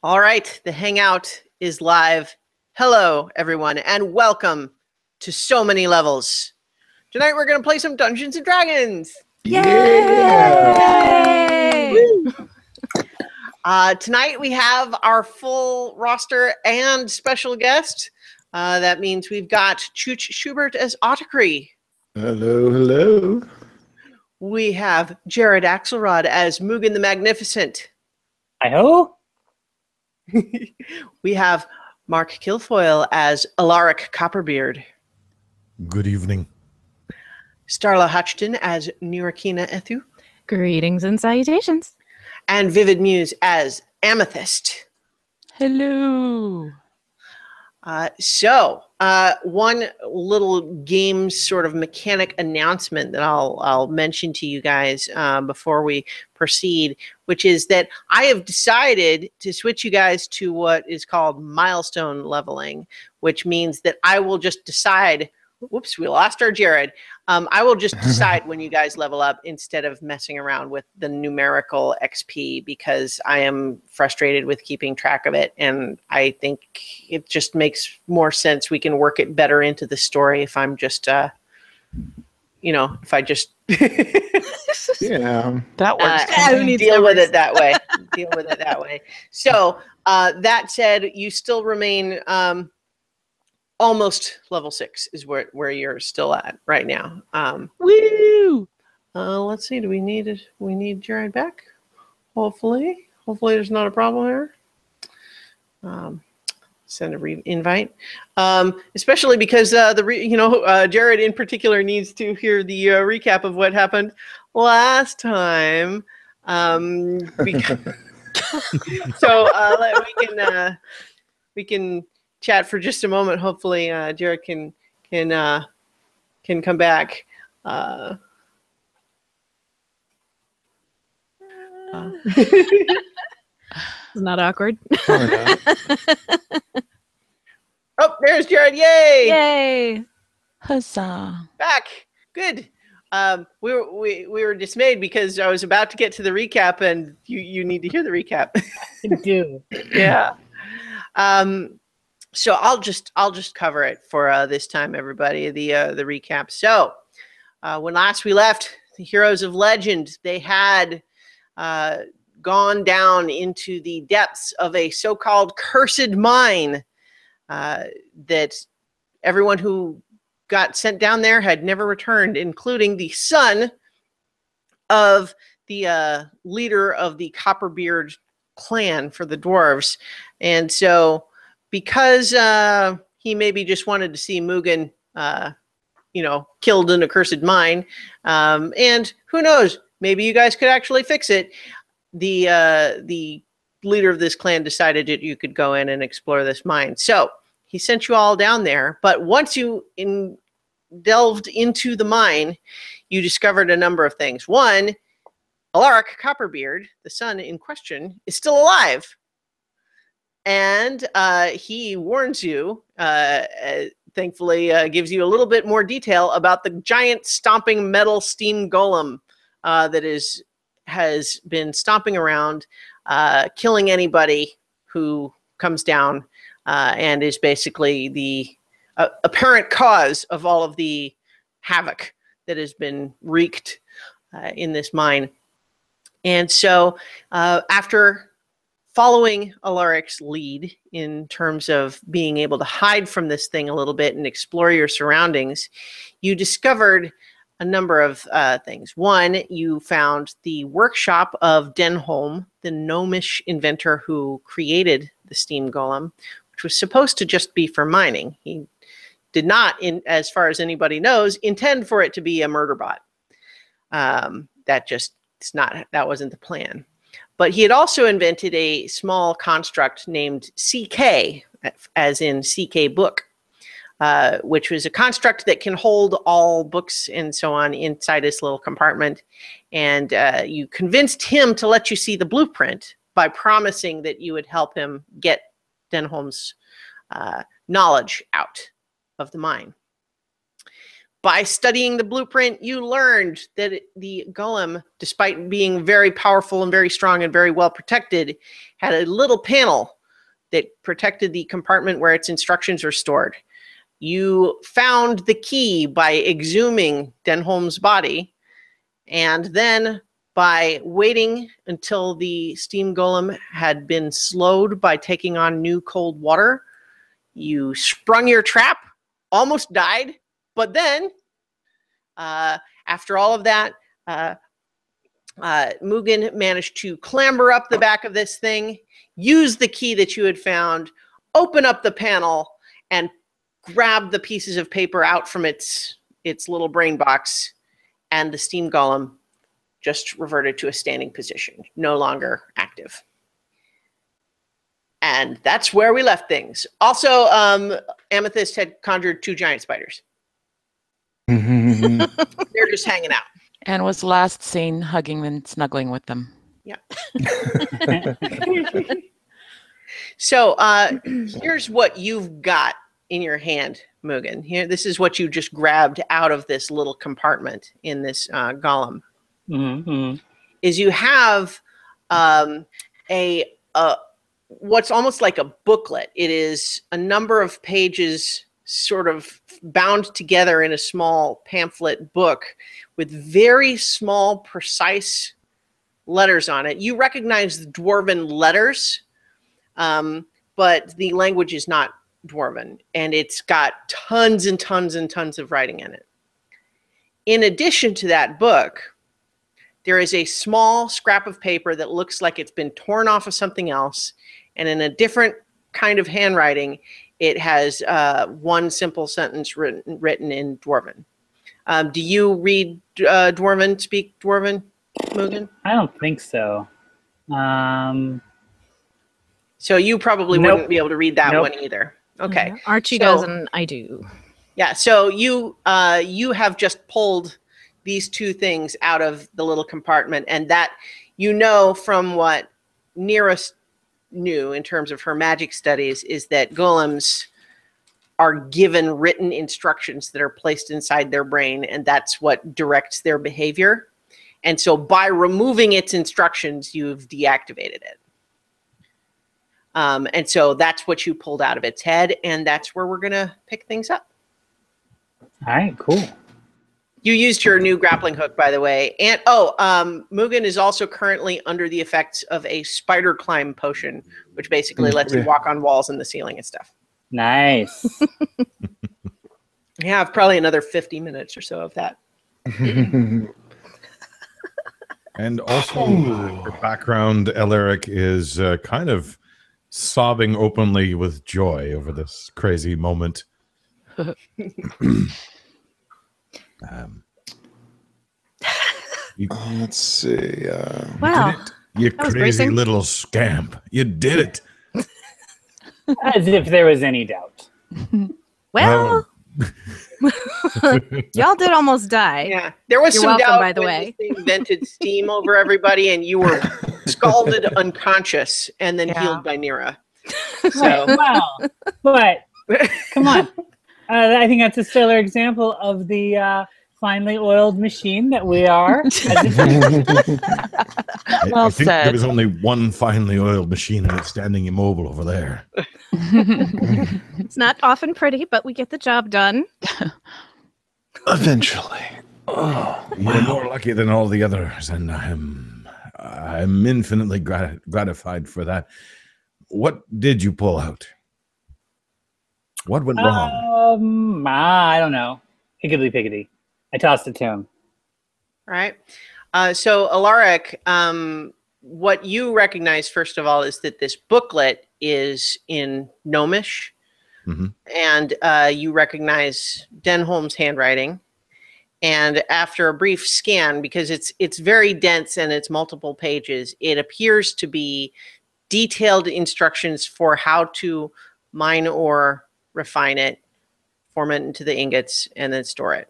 All right, the Hangout is live. Hello, everyone, and welcome to So Many Levels. Tonight we're going to play some Dungeons and Dragons. Yay! Woo! Tonight we have our full roster and special guest. That means we've got Chooch Schubert as Otacree. Hello, hello. We have Jared Axelrod as Mugen the Magnificent. Hi-ho! We have Mark Kilfoyle as Alaric Copperbeard. Good evening. Starla Hutchton as Nurakina Ethu. Greetings and salutations. And Vivid Muse as Amethyst. Hello. One little game sort of mechanic announcement that I'll mention to you guys before we proceed, which is that I have decided to switch you guys to what is called milestone leveling, which means that I will just decide. Whoops, we lost our Jared. I will just decide when you guys level up instead of messing around with the numerical XP because I am frustrated with keeping track of it. And I think it just makes more sense. We can work it better into the story if I'm just, if I just Yeah. That works. deal with it that way. Deal with it that way. So that said, you still remain almost level 6 is where you're still at right now. Woo! Let's see. Do we need Jared back? Hopefully there's not a problem here. Send a invite. Especially because Jared in particular needs to hear the recap of what happened last time. We can chat for just a moment. Hopefully, Jared can come back. It's not awkward. Oh, there's Jared! Yay! Yay! Huzzah! Back. Good. We were dismayed because I was about to get to the recap, and you need to hear the recap. I do. Yeah. So I'll just cover it for this time, everybody. The recap. So when last we left, the heroes of legend, they had gone down into the depths of a so-called cursed mine that everyone who got sent down there had never returned, including the son of the leader of the Copperbeard clan for the dwarves. And so because he maybe just wanted to see Mugen, killed in a cursed mine, and who knows, maybe you guys could actually fix it. The leader of this clan decided that you could go in and explore this mine. So he sent you all down there. But once you delved into the mine, you discovered a number of things. One, Alaric Copperbeard, the son in question, is still alive. And he warns you, thankfully gives you a little bit more detail about the giant stomping metal steam golem that has been stomping around, killing anybody who comes down, and is basically the apparent cause of all of the havoc that has been wreaked in this mine. And so after following Alaric's lead in terms of being able to hide from this thing a little bit and explore your surroundings, you discovered a number of things. One, you found the workshop of Denholm, the gnomish inventor who created the steam golem, which was supposed to just be for mining. He did not, as far as anybody knows, intend for it to be a murder bot. That wasn't the plan. But he had also invented a small construct named CK, as in CK book, which was a construct that can hold all books and so on inside this little compartment. And you convinced him to let you see the blueprint by promising that you would help him get Denholm's knowledge out of the mine. by studying the blueprint, you learned that the golem, despite being very powerful and very strong and very well protected, had a little panel that protected the compartment where its instructions are stored. You found the key by exhuming Denholm's body, and then by waiting until the steam golem had been slowed by taking on new cold water, you sprung your trap, almost died, but then, after all of that, Mugen managed to clamber up the back of this thing, use the key that you had found, open up the panel, and grab the pieces of paper out from its little brain box, and the steam golem just reverted to a standing position, no longer active. And that's where we left things. Also, Amethyst had conjured 2 giant spiders. They're just hanging out. And was last seen hugging and snuggling with them. Yeah. So here's what you've got in your hand, Mugen. Here, this is what you just grabbed out of this little compartment in this golem. Is you have what's almost like a booklet. It is a number of pages sort of bound together in a small pamphlet book with very small, precise letters on it. You recognize the Dwarven letters, but the language is not Dwarven, and it's got tons and tons and tons of writing in it. In addition to that book, there is a small scrap of paper that looks like it's been torn off of something else, and in a different kind of handwriting, it has one simple sentence written in Dwarven. Do you read Dwarven, speak Dwarven, Mugen? I don't think so. So you probably Nope. wouldn't be able to read that Nope. one either. Okay. Yeah, Archie So- does, and I do. Yeah, so you have just pulled these 2 things out of the little compartment, and that you know from what Nearest knew in terms of her magic studies is that golems are given written instructions that are placed inside their brain, and that's what directs their behavior. And so by removing its instructions, you've deactivated it. And so that's what you pulled out of its head, and that's where we're going to pick things up. All right, cool. You used your new grappling hook, by the way. And Mugen is also currently under the effects of a spider climb potion, which basically lets you walk on walls and the ceiling and stuff. Nice. You have probably another 50 minutes or so of that. And also, for background, Elaric is kind of sobbing openly with joy over this crazy moment. Let's see. Wow. You was crazy bracing. little scamp. You did it. As if there was any doubt. Well, y'all did almost die. Yeah, there was You're some welcome, doubt by the when way. this thing vented steam over everybody, and you were scalded unconscious and then Yeah. healed by Nira. Right, So wow. But come on. I think that's a stellar example of the finely oiled machine that we are. Well I think said. there was only one finely oiled machine and it's standing immobile over there. It's not often pretty, but we get the job done. Eventually. Oh, You're more lucky than all the others, and I'm infinitely gratified for that. What did you pull out? What went wrong? I don't know. Higgly-piggly. I tossed it to him. right. So Alaric, what you recognize first of all is that this booklet is in Gnomish, and you recognize Denholm's handwriting. And after a brief scan, because it's very dense and it's multiple pages, it appears to be detailed instructions for how to mine ore, refine it, form it into the ingots, and then store it.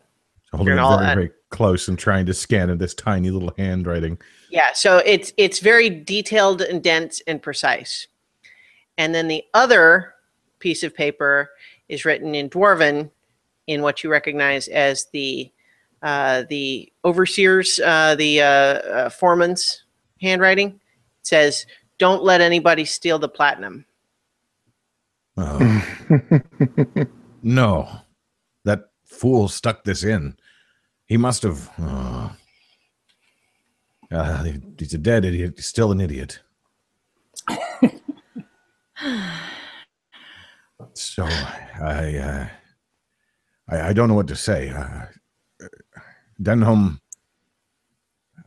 Holding it all very, that. very close and trying to scan in this tiny little handwriting. Yeah, so it's very detailed and dense and precise. And then the other piece of paper is written in Dwarven in what you recognize as the overseer's, the foreman's handwriting. It says, "Don't let anybody steal the platinum." Oh. No, that fool stuck this in. He must have. He's a dead idiot. He's still an idiot. So I don't know what to say. Denholm.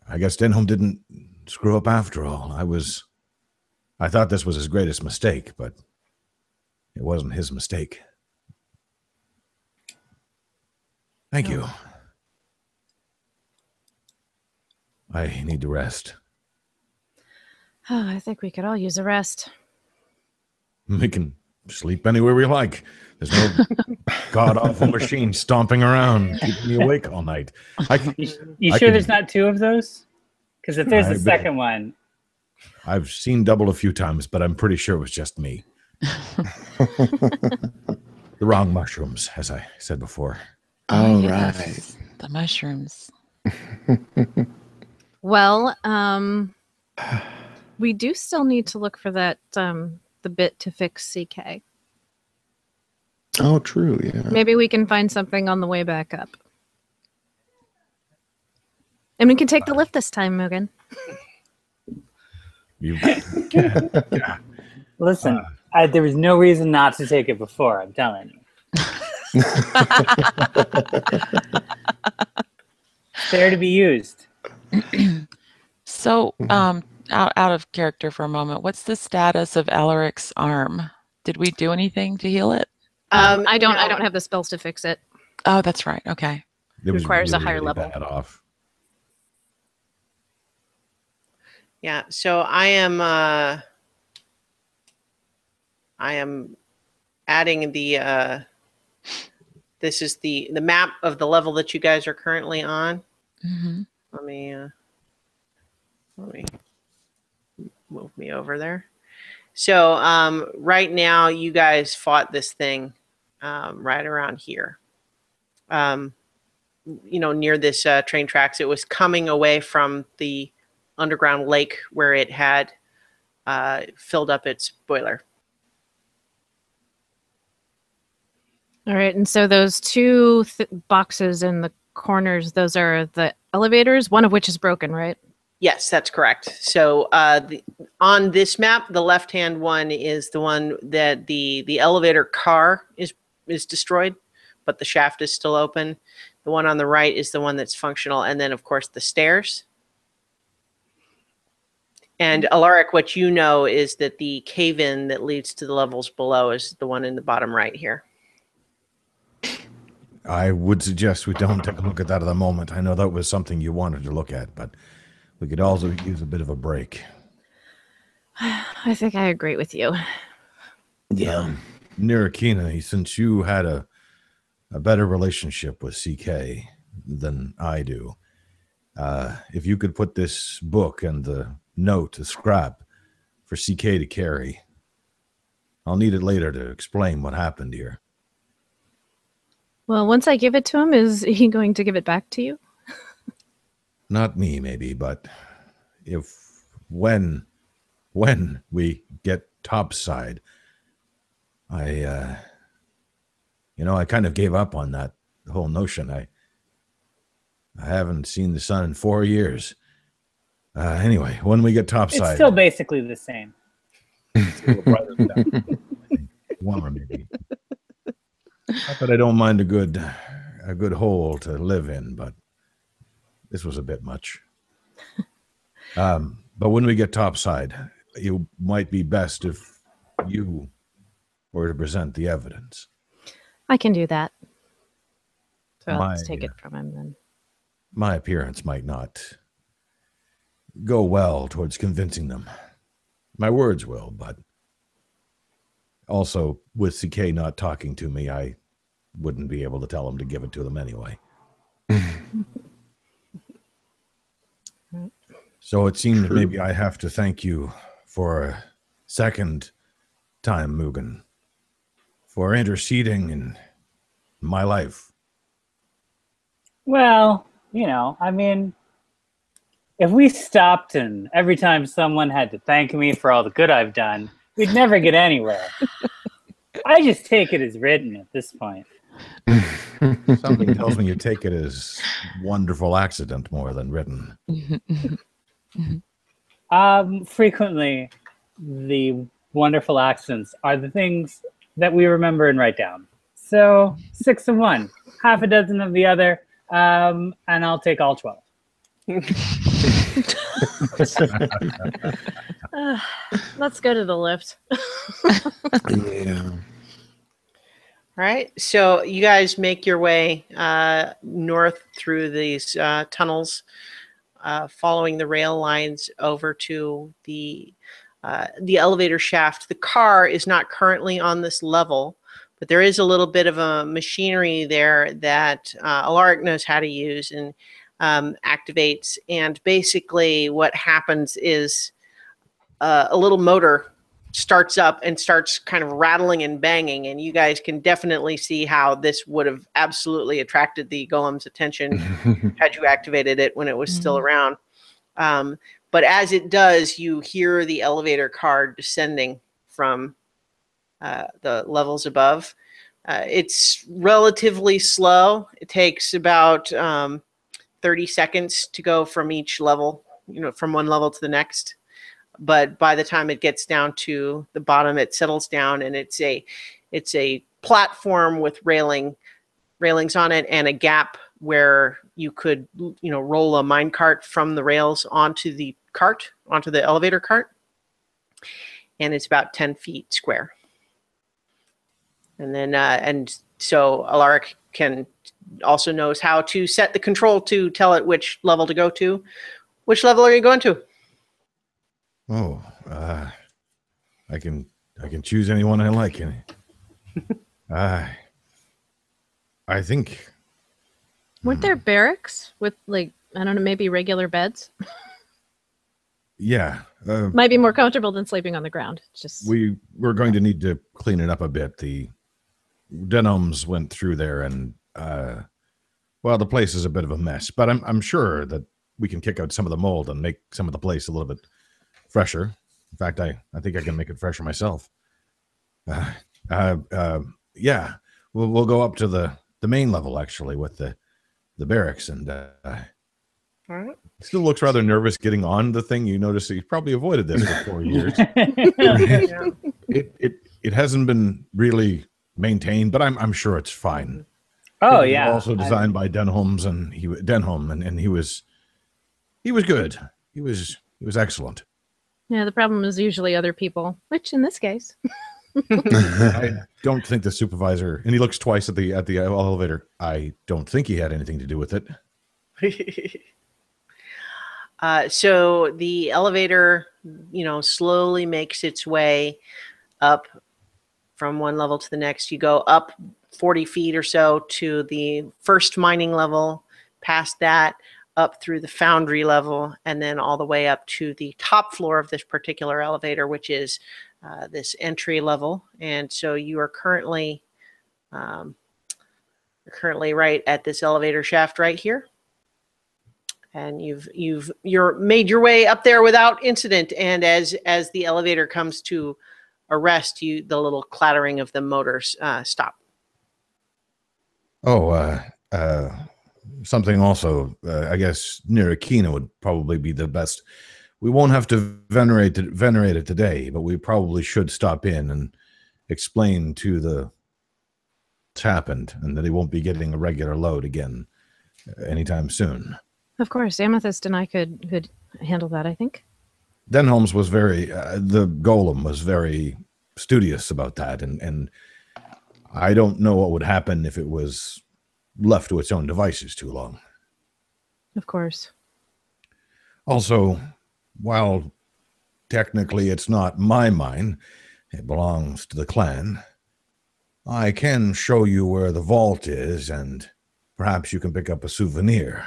I guess Denholm didn't screw up after all. I thought this was his greatest mistake, but it wasn't his mistake. Thank you. I need to rest. Oh, I think we could all use a rest. We can sleep anywhere we like. There's no god-awful machine stomping around, keeping me awake all night. You sure there's not two of those? Because if there's a second one... I've seen double a few times, but I'm pretty sure it was just me. The wrong mushrooms, as I said before. All yes. right. The mushrooms. Well, we do still need to look for that the bit to fix CK. Oh, true. Yeah. Maybe we can find something on the way back up. And we can take the lift this time, Mugen. Yeah. Listen, there was no reason not to take it before, I'm telling you. There to be used. So, out of character for a moment, what's the status of Alaric's arm? Did we do anything to heal it? I don't have the spells to fix it. Oh, that's right. Okay. It was Requires a really, higher really level. bad off. Yeah, so I am adding the this is the map of the level that you guys are currently on. Mm-hmm. Let me move me over there. So right now you guys fought this thing right around here. Near this train tracks. It was coming away from the underground lake where it had filled up its boiler. All right, and so those two boxes in the corners, those are the elevators, one of which is broken, right? Yes, that's correct. So on this map, the left-hand one is the one that the elevator car is destroyed, but the shaft is still open. The one on the right is the one that's functional, and then, of course, the stairs. And Alaric, what you know is that the cave-in that leads to the levels below is the one in the bottom right here. I would suggest we don't take a look at that at the moment. I know that was something you wanted to look at, but we could also use a bit of a break. I think I agree with you. Yeah. Nirikina, since you had a better relationship with CK than I do, if you could put this book and the note, the scrap, for CK to carry, I'll need it later to explain what happened here. Well, once I give it to him, is he going to give it back to you? Not me, maybe, but when we get topside, I kind of gave up on that whole notion. I haven't seen the sun in 4 years. Anyway, when we get topside, It's still basically the same. Warmer, maybe. Not that I don't mind a good hole to live in, but this was a bit much. But when we get topside, it might be best if you were to present the evidence. I can do that. So I'll just take it from him then. My appearance might not go well towards convincing them. My words will, but also with CK not talking to me, I wouldn't be able to tell him to give it to them anyway. So it seems maybe I have to thank you for a second time, Mugen, for interceding in my life. Well, I mean, if we stopped and every time someone had to thank me for all the good I've done, we'd never get anywhere. I just take it as written at this point. Something tells me you take it as wonderful accident more than written. Frequently, the wonderful accidents are the things that we remember and write down. So 6 of one, half a dozen of the other, and I'll take all 12. Let's go to the lift. Yeah. All right, so you guys make your way north through these tunnels, following the rail lines over to the elevator shaft. The car is not currently on this level, but there is a little bit of a machinery there that Alaric knows how to use and activates. And basically what happens is a little motor starts up and starts kind of rattling and banging, and you guys can definitely see how this would have absolutely attracted the golem's attention had you activated it when it was still around. But as it does, you hear the elevator car descending from the levels above. It's relatively slow. It takes about 30 seconds to go from each level, from one level to the next. But by the time it gets down to the bottom, it settles down, and it's a platform with railings on it and a gap where you could roll a mine cart from the rails onto the elevator cart, and it's about 10 feet square. And then and so Alaric also knows how to set the control to tell it which level to go to. Which level are you going to? Oh, I can choose anyone I like. I think. Weren't there barracks with, I don't know, maybe regular beds? Yeah. Might be more comfortable than sleeping on the ground. We're going to need to clean it up a bit. The denims went through there, and the place is a bit of a mess. But I'm sure that we can kick out some of the mold and make some of the place a little bit fresher. In fact, I think I can make it fresher myself. Yeah, we'll go up to the main level actually with the barracks, and All right. still looks rather nervous getting on the thing. You notice that he's probably avoided this for 4 years. Yeah. It hasn't been really maintained, but I'm sure it's fine. Oh, It was yeah. also designed by Denholm, and he was good. He was excellent. Yeah, the problem is usually other people, which in this case. I don't think the supervisor, and he looks twice at the elevator. I don't think he had anything to do with it. So the elevator, slowly makes its way up from one level to the next. You go up 40 feet or so to the first mining level, past that, up through the foundry level, and then all the way up to the top floor of this particular elevator, which is this entry level. And so you are currently right at this elevator shaft right here. And you're made your way up there without incident. And as the elevator comes to a rest, the little clattering of the motors stop. Oh, something also, I guess near Akina would probably be the best. We won't have to venerate it today, but we probably should stop in and explain to what's happened, and that he won't be getting a regular load again anytime soon. Of course, Amethyst and I could handle that, I think. Denholmes was the golem was very studious about that, and I don't know what would happen if it was left to its own devices too long. Of course. Also, while technically it's not my mine, it belongs to the clan, I can show you where the vault is, and perhaps you can pick up a souvenir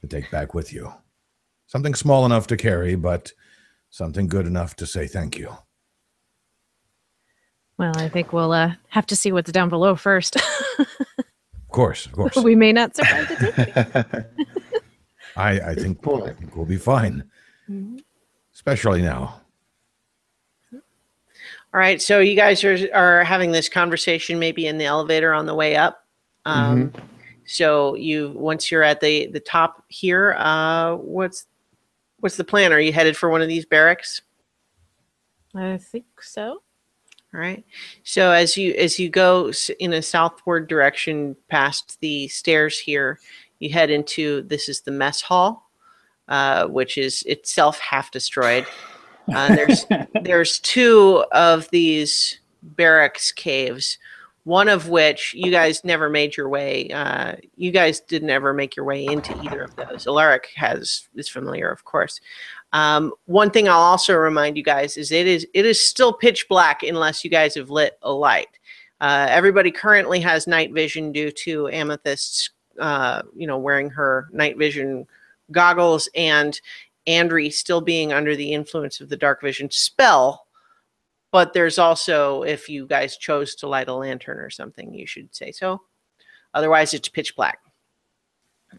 to take back with you. Something small enough to carry, but something good enough to say thank you. Well, I think we'll have to see what's down below first. Of course, of course. We may not survive the taking. I think we'll be fine, especially now. All right, so you guys are having this conversation maybe in the elevator on the way up. So once you're at the top here, what's the plan? Are you headed for one of these barracks? I think so. All right. So as you go in a southward direction past the stairs here, you head into this is the mess hall, which is itself half destroyed. There's two of these barracks caves, one of which you guys never made your way. You guys didn't ever make your way into either of those. Alaric is familiar, of course. One thing I'll also remind you guys is it is still pitch black unless you guys have lit a light. Everybody currently has night vision due to Amethyst's, wearing her night vision goggles, and Andri still being under the influence of the dark vision spell. But there's also, if you guys chose to light a lantern or something, you should say so. Otherwise, it's pitch black.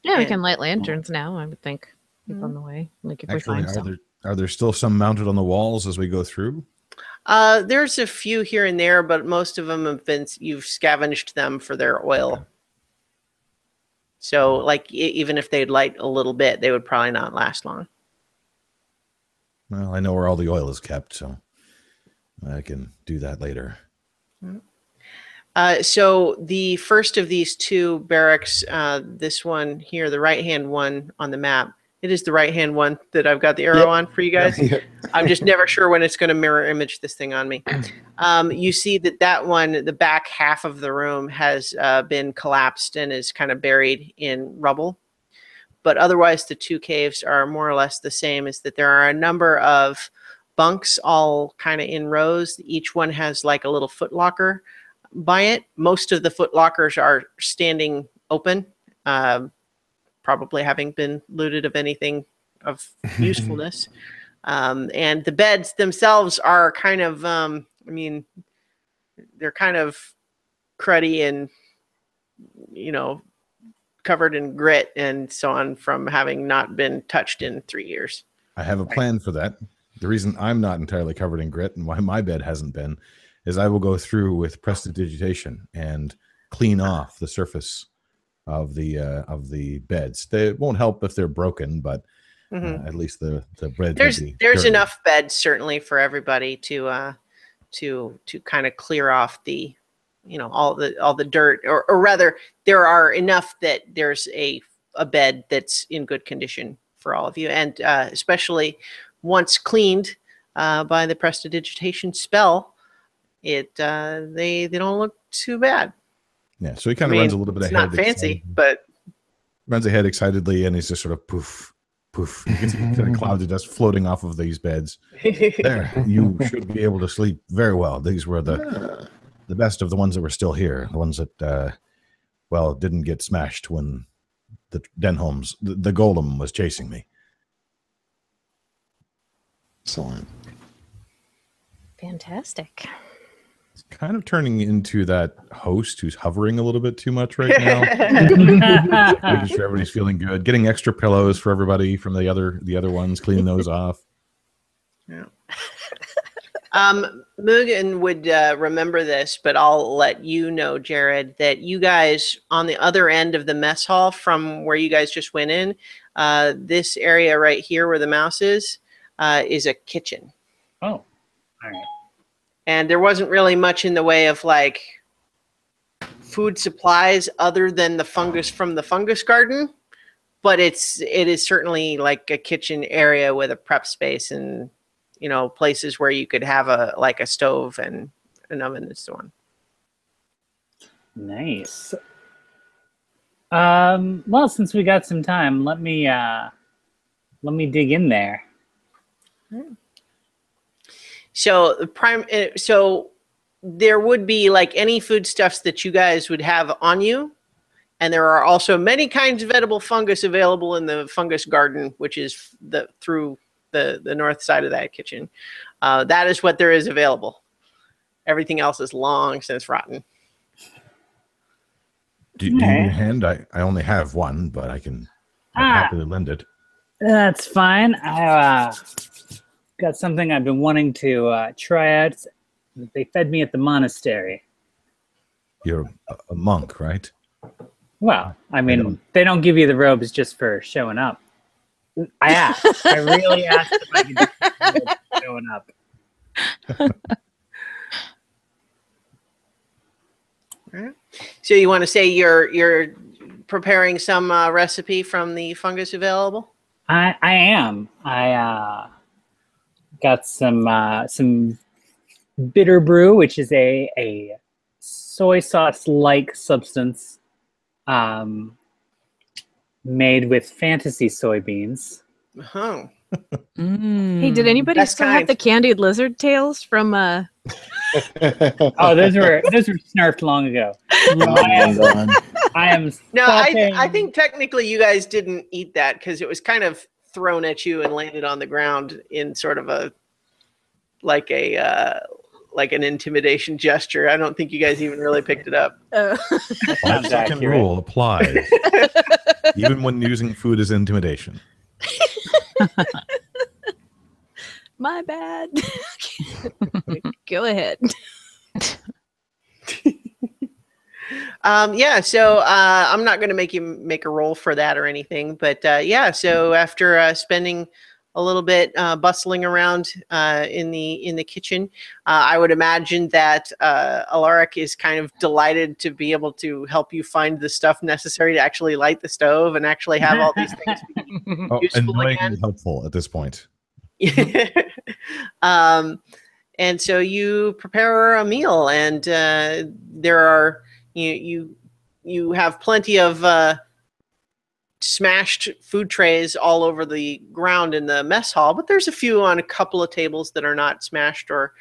Yeah, we can light lanterns now, I would think. On the way, like if Actually, we find some. are there still some mounted on the walls as we go through? There's a few here and there, but most of them you've scavenged them for their oil. Okay. So, like, even if they'd light a little bit, they would probably not last long. Well, I know where all the oil is kept, so I can do that later. So the first of these two barracks, this one here, the right-hand one on the map, it is the right-hand one that I've got the arrow on for you guys. I'm just never sure when it's going to mirror image this thing on me. You see that one, the back half of the room has been collapsed and is kind of buried in rubble. But otherwise, the two caves are more or less the same, is that there are a number of bunks all kind of in rows. Each one has like a little foot locker by it. Most of the foot lockers are standing open, probably having been looted of anything of usefulness. And the beds themselves are kind of, they're kind of cruddy and, covered in grit and so on from having not been touched in 3 years. I have a plan for that. The reason I'm not entirely covered in grit and why my bed hasn't been is I will go through with prestidigitation and clean off the surface of the beds. They won't help if they're broken, but at least the bed. There's enough beds certainly for everybody to kind of clear off the all the dirt, or rather there are enough that there's a bed that's in good condition for all of you, and especially once cleaned by the prestidigitation spell, they don't look too bad. Yeah, so he kind of runs a little bit ahead. It's not fancy, but runs ahead excitedly, and he's just sort of poof, poof. You can see kind of clouds of dust floating off of these beds. There, you should be able to sleep very well. These were the best of the ones that were still here. The ones that, didn't get smashed when the Denholms, the golem was chasing me. Excellent. Fantastic. It's kind of turning into that host who's hovering a little bit too much right now. Making sure everybody's feeling good. Getting extra pillows for everybody from the other ones, cleaning those off. Yeah. Mugen would remember this, but I'll let you know, Jared, that you guys on the other end of the mess hall from where you guys just went in, this area right here where the mouse is a kitchen. Oh, all right. And there wasn't really much in the way of like food supplies other than the fungus from the fungus garden, but it is certainly like a kitchen area with a prep space and places where you could have a stove and an oven and so on. Nice. Well, since we got some time, let me dig in there. So there would be like any foodstuffs that you guys would have on you, and there are also many kinds of edible fungus available in the fungus garden, which is through the north side of that kitchen. That is what there is available. Everything else is long since rotten. Do you need a hand? I only have one, but I'd happily lend it. That's fine. I got something I've been wanting to try out. They fed me at the monastery. You're a monk, right? Well, I mean, they don't give you the robes just for showing up. I asked. I really asked if I could do the robes for showing up. So you want to say you're preparing some recipe from the fungus available? I am. I got some bitter brew, which is a soy sauce like substance made with fantasy soybeans. Oh. Hey, did anybody That's still have the candied lizard tails from Oh, those were snarfed long ago. I am No, I think technically you guys didn't eat that because it was kind of thrown at you and landed on the ground in sort of a like an intimidation gesture. I don't think you guys even really picked it up. 5-second rule applies, even when using food as intimidation. My bad. Go ahead. Yeah, so I'm not going to make you make a roll for that or anything, but yeah, so after spending a little bit bustling around in the kitchen, I would imagine that Alaric is kind of delighted to be able to help you find the stuff necessary to actually light the stove and actually have all these things be useful again. Annoyingly helpful at this point. And so you prepare a meal, and there are you have plenty of smashed food trays all over the ground in the mess hall, but there's a few on a couple of tables that are not smashed, or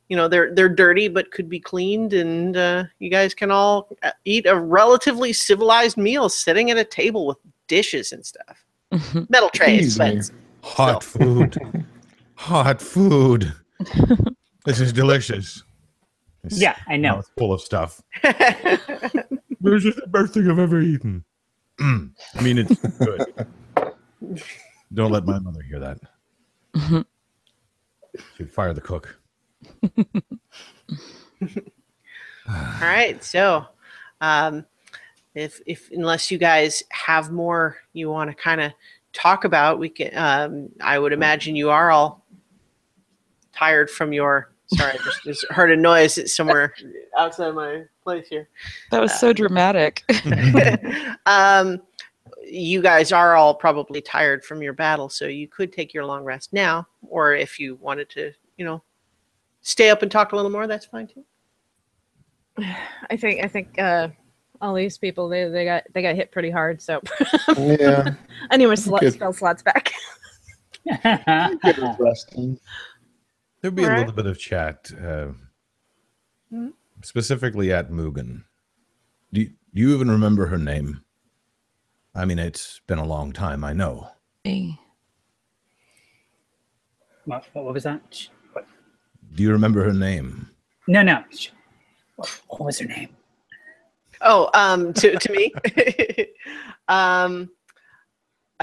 they're dirty but could be cleaned, and you guys can all eat a relatively civilized meal sitting at a table with dishes and stuff. Metal trays, but hot food. Hot food. This is delicious. Yeah, I know. It's full of stuff. This is the best thing I've ever eaten. I mean, it's good. Don't let my mother hear that. She'd fire the cook. All right, so if unless you guys have more you want to kind of talk about, we can. I would imagine you are all tired from your. Sorry, I just heard a noise somewhere outside my place here. That was so dramatic. You guys are all probably tired from your battle, so you could take your long rest now, or if you wanted to, stay up and talk a little more, that's fine too. I think all these people they got hit pretty hard, so Yeah. I need my spell slots back. Resting. There'll be a little bit of chat, specifically at Mugen. Do you even remember her name? I mean, it's been a long time, I know. Hey. What was that? What? Do you remember her name? No. What was her name? Oh, to me, I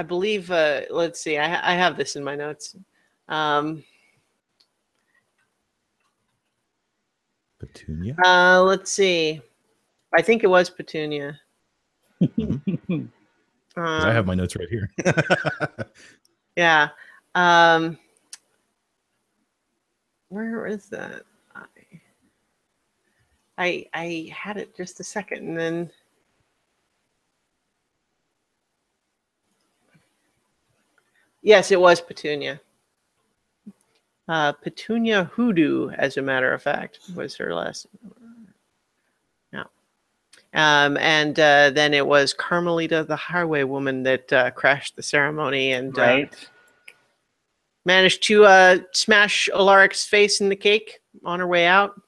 believe. Let's see. I have this in my notes. Petunia? Let's see. I think it was Petunia. I have my notes right here. Yeah. Where is that? I had it just a second, and then yes, it was Petunia. Petunia Hoodoo, as a matter of fact, was her last. No. And then it was Carmelita, the highwaywoman, that crashed the ceremony and managed to smash Alaric's face in the cake on her way out.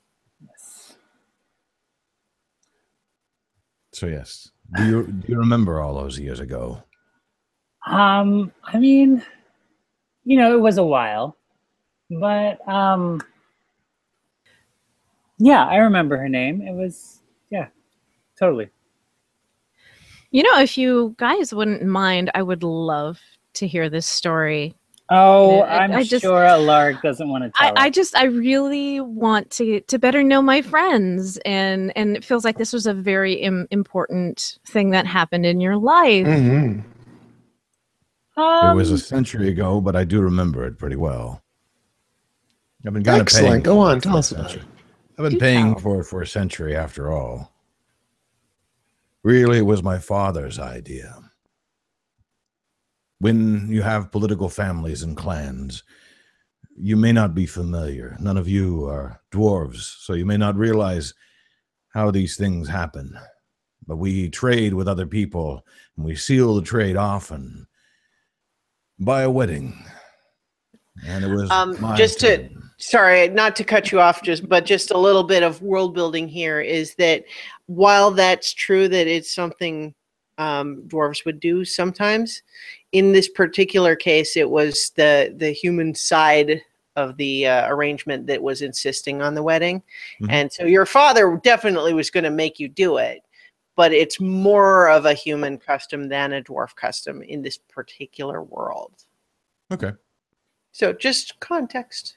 So yes, do you remember all those years ago? I mean, it was a while, but yeah, I remember her name. It was totally. If you guys wouldn't mind, I would love to hear this story. Oh, I I'm just- sure Alaric doesn't want to tell us. I really want to better know my friends, and it feels like this was a very important thing that happened in your life. Mm-hmm. It was a century ago, but I do remember it pretty well. I've been kind of paying. Excellent. Go on, tell us about it. I've been Do paying tell. for it for a century after all. Really, it was my father's idea. When you have political families and clans, you may not be familiar. None of you are dwarves, so you may not realize how these things happen. But we trade with other people, and we seal the trade often by a wedding. And it was my turn. Sorry, not to cut you off, but just a little bit of world building here is that while that's true that it's something dwarves would do sometimes, in this particular case, it was the human side of the arrangement that was insisting on the wedding. Mhm. And so your father definitely was going to make you do it, but it's more of a human custom than a dwarf custom in this particular world. Okay. So just context.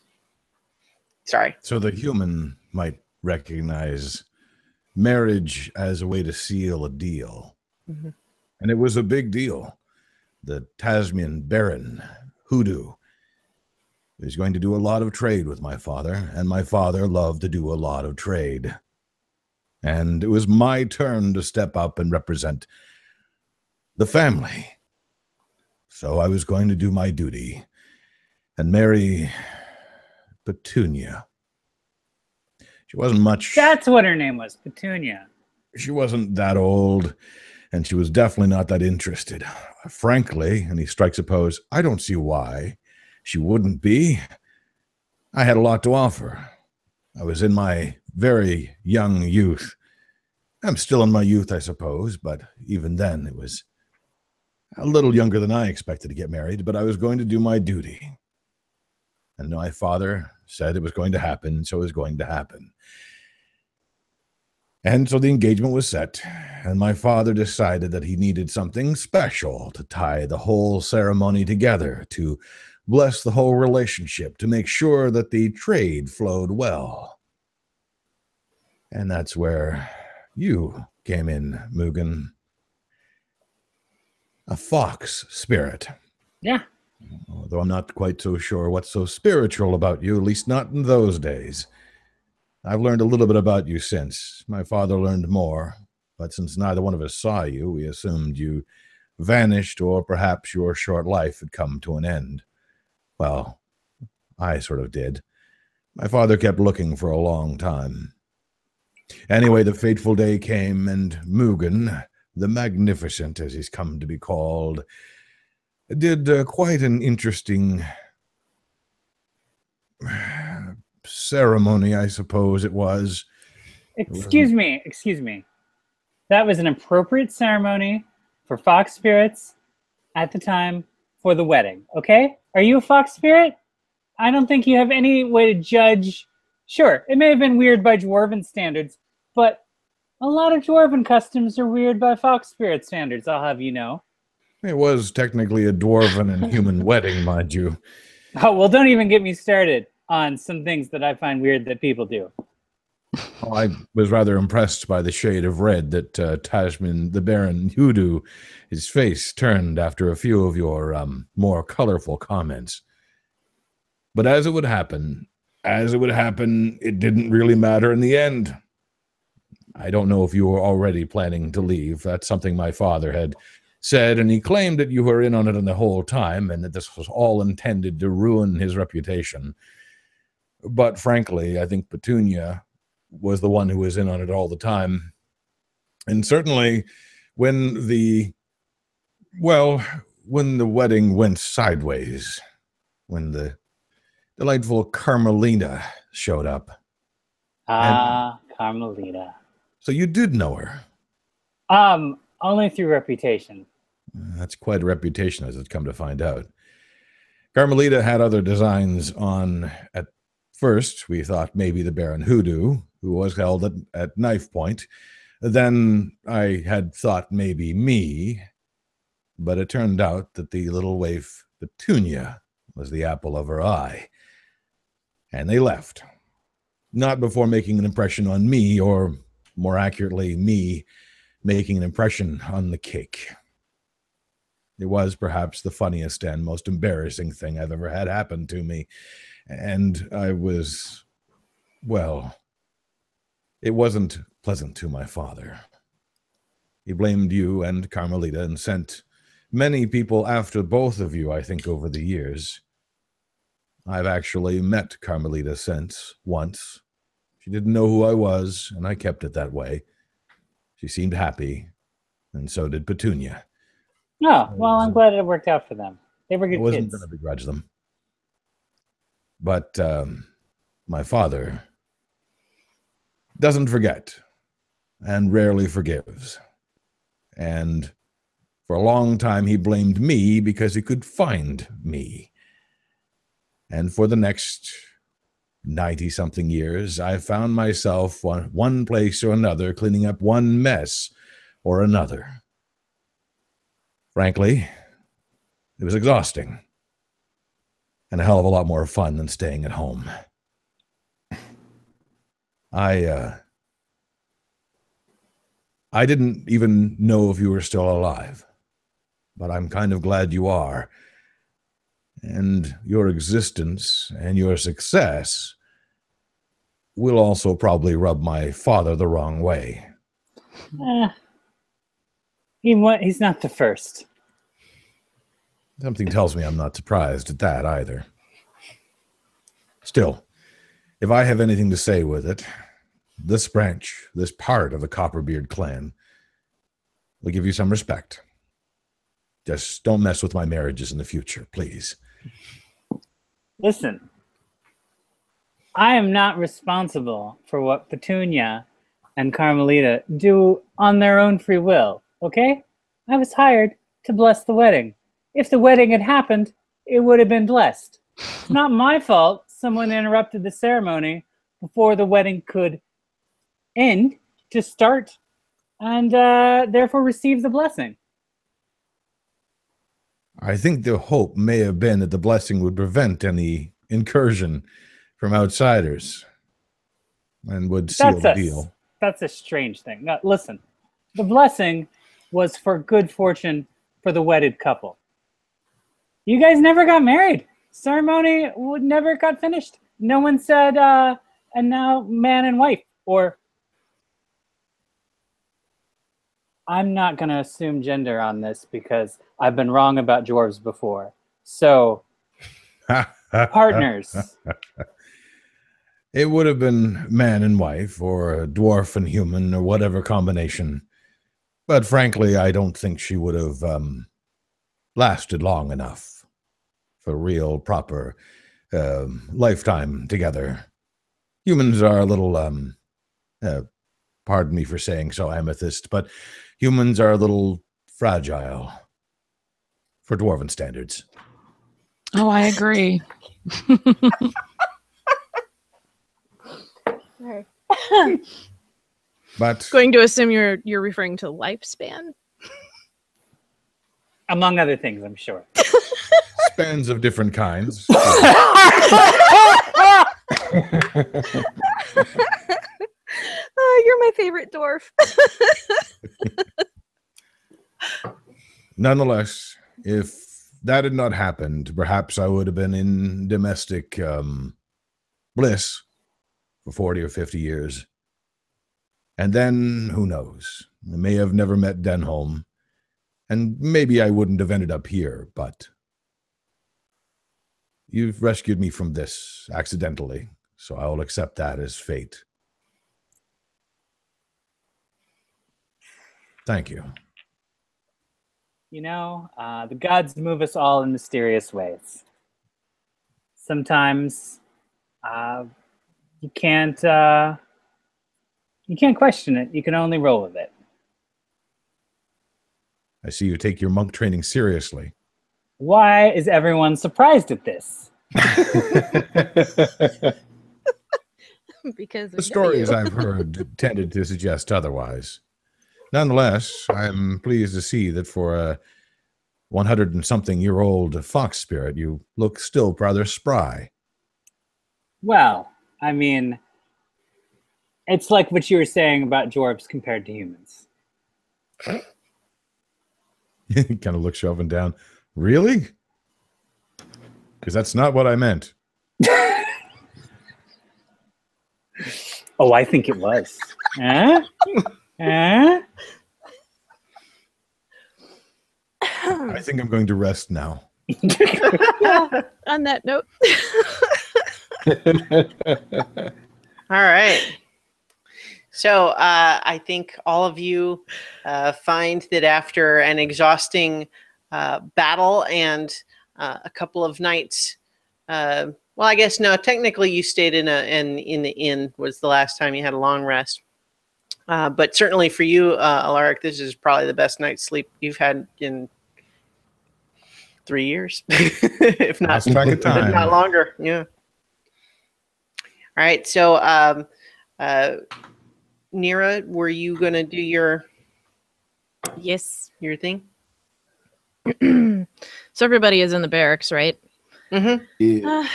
Sorry. So the human might recognize marriage as a way to seal a deal. Mhm. And it was a big deal. The Tasman Baron, Hoodoo, is going to do a lot of trade with my father, and my father loved to do a lot of trade. And it was my turn to step up and represent the family. So I was going to do my duty and marry Petunia. She wasn't much. That's what her name was, Petunia. She wasn't that old, and she was definitely not that interested. Frankly, and he strikes a pose, I don't see why she wouldn't be. I had a lot to offer. I was in my very young youth. I'm still in my youth, I suppose, but even then it was a little younger than I expected to get married, but I was going to do my duty. And my father said it was going to happen, so it was going to happen. And so the engagement was set, and my father decided that he needed something special to tie the whole ceremony together, to bless the whole relationship, to make sure that the trade flowed well. And that's where you came in, Mugen. A fox spirit. Yeah. Although I'm not quite so sure what's so spiritual about you, at least not in those days. I've learned a little bit about you since. My father learned more, but since neither one of us saw you, we assumed you vanished, or perhaps your short life had come to an end. Well, I sort of did. My father kept looking for a long time. Anyway, the fateful day came, and Mugen, the Magnificent, as he's come to be called, did quite an interesting ceremony, I suppose it was. Excuse me. That was an appropriate ceremony for fox spirits at the time for the wedding, okay? Are you a fox spirit? I don't think you have any way to judge. Sure, it may have been weird by dwarven standards, but a lot of dwarven customs are weird by fox spirit standards, I'll have you know. It was technically a dwarven and human wedding, mind you. Oh, well, don't even get me started on some things that I find weird that people do. Oh, I was rather impressed by the shade of red that Tasman, the Baron Hoodoo, his face turned after a few of your more colorful comments. But as it would happen, it didn't really matter in the end. I don't know if you were already planning to leave. That's something my father had said, and he claimed that you were in on it the whole time, and that this was all intended to ruin his reputation. But frankly, I think Petunia was the one who was in on it all the time. And certainly when the wedding went sideways, when the delightful Carmelina showed up. Carmelita. So you did know her. Only through reputation. That's quite a reputation, as it's come to find out. Carmelita had other designs on. At first, we thought maybe the Baron Hoodoo, who was held at knife point, Then I had thought maybe me, but it turned out that the little waif Petunia was the apple of her eye. And they left. Not before making an impression on me, or more accurately, me making an impression on the cake. It was perhaps the funniest and most embarrassing thing I've ever had happen to me. And I was, well, it wasn't pleasant to my father. He blamed you and Carmelita and sent many people after both of you, I think, over the years. I've actually met Carmelita since, once. She didn't know who I was, and I kept it that way. She seemed happy, and so did Petunia. Oh, well, I'm glad it worked out for them. They were good I wasn't kids. going to begrudge them. But my father doesn't forget and rarely forgives. And for a long time, he blamed me because he could find me. And for the next 90-something years, I found myself one place or another cleaning up one mess or another. Frankly, it was exhausting and a hell of a lot more fun than staying at home. I didn't even know if you were still alive, but I'm kind of glad you are. And your existence and your success will also probably rub my father the wrong way. He's not the first. Something tells me I'm not surprised at that either. Still, if I have anything to say with it, this branch, this part of the Copperbeard clan, will give you some respect. Just don't mess with my marriages in the future, please. Listen, I am not responsible for what Petunia and Carmelita do on their own free will, okay? I was hired to bless the wedding. If the wedding had happened, it would have been blessed. It's not my fault someone interrupted the ceremony before the wedding could end to start and therefore receive the blessing. I think the hope may have been that the blessing would prevent any incursion from outsiders and would seal the deal. That's a strange thing. Now, listen, the blessing was for good fortune for the wedded couple. You guys never got married. Ceremony never got finished. No one said, and now man and wife, or I'm not going to assume gender on this because I've been wrong about dwarves before. So, partners. It would have been man and wife, or a dwarf and human, or whatever combination. But frankly, I don't think she would have lasted long enough for real, proper lifetime together. Humans are a little, pardon me for saying so, Amethyst, but humans are a little fragile for dwarven standards. Oh, I agree. But Going to assume you're referring to lifespan. Among other things, I'm sure. spans of different kinds. You're my favorite dwarf. Nonetheless, if that had not happened, perhaps I would have been in domestic bliss for 40 or 50 years. And then, who knows? I may have never met Denholm, and maybe I wouldn't have ended up here, but you've rescued me from this accidentally, so I will accept that as fate. Thank you. You know, the gods move us all in mysterious ways. Sometimes you can't question it. You can only roll with it. I see you take your monk training seriously. Why is everyone surprised at this? Because The stories I've heard tended to suggest otherwise. Nonetheless, I'm pleased to see that for a 100 and something year old fox spirit, you look still rather spry. Well, I mean, it's like what you were saying about dwarves compared to humans. He kind of looks you up and down. Really? Because that's not what I meant. Oh, I think it was. Huh? Huh? I think I'm going to rest now. Yeah, on that note. All right. So I think all of you find that after an exhausting battle and a couple of nights, well, I guess no. Technically, you stayed in the inn. Was the last time you had a long rest. But certainly for you, Alaric, this is probably the best night's sleep you've had in 3 years, if not, Lost track of time. if not longer. Yeah. All right. So, Nira, were you gonna do your Yes. thing? So everybody is in the barracks, right? Mm-hmm. Yeah.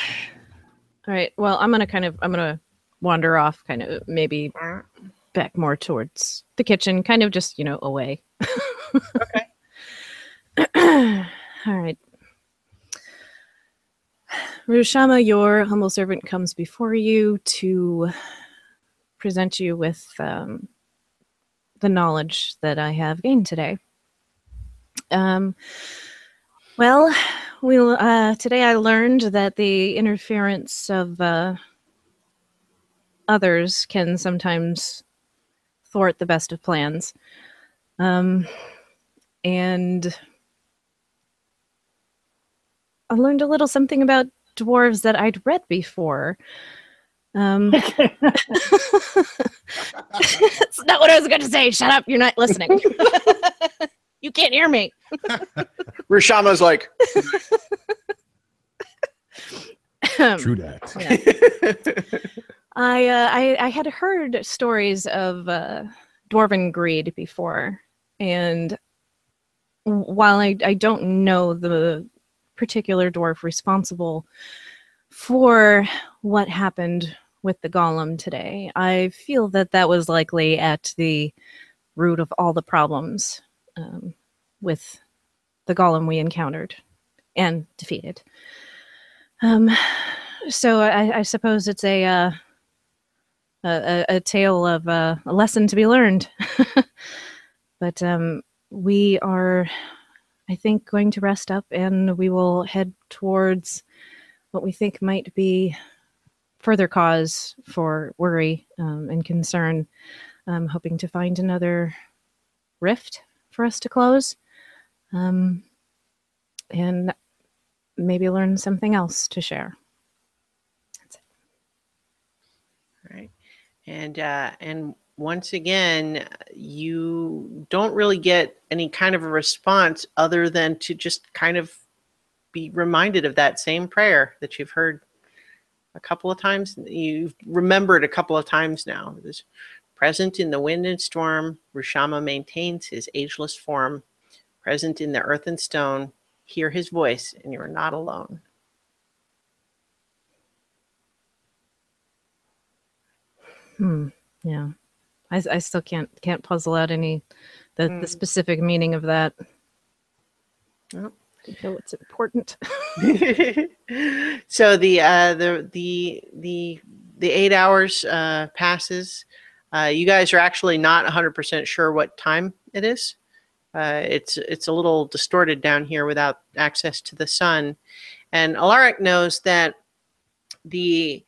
All right. Well, I'm gonna wander off, kind of maybe back more towards the kitchen, kind of just away. Okay. All right. Rushama, your humble servant comes before you to present you with the knowledge that I have gained today. Well, today I learned that the interference of others can sometimes thwart the best of plans. And I learned a little something about dwarves that I'd read before. That's not what I was going to say. Shut up. You're not listening. You can't hear me. Rishama's like, True that. Yeah. I had heard stories of dwarven greed before, and while I don't know the particular dwarf responsible for what happened with the golem today, I feel that was likely at the root of all the problems with the golem we encountered and defeated. So I suppose it's a tale of a lesson to be learned. But we are, I think, going to rest up, and we will head towards what we think might be further cause for worry and concern. I'm hoping to find another rift for us to close, and maybe learn something else to share. That's it. all right. And once again, you don't really get any kind of a response other than to just kind of be reminded of that same prayer that you've heard a couple of times. You've remembered a couple of times now. It is present in the wind and storm. Rushama maintains his ageless form. Present in the earth and stone. Hear his voice, and you are not alone. Yeah. I still can't puzzle out the specific meaning of that. Well, I feel it's important. So the 8 hours passes. You guys are actually not 100% sure what time it is. It's a little distorted down here without access to the sun. And Alaric knows that the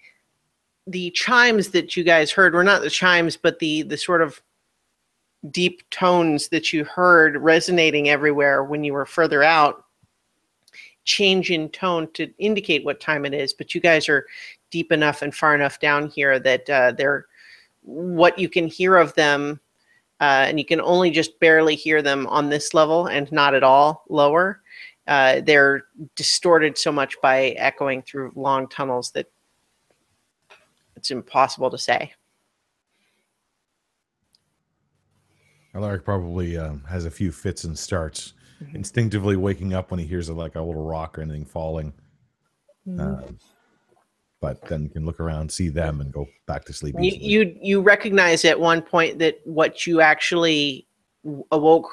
chimes that you guys heard were not the chimes, but the sort of deep tones that you heard resonating everywhere when you were further out change in tone to indicate what time it is. But you guys are deep enough and far enough down here that they're what you can hear of them, and you can only just barely hear them on this level and not at all lower. They're distorted so much by echoing through long tunnels that it's impossible to say. Alaric probably has a few fits and starts, instinctively waking up when he hears like a little rock or anything falling. But then can look around, see them, and go back to sleep easily. You recognize at one point that what you actually awoke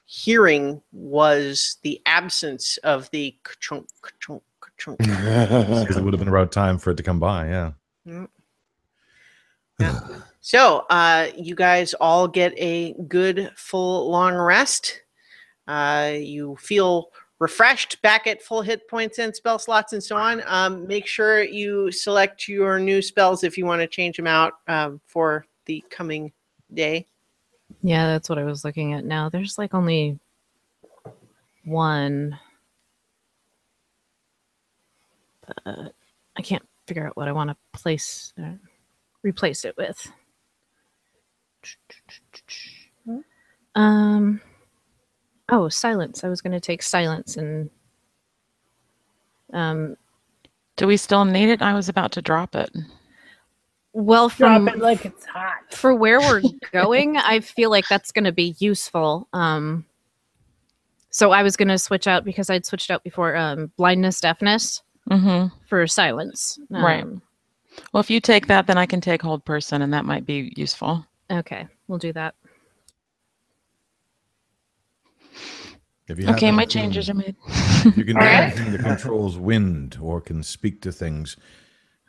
hearing was the absence of the ka-chunk, ka-chunk, ka-chunk. Because it would have been about time for it to come by, yeah. Yeah. So you guys all get a good full long rest. You feel refreshed, back at full hit points and spell slots and so on. Make sure you select your new spells if you want to change them out for the coming day. Yeah, that's what I was looking at now. There's like only one. I can't figure out what I want to replace it with. Oh, silence. I was going to take silence and Do we still need it? I was about to drop it. well, Drop it like it's hot. for where we're going, I feel like that's going to be useful. So I was going to switch out because I'd switched out before blindness, deafness for silence. Right. Well, if you take that, then I can take hold person, and that might be useful. Okay, we'll do that. Okay, my changes are made. If you can do anything that controls wind or can speak to things,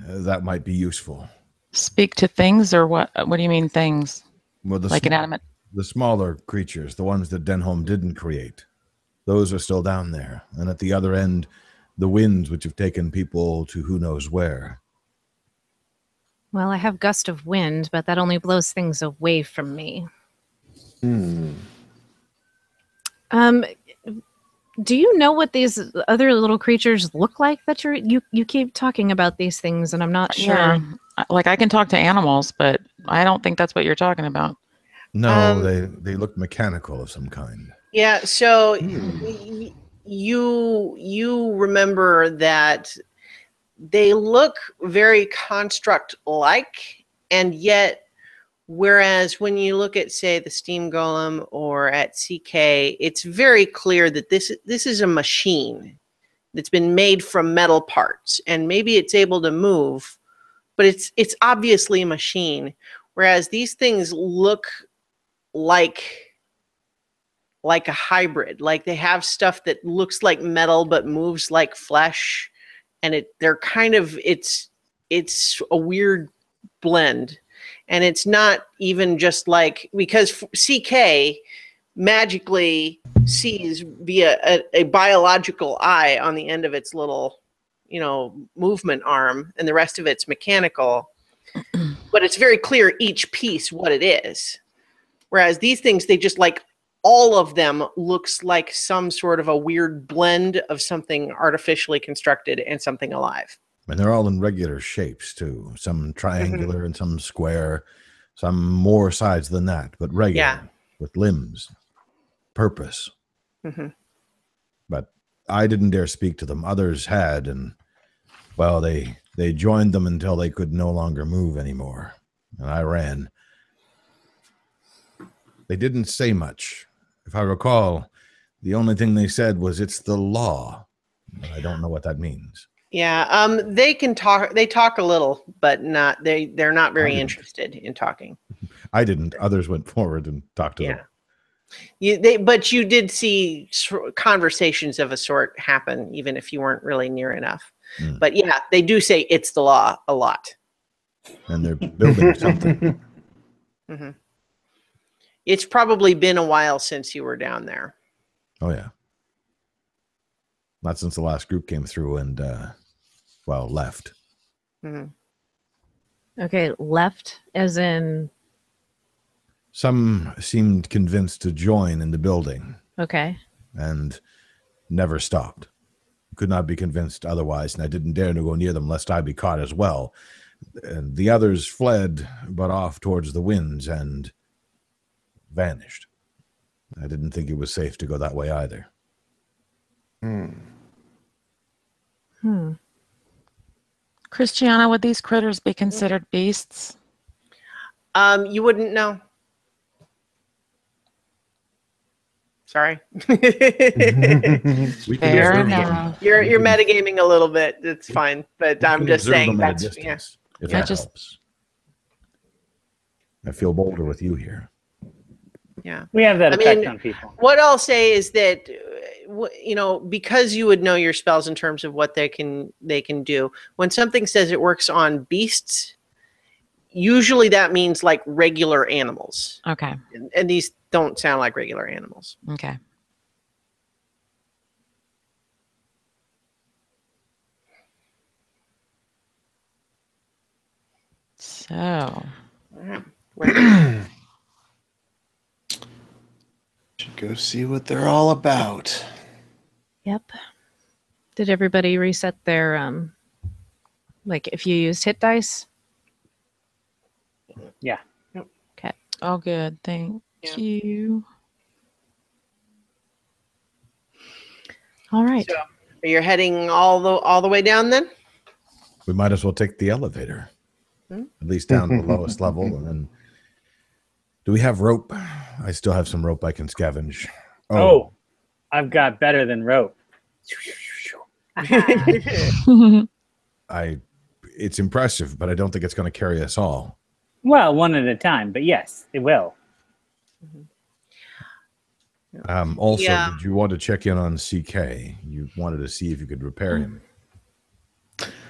that might be useful. Speak to things, or what? What do you mean things? Well, Like inanimate? The smaller creatures, the ones that Denholm didn't create, those are still down there. And at the other end, the winds which have taken people to who knows where. Well, I have gust of wind, but that only blows things away from me. Do you know what these other little creatures look like that you keep talking about these things and I'm not sure. Yeah. Like I can talk to animals, but I don't think that's what you're talking about. No, they look mechanical of some kind. Yeah, so you remember that they look very construct-like, and yet whereas when you look at, say, the Steam Golem or at CK, it's very clear that this is a machine that's been made from metal parts, and maybe it's able to move, but it's obviously a machine. Whereas these things look like a hybrid, like they have stuff that looks like metal but moves like flesh, and they're kind of it's a weird blend. And it's not even just like, because CK magically sees via a biological eye on the end of its little, movement arm, and the rest of it's mechanical. But it's very clear each piece what it is. Whereas these things, they just like, all of them looks like some sort of a weird blend of something artificially constructed and something alive. And they're all in regular shapes, too. Some triangular and some square, some more sides than that, but regular, with limbs, purpose. But I didn't dare speak to them. Others had, and, well, they joined them until they could no longer move anymore. And I ran. They didn't say much. If I recall, the only thing they said was, "It's the law." I don't know what that means. Yeah, they can talk. They talk a little, but not. They're not very interested in talking. I didn't. Others went forward and talked to them. But you did see conversations of a sort happen, even if you weren't really near enough. But yeah, they do say it's the law a lot. And they're building something. It's probably been a while since you were down there. Oh yeah. Not since the last group came through and, left. Okay, left as in... Some seemed convinced to join in the building. Okay. And never stopped. Could not be convinced otherwise, and I didn't dare to go near them lest I be caught as well. And the others fled, but off towards the winds and vanished. I didn't think it was safe to go that way either. Christiana, would these critters be considered beasts? You wouldn't know. Sorry. We can Fair observe enough. You're We can- metagaming a little bit. It's fine, but we I'm can just observe saying them at a that's distance, if I that just- helps. I feel bolder with you here. yeah. We have that I effect mean, on people. What I'll say is that because you would know your spells in terms of what they can do. When something says it works on beasts, usually that means like regular animals, Okay. and these don't sound like regular animals. Okay. So, All right. Where- Should go see what they're all about. Yep. Did everybody reset their like if you used hit dice? Yeah. oh, good. Thank Yeah. you. All right. So you're heading all the way down then? We might as well take the elevator, Hmm? at least down to the lowest level. And then, do we have rope? I still have some rope I can scavenge. Oh, I've got better than rope. It's impressive, but I don't think it's going to carry us all. Well, one at a time, but yes, it will. Also, Yeah. did you want to check in on CK? You wanted to see if you could repair him.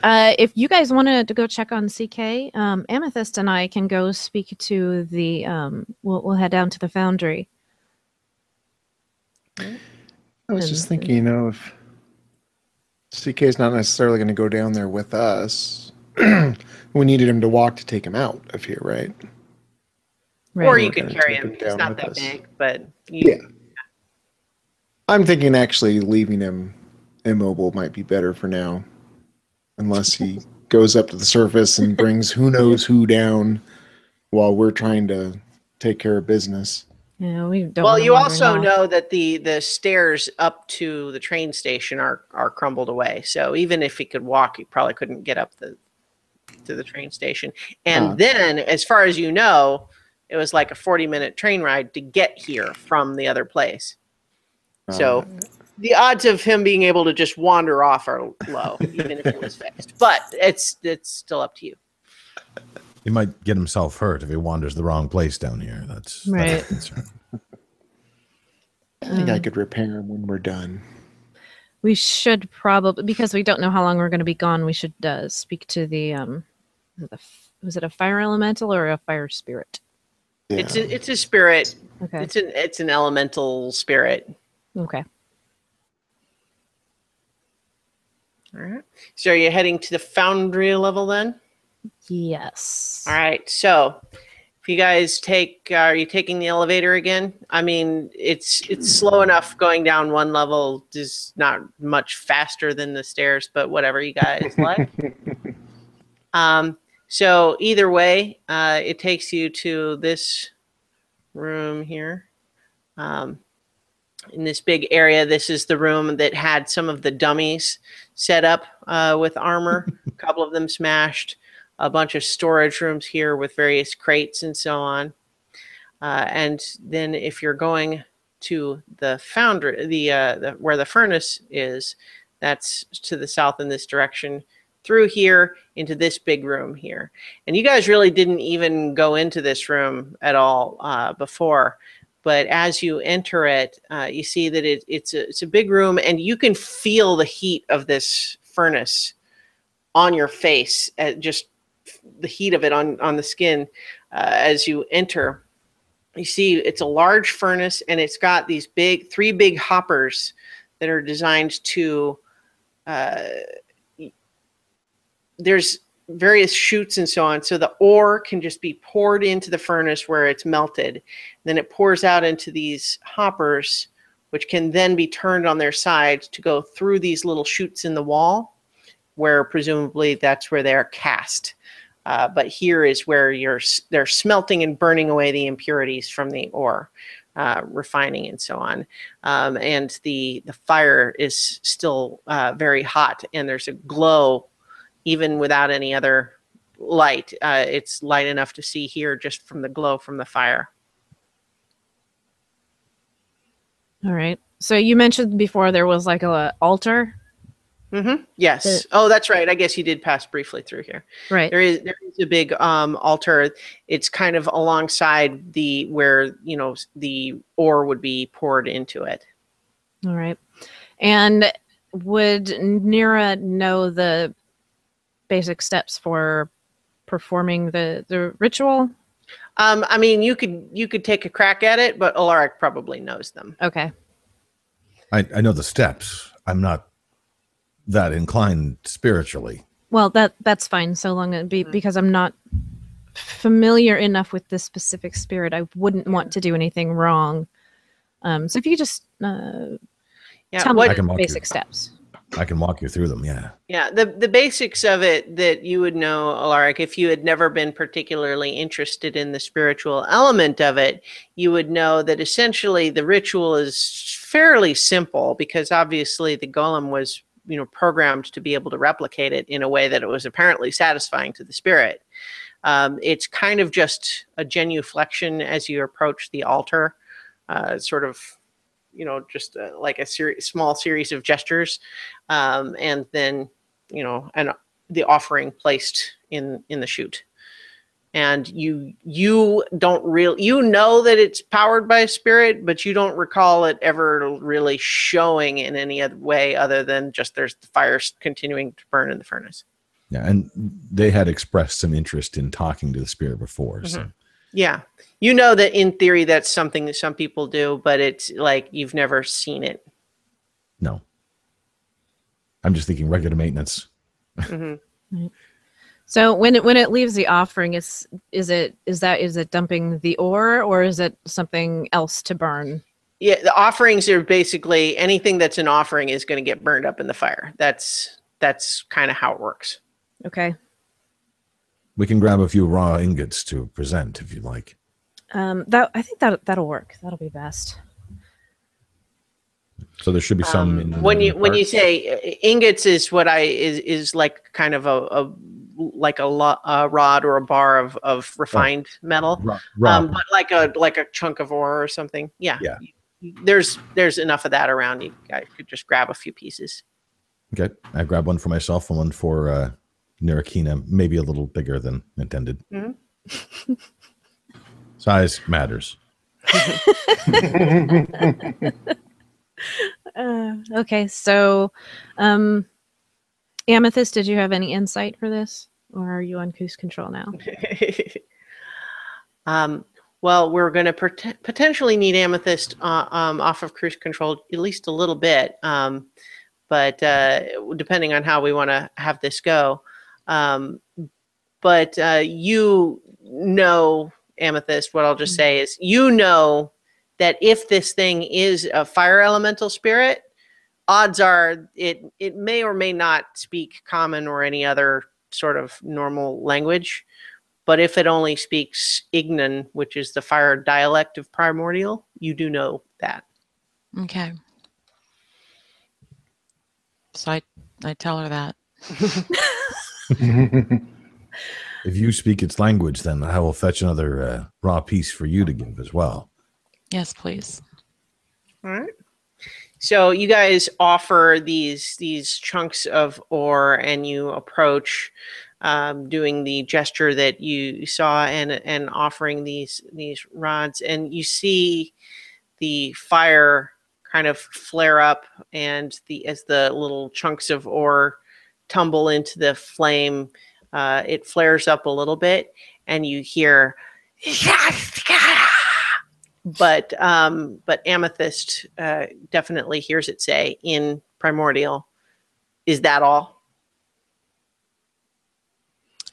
If you guys wanted to go check on CK, Amethyst and I can go speak to the. We'll head down to the foundry. I was just thinking, if CK is not necessarily going to go down there with us, we needed him to walk to take him out of here, right? Right. Or We're you could gonna carry take him. him It's down not with that us. big, but Yeah. I'm thinking actually leaving him immobile might be better for now. Unless he goes up to the surface and brings who knows who down while we're trying to take care of business. Yeah, we don't. Well, want him you wandering also off. know that the stairs up to the train station are crumbled away. So even if he could walk, he probably couldn't get up to the train station. And then, as far as you know, it was like a 40-minute train ride to get here from the other place. So the odds of him being able to just wander off are low, even if it was fixed. But it's still up to you. He might get himself hurt if he wanders the wrong place down here. That's Right. a concern. I think I could repair him when we're done. We should probably, because we don't know how long we're going to be gone. We should speak to the. Was it a fire elemental or a fire spirit? Yeah. It's a spirit. Okay. It's an elemental spirit. Okay. All right. So you're heading to the foundry level then? Yes. All right. So if you guys are you taking the elevator again? I mean, it's slow enough going down one level, just not much faster than the stairs, but whatever you guys like. So either way, it takes you to this room here. In this big area, this is the room that had some of the dummies set up with armor, a couple of them smashed, a bunch of storage rooms here with various crates and so on. And then if you're going to the foundry, where the furnace is, that's to the south in this direction, through here into this big room here. And you guys really didn't even go into this room at all before. But as you enter it, you see that it's a big room, and you can feel the heat of this furnace on your face, just the heat of it on the skin as you enter. You see it's a large furnace, and it's got these three big hoppers that are designed to, there's various chutes and so on. So the ore can just be poured into the furnace where it's melted. Then it pours out into these hoppers, which can then be turned on their sides to go through these little chutes in the wall, where presumably that's where they're cast. But here is where they're smelting and burning away the impurities from the ore, refining and so on. And the fire is still very hot, and there's a glow even without any other light. It's light enough to see here just from the glow from the fire. All right. So you mentioned before there was like a altar. Yes. Oh, that's right. I guess you did pass briefly through here. Right. There is a big altar. It's kind of alongside the where the ore would be poured into it. All right. And would Nira know the basic steps for performing the ritual? I mean, you could take a crack at it, but Alaric probably knows them. Okay. I know the steps. I'm not that inclined spiritually. Well, that's fine, so long as because I'm not familiar enough with this specific spirit. I wouldn't want to do anything wrong. So if you just tell me the basic steps. I can walk you through them, yeah. Yeah, the basics of it that you would know, Alaric, if you had never been particularly interested in the spiritual element of it, you would know that essentially the ritual is fairly simple because obviously the golem was, programmed to be able to replicate it in a way that it was apparently satisfying to the spirit. It's kind of just a genuflection as you approach the altar, sort of just like a small series of gestures, and then, and the offering placed in the chute. And you don't really, that it's powered by a spirit, but you don't recall it ever really showing in any other way other than just there's the fire continuing to burn in the furnace. Yeah, and they had expressed some interest in talking to the spirit before, so. Yeah. That in theory, that's something that some people do, but it's like you've never seen it. No. I'm just thinking regular maintenance. So when it leaves the offering, is it dumping the ore or is it something else to burn? Yeah, the offerings are basically anything that's an offering is going to get burned up in the fire. That's kind of how it works. Okay. We can grab a few raw ingots to present if you'd like. I think that'll work. That'll be best. So there should be some. When you say ingots is what is like kind of a rod or a bar of refined metal, but like a chunk of ore or something. Yeah. There's enough of that around. You guys could just grab a few pieces. Okay, I grab one for myself and one for Nirakina, maybe a little bigger than intended. Size matters. Okay, so Amethyst, did you have any insight for this, or are you on cruise control now? Well, we're going to potentially need Amethyst off of cruise control at least a little bit, but depending on how we want to have this go. But Amethyst, what I'll just say is, that if this thing is a fire elemental spirit, odds are it may or may not speak common or any other sort of normal language. But if it only speaks Ignan, which is the fire dialect of primordial, you do know that. Okay. So I tell her that. If you speak its language, then I will fetch another raw piece for you to give as well. Yes, please. All right. So you guys offer these chunks of ore, and you approach, doing the gesture that you saw, and offering these rods, and you see the fire kind of flare up, and as the little chunks of ore tumble into the flame, it flares up a little bit, and you hear, but Amethyst definitely hears it say in primordial, "Is that all?"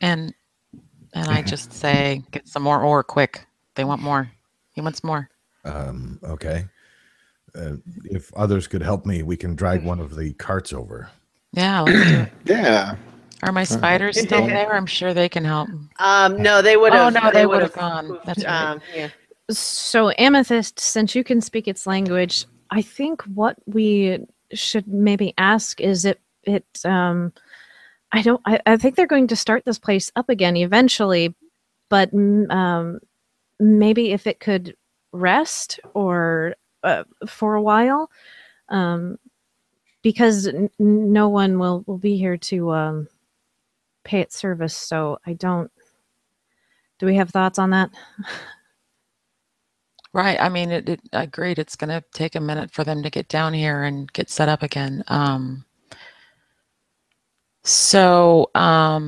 And I just say, get some more ore quick. They want more. He wants more. Okay. If others could help me, we can drag one of the carts over. Yeah, let's do it. Yeah. Are my spiders still there? I'm sure they can help. No, they would have. Oh no, they would have gone. That's right. Yeah. So Amethyst, since you can speak its language, I think what we should maybe ask is I think they're going to start this place up again eventually, but maybe if it could rest or for a while, because no one will be here to pay its service. So I don't. Do we have thoughts on that? Right. I mean, it agreed. It's going to take a minute for them to get down here and get set up again. So I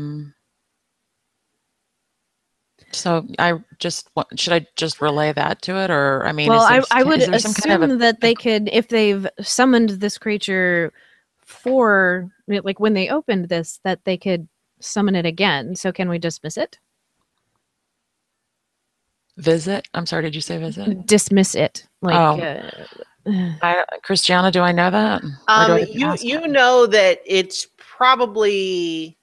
just should I just relay that to it, or I mean, Well, I is would there some kind of assume that they could, if they've summoned this creature for, like, when they opened this, that they could summon it again. So can we dismiss it? visit? I'm sorry, did you say visit? Dismiss it. Like, Christiana, do I know that? Or do I have to ask? You know that it's probably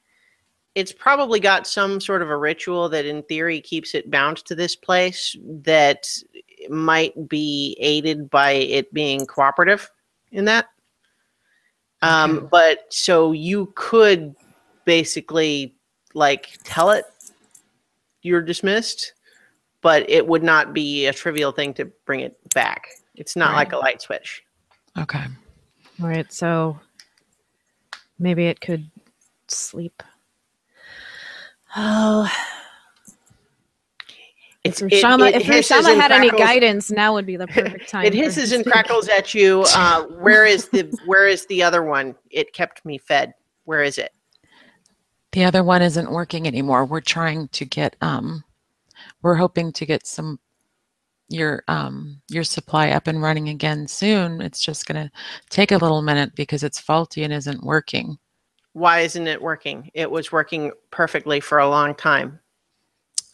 got some sort of a ritual that in theory keeps it bound to this place that might be aided by it being cooperative in that. But so you could basically like tell it you're dismissed, but it would not be a trivial thing to bring it back. It's not like a light switch. Okay. all right, so maybe it could sleep. Oh, if Rishama had any guidance, now would be the perfect time. It hisses and crackles at you. Where is the other one? It kept me fed. Where is it? The other one isn't working anymore. We're trying to get we're hoping to get your supply up and running again soon. It's just going to take a little minute because it's faulty and isn't working. Why isn't it working? It was working perfectly for a long time.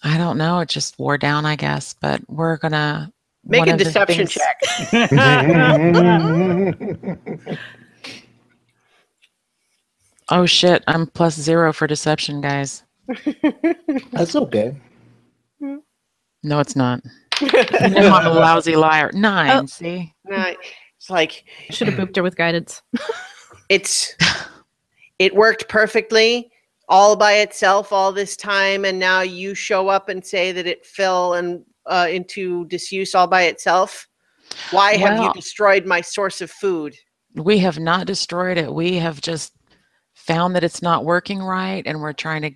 I don't know. It just wore down, I guess. But we're gonna make a deception check. Oh shit! I'm +0 for deception, guys. That's okay. No, it's not. I'm a lousy liar. 9. Oh. See? No, it's like should have booped her with guidance. It worked perfectly all by itself all this time, and now you show up and say that it fell into disuse all by itself. Why have you destroyed my source of food? We have not destroyed it. We have just found that it's not working right, and we're trying to.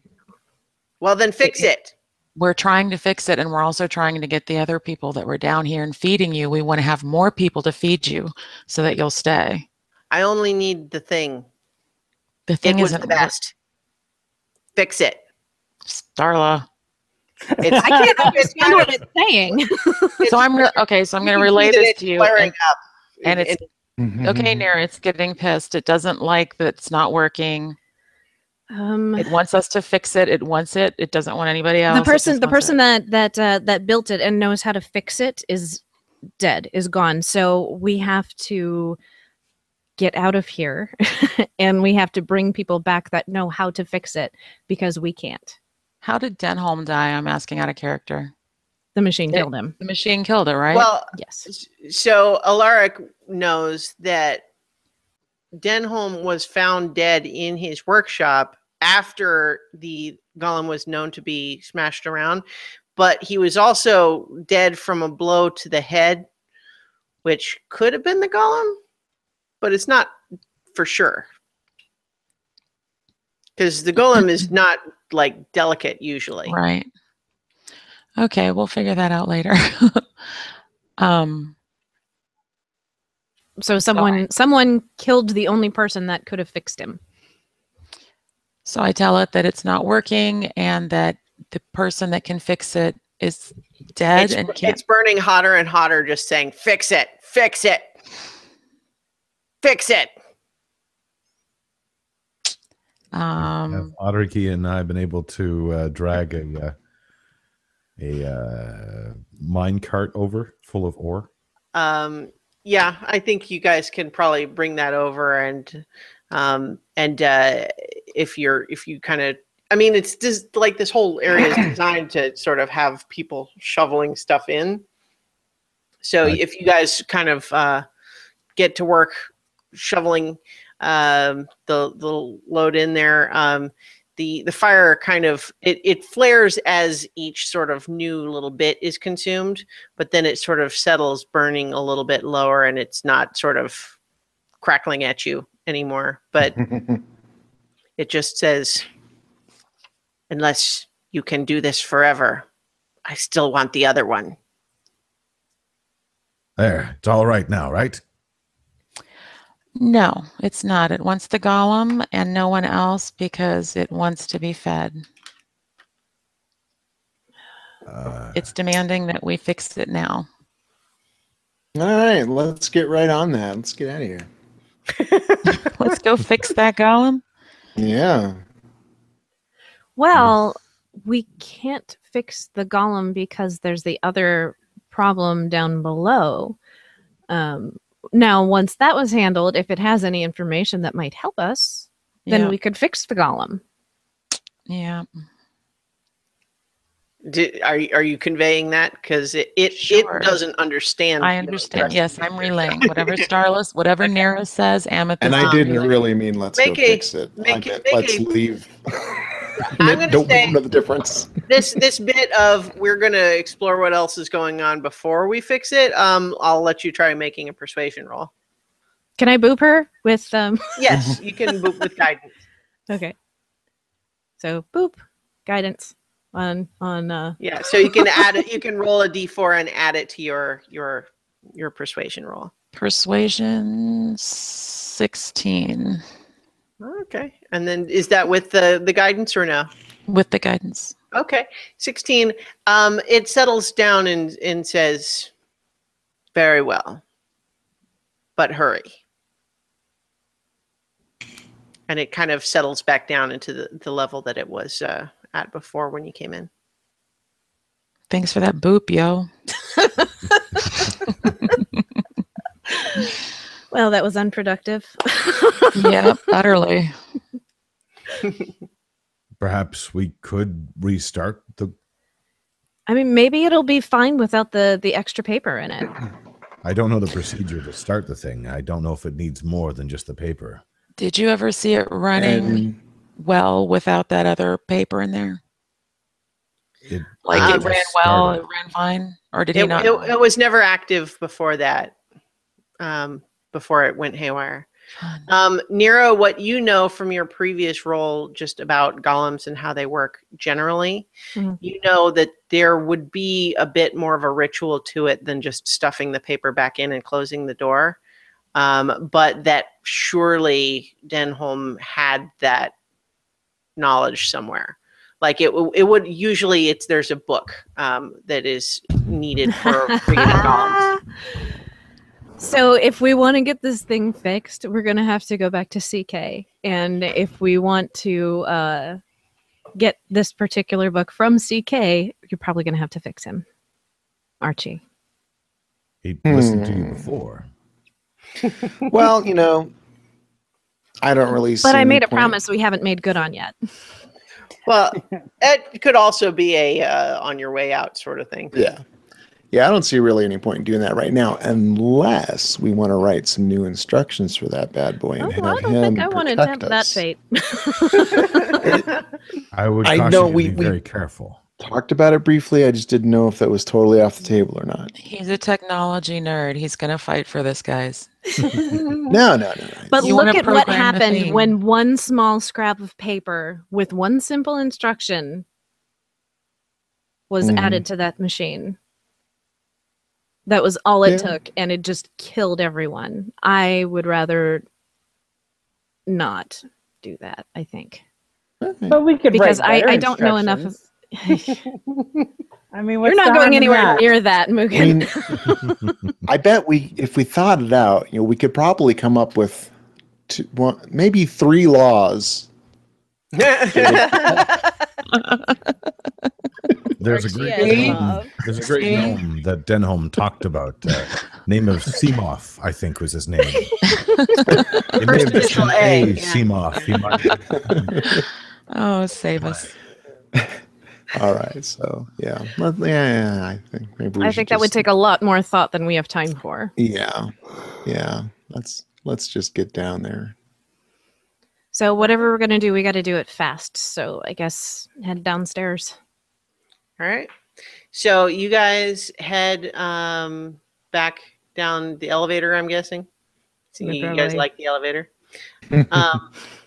Well, then fix it. We're trying to fix it, and we're also trying to get the other people that were down here and feeding you. We want to have more people to feed you so that you'll stay. I only need the thing. The thing isn't the best. Fix it. Starla. I can't understand what it's saying. So I'm going to relay this to you. And it's Mm-hmm. okay, Nera, it's getting pissed. It doesn't like that it's not working. It wants us to fix it. It wants it. It doesn't want anybody else. The person that built it and knows how to fix it is dead, is gone. So we have to get out of here and we have to bring people back that know how to fix it because we can't. How did Denholm die? I'm asking out of character. The machine killed him. The machine killed it, right? Well, yes. So Alaric knows that Denholm was found dead in his workshop after the golem was known to be smashed around, but he was also dead from a blow to the head, which could have been the golem, but it's not for sure. Because the golem is not like delicate usually. Right. Okay, we'll figure that out later. So someone killed the only person that could have fixed him. So I tell it that it's not working and that the person that can fix it is dead and can't. It's burning hotter and hotter, just saying, fix it, fix it, fix it. Autarky and I have been able to drag a mine cart over full of ore. Yeah, I think you guys can probably bring that over, and if you kind of, I mean, it's just like this whole area is designed to sort of have people shoveling stuff in. So if you guys kind of get to work shoveling the load in there, the fire kind of it flares as each sort of new little bit is consumed, but then it sort of settles, burning a little bit lower, and it's not sort of crackling at you anymore. But it just says, unless you can do this forever, I still want the other one. There, it's all right now, right? No, it's not. It wants the golem and no one else because it wants to be fed. It's demanding that we fix it now. All right, let's get right on that. Let's get out of here. Let's go fix that golem. Yeah. Well, we can't fix the golem because there's the other problem down below. Now, once that was handled, if it has any information that might help us, then we could fix the golem. Yeah. Are you conveying that? Because it doesn't understand. I understand. Yes, I'm relaying whatever Starless, whatever Nera says. Amethyst. And I didn't really mean let's go fix it. I meant let's leave. I'm going to say know the difference. This bit of we're going to explore what else is going on before we fix it. I'll let you try making a persuasion roll. Can I boop her with Yes, you can boop with guidance. Okay. So boop guidance on Yeah, so you can add it. You can roll a d4 and add it to your persuasion roll. Persuasion 16. Okay, and then is that with the guidance or no? With the guidance. Okay, 16. It settles down and says, "Very well, but hurry." And it kind of settles back down into the level that it was at before when you came in. Thanks for that boop, yo. Well, that was unproductive. Yeah, utterly. Perhaps we could restart the... I mean, maybe it'll be fine without the extra paper in it. I don't know the procedure to start the thing. I don't know if it needs more than just the paper. Did you ever see it running well without that other paper in there? It ran well, it ran fine? Or did he not? It was never active before that. Before it went haywire. Nero, what you know from your previous role just about golems and how they work generally, you know that there would be a bit more of a ritual to it than just stuffing the paper back in and closing the door. But that surely Denholm had that knowledge somewhere. Like it would usually there's a book that is needed for creating golems. So if we want to get this thing fixed, we're going to have to go back to CK. And if we want to get this particular book from CK, you're probably going to have to fix him. Archie. He listened to you before. Well, I don't really see But I made a point. promise we haven't made good on yet. Well, it could also be a on your way out sort of thing. Yeah. Yeah, I don't see really any point in doing that right now, unless we want to write some new instructions for that bad boy and have I don't him think I want to protect attempt that us. fate. I would I caution know you to be we- very careful. Talked about it briefly. I just didn't know if that was totally off the table or not. He's a technology nerd. He's going to fight for this, guys. No. But You look wanna at what program the happened thing. when one small scrap of paper with one simple instruction was added to that machine. That was all it took, and it just killed everyone. I would rather not do that, I think. But we could Because write better I don't know enough of... I mean, You're not going anywhere near that, Mugen. I bet if we thought it out, we could probably come up with maybe 3 laws. There's a great gnome that Denholm talked about. Name of Seamoth, I think was his name. It may have just been A. Seamoth. He might... Oh, save us. All right, so yeah, I think maybe I think that would take a lot more thought than we have time for. Yeah. Let's just get down there. So whatever we're gonna do, we got to do it fast. So I guess head downstairs. All right. So you guys head back down the elevator, I'm guessing. So you guys Probably. like the elevator?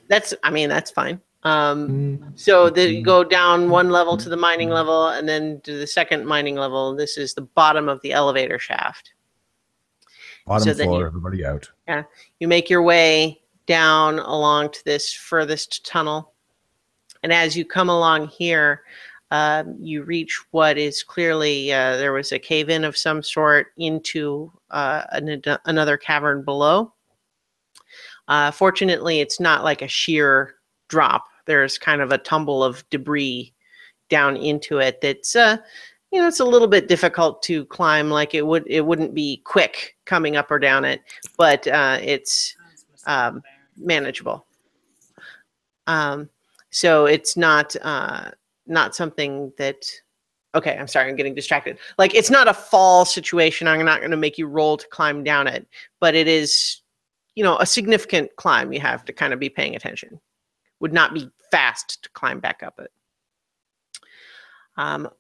That's fine. So you go down one level to the mining level and then to the second mining level. This is the bottom of the elevator shaft. Bottom So then floor, you- everybody out. Yeah. You make your way down along to this furthest tunnel. And as you come along here, you reach what is clearly there was a cave-in of some sort into another cavern below. Fortunately, it's not like a sheer drop. There's kind of a tumble of debris down into it that's it's a little bit difficult to climb. Like it wouldn't be quick coming up or down it, but it's manageable. So it's not something that. Okay, I'm sorry, I'm getting distracted. Like it's not a fall situation. I'm not going to make you roll to climb down it, but it is, a significant climb. You have to kind of be paying attention. Would not be fast to climb back up it.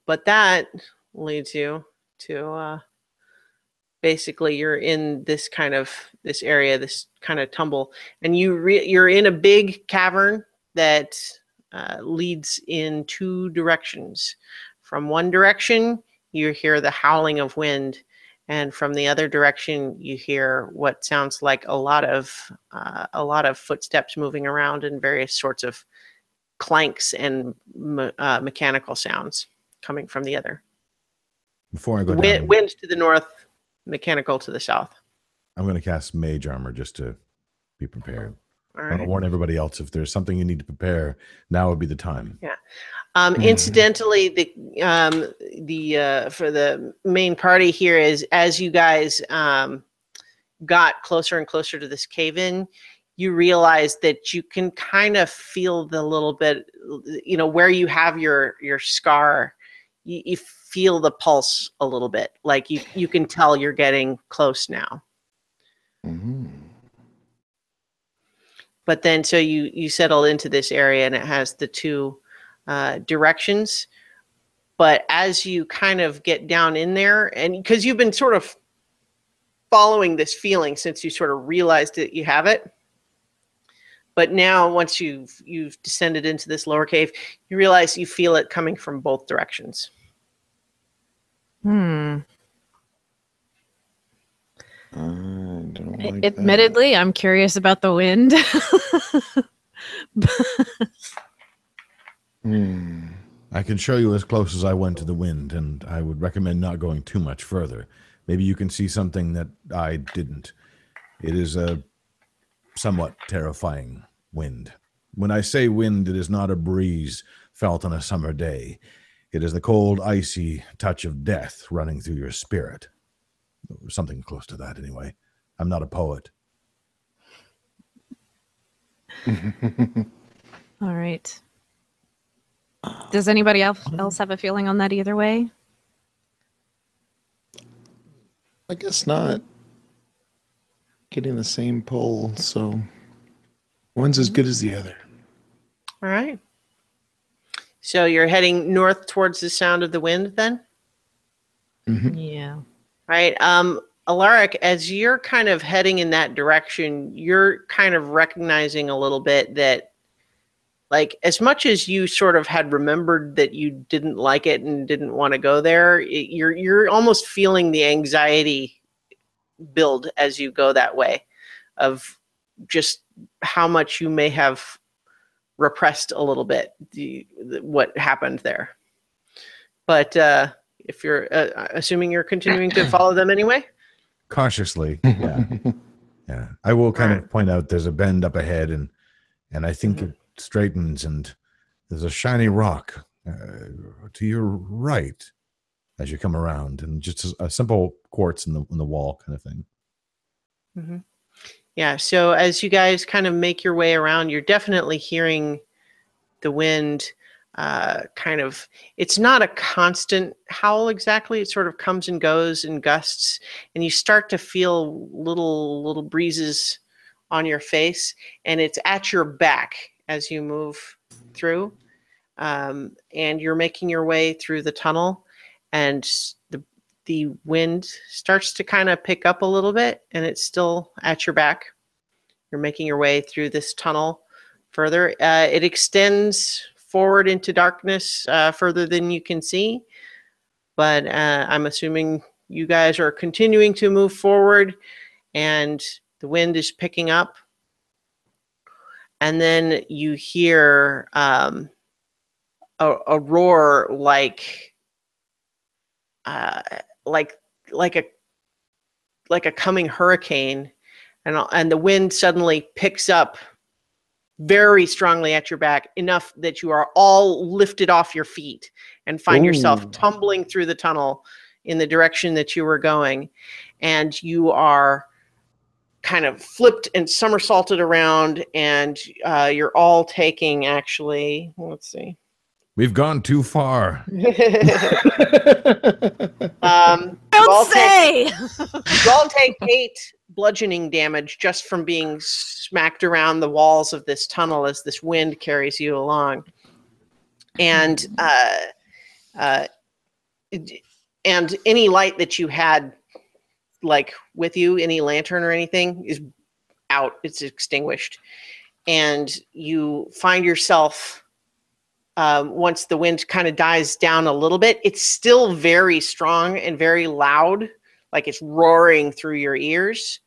But that leads you to basically you're in this area, this kind of tumble, and you're in a big cavern that leads in two directions. From one direction, you hear the howling of wind, and from the other direction, you hear what sounds like a lot of footsteps moving around and various sorts of clanks and mechanical sounds coming from the other. Before I go down, Wind to the north, mechanical to the south. I'm going to cast Mage Armor just to be prepared. All I want to right. warn everybody else, if there's something you need to prepare, now would be the time. Yeah. Incidentally, the for the main party here is as you guys got closer and closer to this cave-in, you realize that you can kind of feel the little bit, where you have your scar, you feel the pulse a little bit. Like you can tell you're getting close now. Mm-hmm. But then, so you settle into this area, and it has the two directions. But as you kind of get down in there, and because you've been sort of following this feeling since you sort of realized that you have it, but now once you've descended into this lower cave, you realize you feel it coming from both directions. I don't like Admittedly, I'm curious about the wind. that. I can show you as close as I went to the wind, and I would recommend not going too much further. Maybe you can see something that I didn't. It is a somewhat terrifying wind. When I say wind, it is not a breeze felt on a summer day. It is the cold, icy touch of death running through your spirit. Something close to that, anyway. I'm not a poet. All right. Does anybody else have a feeling on that either way? I guess not. Getting the same pull, so one's as good as the other. All right. So you're heading north towards the sound of the wind then? Mm-hmm. Yeah. Right. Alaric, as you're kind of heading in that direction, you're kind of recognizing a little bit that, like, as much as you sort of had remembered that you didn't like it and didn't want to go there, you're almost feeling the anxiety build as you go that way, of just how much you may have repressed a little bit what happened there. But if you're assuming you're continuing to follow them anyway. Cautiously, yeah. Yeah. I will kind of point out there's a bend up ahead, and I think it straightens, and there's a shiny rock to your right as you come around, and just a simple quartz in the wall kind of thing. Mm-hmm. Yeah. So as you guys kind of make your way around, you're definitely hearing the wind it's not a constant howl exactly. It sort of comes and goes in gusts, and you start to feel little breezes on your face, and it's at your back as you move through. And you're making your way through the tunnel, and the wind starts to kind of pick up a little bit, and it's still at your back. You're making your way through this tunnel further. It extends forward into darkness further than you can see, but I'm assuming you guys are continuing to move forward, and the wind is picking up. And then you hear a roar like a coming hurricane, and the wind suddenly picks up very strongly at your back, enough that you are all lifted off your feet and find yourself tumbling through the tunnel in the direction that you were going, and you are kind of flipped and somersaulted around, and you're all taking, actually, let's see. We've gone too far. Don't say! You all take 8 bludgeoning damage just from being smacked around the walls of this tunnel as this wind carries you along. And any light that you had, like, with you, any lantern or anything, is out. It's extinguished. And you find yourself, once the wind kind of dies down a little bit, it's still very strong and very loud, like it's roaring through your ears.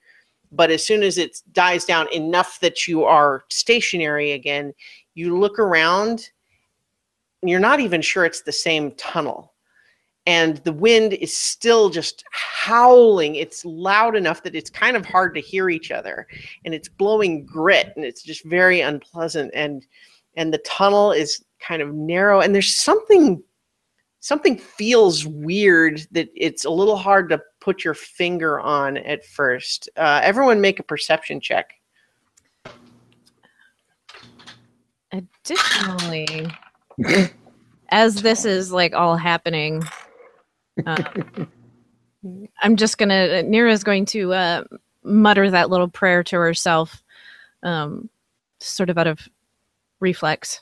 But as soon as it dies down enough that you are stationary again, you look around, and you're not even sure it's the same tunnel. And the wind is still just howling. It's loud enough that it's kind of hard to hear each other. And it's blowing grit, and it's just very unpleasant. And the tunnel is kind of narrow. And there's something feels weird that it's a little hard to put your finger on at first. Everyone make a perception check. Additionally, as this is like all happening, I'm just gonna, Nira's going to mutter that little prayer to herself, sort of out of reflex.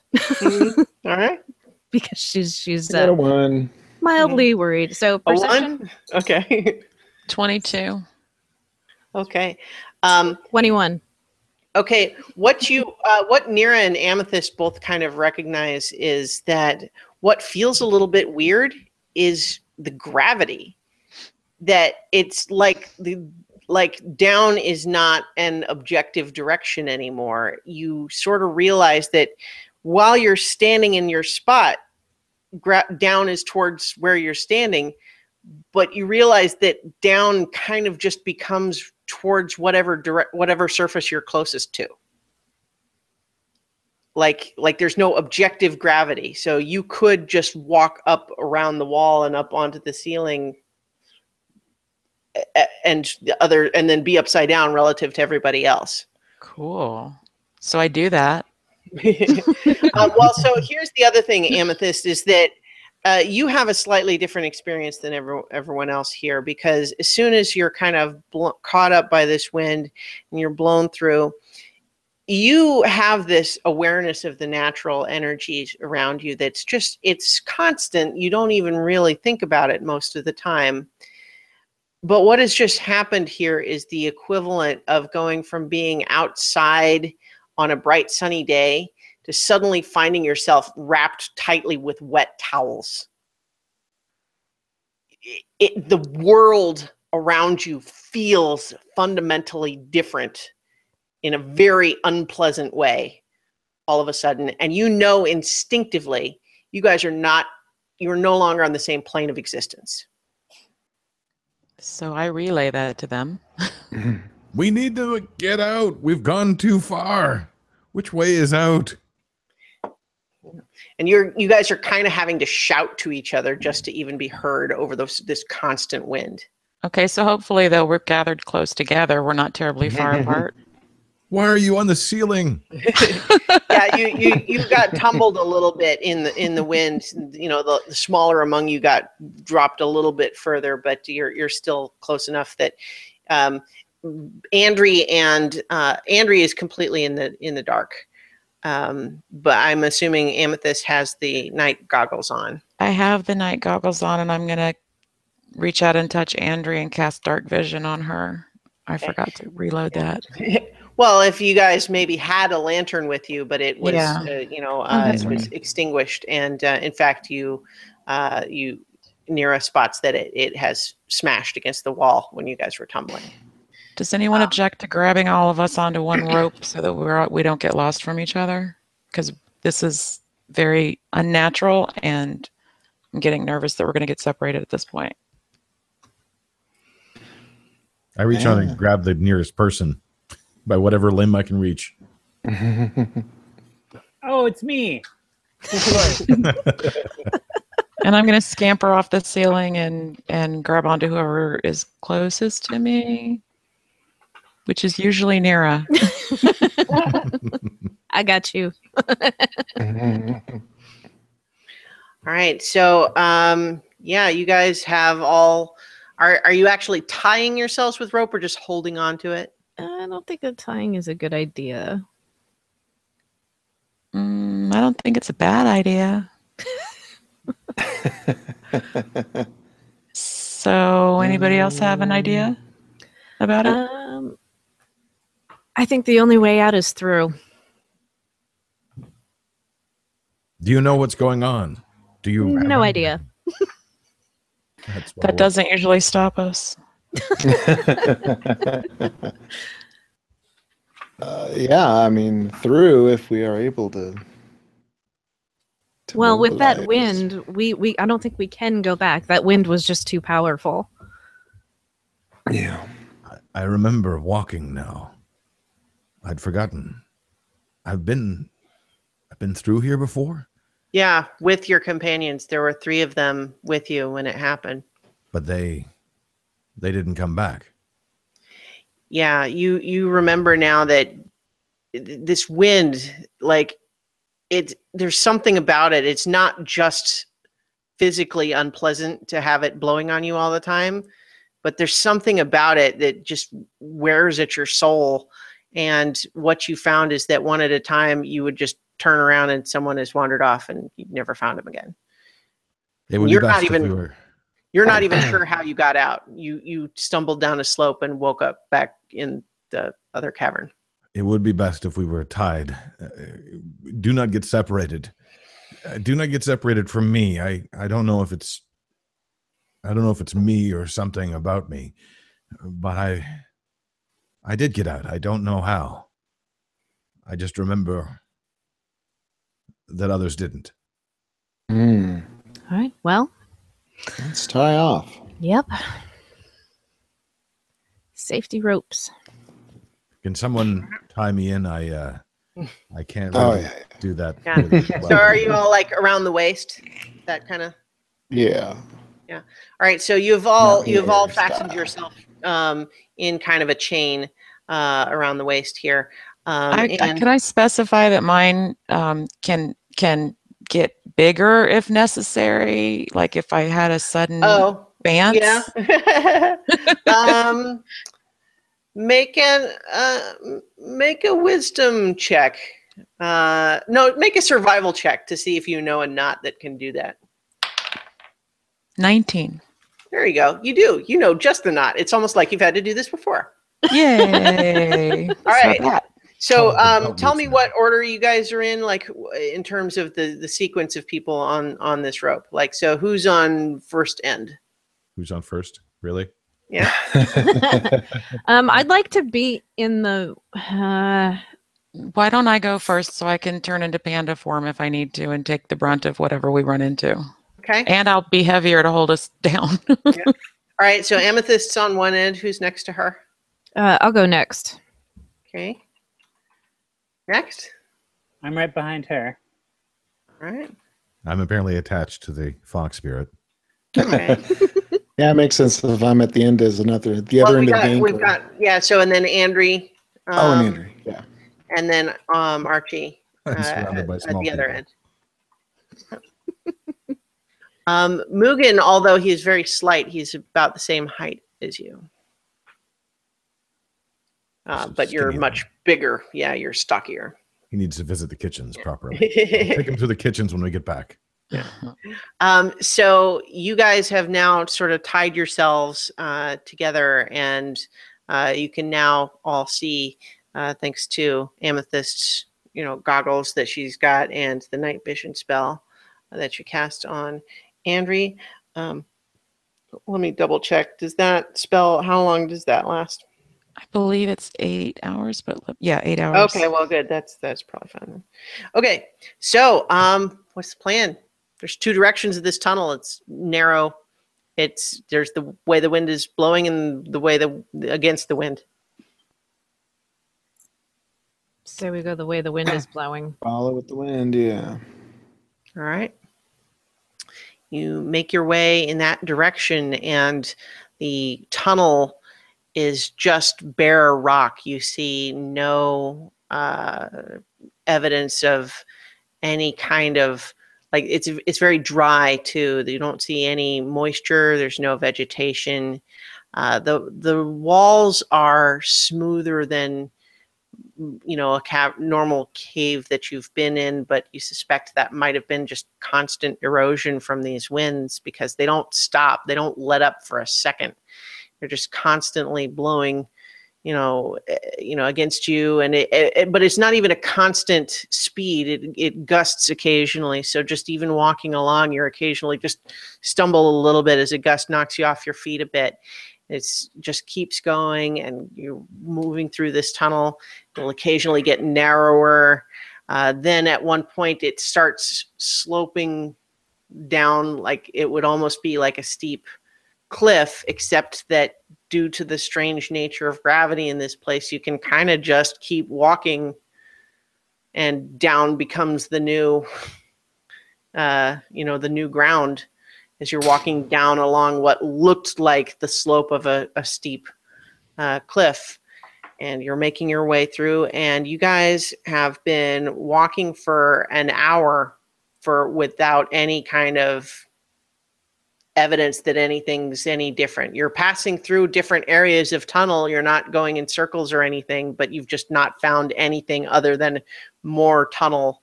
All right. Because she's got a 1. mildly worried. So perception. 1? Okay. 22. Okay. 21. Okay. What Nira and Amethyst both kind of recognize is that what feels a little bit weird is the gravity. That it's like down is not an objective direction anymore. You sort of realize that while you're standing in your spot, down is towards where you're standing, but you realize that down kind of just becomes towards whatever surface you're closest to. Like there's no objective gravity. So you could just walk up around the wall and up onto the ceiling and then be upside down relative to everybody else. Cool. So I do that. Well, so here's the other thing, Amethyst, is that you have a slightly different experience than everyone else here, because as soon as you're kind of caught up by this wind and you're blown through, you have this awareness of the natural energies around you that's just, it's constant. You don't even really think about it most of the time. But what has just happened here is the equivalent of going from being outside on a bright sunny day to suddenly finding yourself wrapped tightly with wet towels. The world around you feels fundamentally different in a very unpleasant way all of a sudden. And you know instinctively, you're no longer on the same plane of existence. So I relay that to them. We need to get out. We've gone too far. Which way is out? And you guys are kind of having to shout to each other just to even be heard over this constant wind. Okay, so hopefully though we're gathered close together. We're not terribly far apart. Why are you on the ceiling? Yeah, you got tumbled a little bit in the wind. You know, the smaller among you got dropped a little bit further, but you're still close enough that Andri is completely in the dark. But I'm assuming Amethyst has the night goggles on. I have the night goggles on, and I'm gonna reach out and touch Andrea and cast dark vision on her. I forgot to reload that. Well, if you guys maybe had a lantern with you, but it was, Yeah. it was extinguished, and in fact, you Nira spots that it has smashed against the wall when you guys were tumbling. Does anyone object to grabbing all of us onto one rope so that we don't get lost from each other? Because this is very unnatural, and I'm getting nervous that we're going to get separated at this point. I reach on and grab the nearest person by whatever limb I can reach. Oh, it's me. And I'm going to scamper off the ceiling and grab onto whoever is closest to me, which is usually Nira. I got you. All right. So, yeah, you guys have all. Are you actually tying yourselves with rope or just holding on to it? I don't think that tying is a good idea. I don't think it's a bad idea. So, anybody else have an idea about it? I think the only way out is through. Do you know what's going on? Do you? No idea. That doesn't usually stop us. Yeah, I mean, through if we are able to Well, with that mobilize. wind, we I don't think we can go back. That wind was just too powerful. Yeah. I remember walking now. I'd forgotten. I've been through here before. Yeah, with your companions. There were 3 of them with you when it happened. But they didn't come back. Yeah, you remember now that this wind, like there's something about it. It's not just physically unpleasant to have it blowing on you all the time, but there's something about it that just wears at your soul. And what you found is that one at a time you would just turn around and someone has wandered off and you never found him again. It would be best if we were. You're not even sure how you got out. You stumbled down a slope and woke up back in the other cavern. It would be best if we were tied. Do not get separated. Do not get separated from me. I don't know if it's me or something about me, but I did get out. I don't know how. I just remember that others didn't. All right. Well, Let's tie off. yep. Safety ropes. Can someone tie me in? I can't Oh, really yeah. do that. Yeah. really well. So are you all like around the waist? That kind of. Yeah. All right. So you've all Not here, fastened stop. yourself in kind of a chain around the waist here. Can I specify that mine can get bigger if necessary? Like if I had a sudden bance? Yeah. Make a wisdom check. No, make a survival check to see if you know a knot that can do that. 19. There you go. You do. You know just the knot. It's almost like you've had to do this before. Yay. All right. So Don't tell me listen. what order you guys are in, like in terms of the sequence of people on this rope. Like, so who's on first end? Who's on first? Really? Yeah. I'd like to be in the. Why don't I go first so I can turn into panda form if I need to and take the brunt of whatever we run into? Okay. And I'll be heavier to hold us down. All right. So Amethyst's on one end. Who's next to her? I'll go next. Okay. Next. I'm right behind her. All right. I'm apparently attached to the fox spirit. Okay. Yeah, it makes sense if I'm at the end as the other end of the bank. We've got so and then Andri. And Andrew. Yeah. And then Archie I'm surrounded by at small the other people. end. Mugen, although he's very slight, he's about the same height as you. but you're Skinnier. much bigger. Yeah, you're stockier. He needs to visit the kitchens properly. I'll take him to the kitchens when we get back. So you guys have now sort of tied yourselves together, and you can now all see, thanks to Amethyst's, goggles that she's got and the night vision spell that you cast on Andri. Let me double check. Does that spell, how long does that last? I believe it's 8 hours, but yeah, 8 hours. Okay, well, good. That's probably fine then. Okay, so what's the plan? There's two directions of this tunnel. It's narrow. There's the way the wind is blowing and the way against the wind. So we go the way the wind is blowing. Follow with the wind, yeah. All right. You make your way in that direction, and the tunnel is just bare rock. You see no evidence of any kind of, like, it's very dry too. You don't see any moisture. There's no vegetation. The walls are smoother than a normal cave that you've been in, but you suspect that might have been just constant erosion from these winds, because they don't stop. They don't let up for a second. They're just constantly blowing, against you. And but it's not even a constant speed. It gusts occasionally. So just even walking along, you're occasionally just stumble a little bit as a gust knocks you off your feet a bit. It's just keeps going, and you're moving through this tunnel. It'll occasionally get narrower. Then at one point it starts sloping down, like it would almost be like a steep cliff, except that due to the strange nature of gravity in this place, you can kind of just keep walking, and down becomes the new, the new ground, as you're walking down along what looked like the slope of a steep cliff. And you're making your way through, and you guys have been walking for an hour without any kind of evidence that anything's any different. You're passing through different areas of tunnel. You're not going in circles or anything, but you've just not found anything other than more tunnel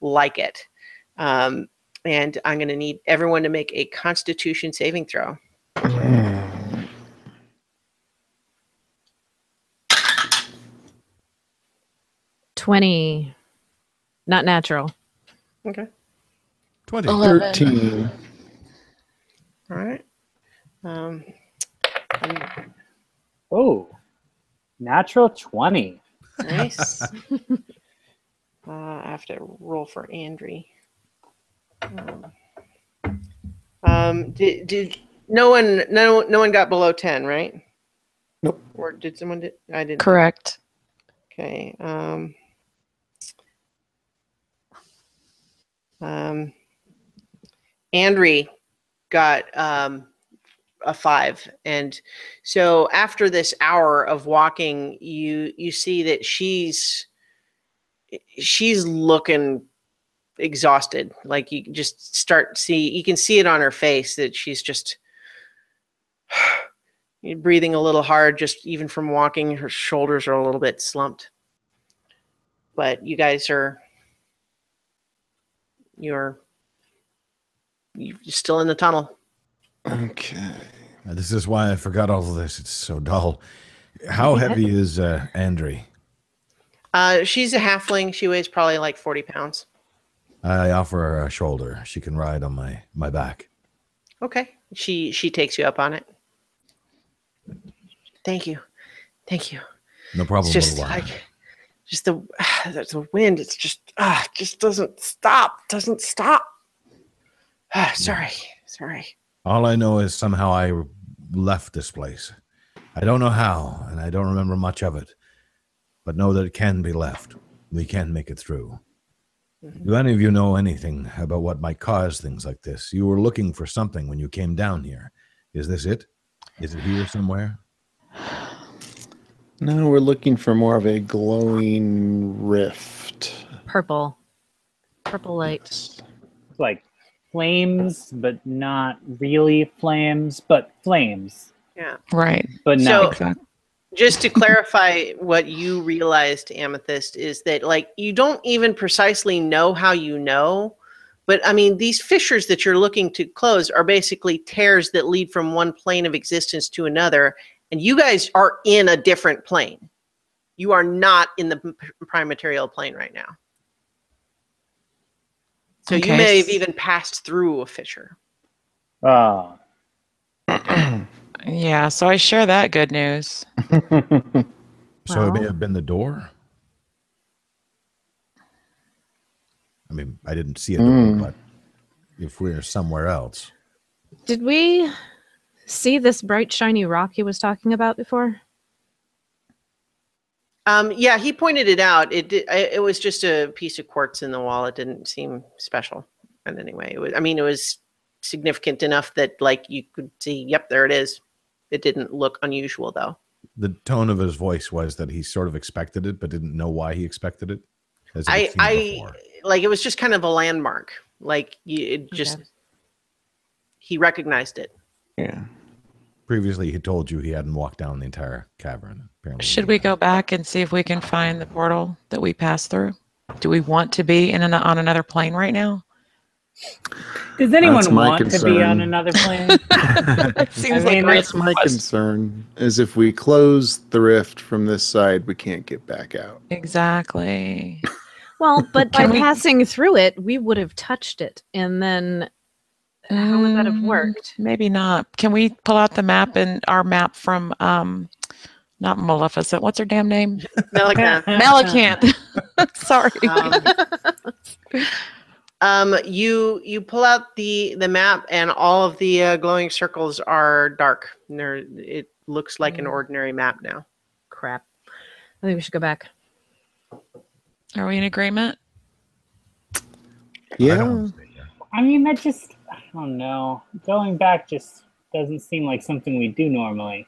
like it. And I'm going to need everyone to make a Constitution saving throw. 20. Not natural. Okay. 20. 13. All right. Oh, natural 20. Nice. I have to roll for Andri. Did no one got below 10, right? Nope. Or did someone? I didn't. Correct. Okay. Andri got a 5, and so after this hour of walking, you see that she's looking exhausted. Like you just you can see it on her face that she's just breathing a little hard, just even from walking. Her shoulders are a little bit slumped. But you guys you're still in the tunnel. Okay. This is why I forgot all of this. It's so dull. How heavy is Andri? She's a halfling. She weighs probably like 40 pounds. I offer her a shoulder. She can ride on my back. Okay. She takes you up on it. Thank you. No problem. It's just like the wind. It's just doesn't stop. Sorry. All I know is somehow I left this place. I don't know how, and I don't remember much of it, but know that it can be left. We can make it through. Do any of you know anything about what might cause things like this? You were looking for something when you came down here. Is this it? Is it here somewhere? No, we're looking for more of a glowing rift. Purple light. It's like flames, but not really flames, but flames. Yeah. Right. But So- not Exactly. just to clarify what you realized, Amethyst, is that like you don't even precisely know how you know, but I mean these fissures that you're looking to close are basically tears that lead from one plane of existence to another, and you guys are in a different plane. You are not in the prime material plane right now. So you may have even passed through a fissure. Oh. Yeah, so I share that good news. So it may have been the door. I mean, I didn't see a door, but if we're somewhere else. Did we see this bright, shiny rock he was talking about before? Yeah, he pointed it out. It was just a piece of quartz in the wall. It didn't seem special in any way. It was significant enough that like you could see, yep, there it is. It didn't look unusual though. The tone of his voice was that he sort of expected it, but didn't know why he expected it. As like it was just kind of a landmark. Like he recognized it. Yeah. Previously, he told you he hadn't walked down the entire cavern. Apparently, should we go back and see if we can find the portal that we passed through? Do we want to be on another plane right now? Does anyone want to be on another plane? It seems that's my concern. Is if we close the rift from this side, we can't get back out. Exactly. Well, but by passing through it, we would have touched it, and then how would that have worked? Maybe not. Can we pull out the map and our map from not Maleficent? What's her damn name? Melicant. Melicant. Sorry. You pull out the map, and all of the glowing circles are dark. It looks like an ordinary map now. Crap. I think we should go back. Are we in agreement? Yeah. I mean, that just, I don't know. Going back just doesn't seem like something we do normally.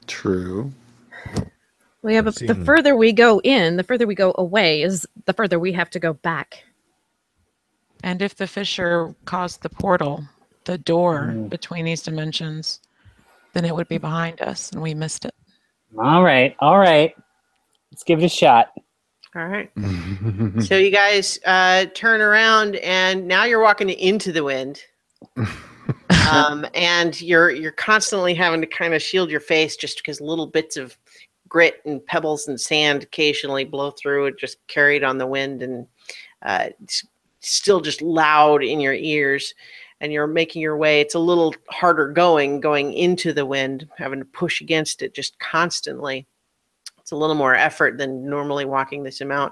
True. Well, yeah, but the further we go in, the further we go away, is the further we have to go back. And if the fissure caused the portal, the door between these dimensions, then it would be behind us, and we missed it. All right. Let's give it a shot. All right. So you guys turn around, and now you're walking into the wind. And you're constantly having to kind of shield your face just because little bits of grit and pebbles and sand occasionally blow through it, just carried on the wind, and it's still just loud in your ears. And you're making your way. It's a little harder going into the wind, having to push against it just constantly. It's a little more effort than normally walking this amount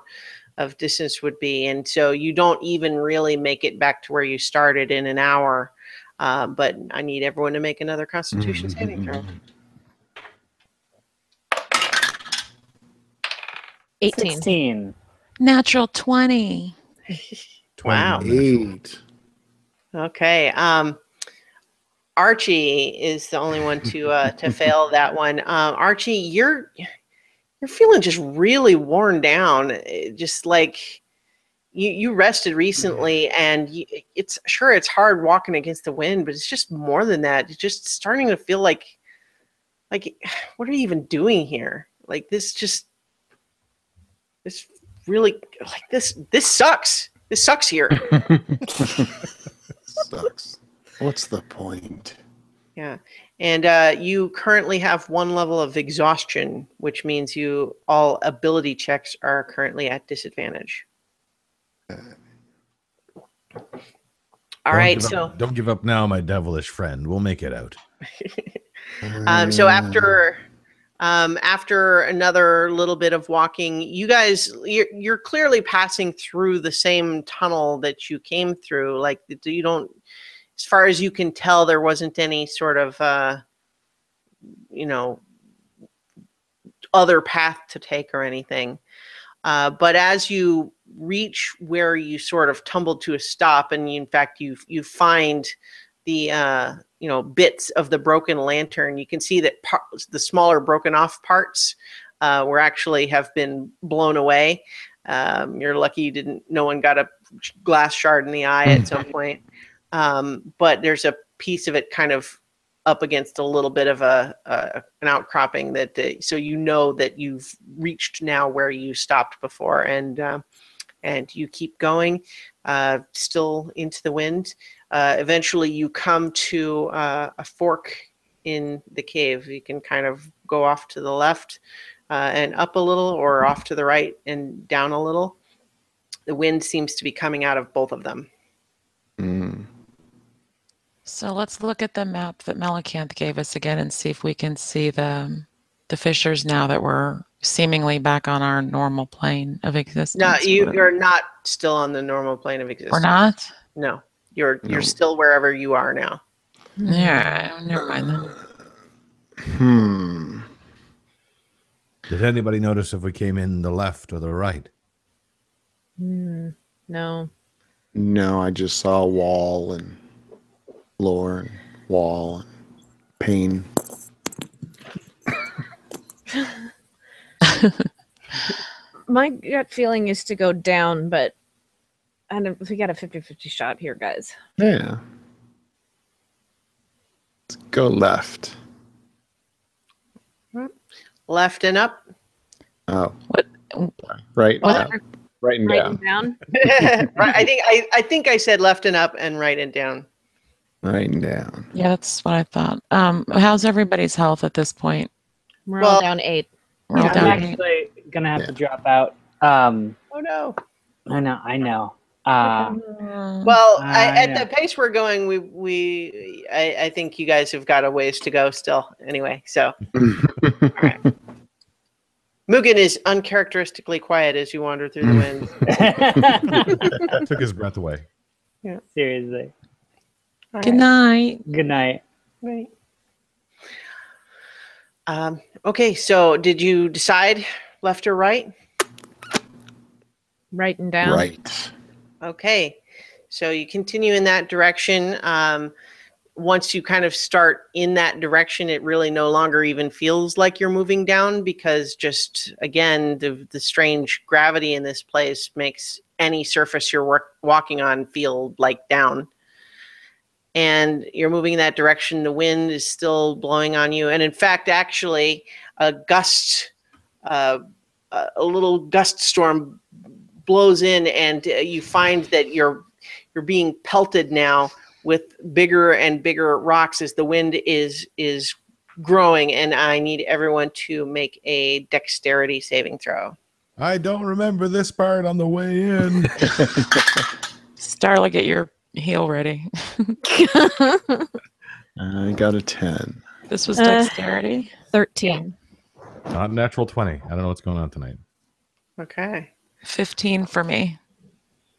of distance would be. And so you don't even really make it back to where you started in an hour. But I need everyone to make another Constitution saving throw. 18. 16. Natural 20. Wow. 8. Okay. Archie is the only one to fail that one. Archie, you're feeling just really worn down. Just like you rested recently, and it's hard walking against the wind, but it's just more than that. It's just starting to feel like what are you even doing here? Like this really like this sucks. This sucks here. Sucks. What's the point? Yeah. And you currently have 1 level of exhaustion, which means all ability checks are currently at disadvantage. All right. So don't give up now, my devilish friend. We'll make it out. So after another little bit of walking, you guys, you're clearly passing through the same tunnel that you came through. Like you don't, as far as you can tell, there wasn't any sort of, other path to take or anything. But as you reach where you sort of tumbled to a stop, and in fact you find the bits of the broken lantern, you can see that the smaller broken off parts were actually have been blown away. You're lucky no one got a glass shard in the eye at some point. But there's a piece of it kind of up against a little bit of an outcropping that so you know that you've reached now where you stopped before, and you keep going, still into the wind. Eventually, you come to a fork in the cave. You can kind of go off to the left and up a little, or off to the right and down a little. The wind seems to be coming out of both of them. So let's look at the map that Melicanth gave us again and see if we can see the fissures now that we're seemingly back on our normal plane of existence. No, you're not still on the normal plane of existence. We're not? No, you're still wherever you are now. Yeah, never mind then. Did anybody notice if we came in the left or the right? No. No, I just saw a wall and floor and wall and pane. My gut feeling is to go down, but we got a 50-50 shot here, guys. Yeah. Let's go left. Left and up. Oh. What? Right. What? Down. Right and Right down. and down. Right, I think I said left and up and right and down. Right and down. Yeah, that's what I thought. How's everybody's health at this point? We're all down 8. We're all I'm down. actually gonna have to drop out. Oh no. I know. Well, at yeah. the pace we're going, I think you guys have got a ways to go still. Anyway, so all right. Mugen is uncharacteristically quiet as you wander through the wind. Took his breath away. Seriously. Good night. Good night. Right. Okay, so did you decide left or right? Right and down. Right. Okay, so you continue in that direction. Once you kind of start in that direction, it really no longer even feels like you're moving down, because just, again, the strange gravity in this place makes any surface you're walking on feel like down. And you're moving in that direction. The wind is still blowing on you. And in fact, actually, a little gust storm blows in, and you find that you're being pelted now with bigger and bigger rocks as the wind is growing. And I need everyone to make a dexterity saving throw. I don't remember this part on the way in. Starla, get your heal ready. I got a 10. This was dexterity. 13. Not natural 20. I don't know what's going on tonight. Okay. 15 for me.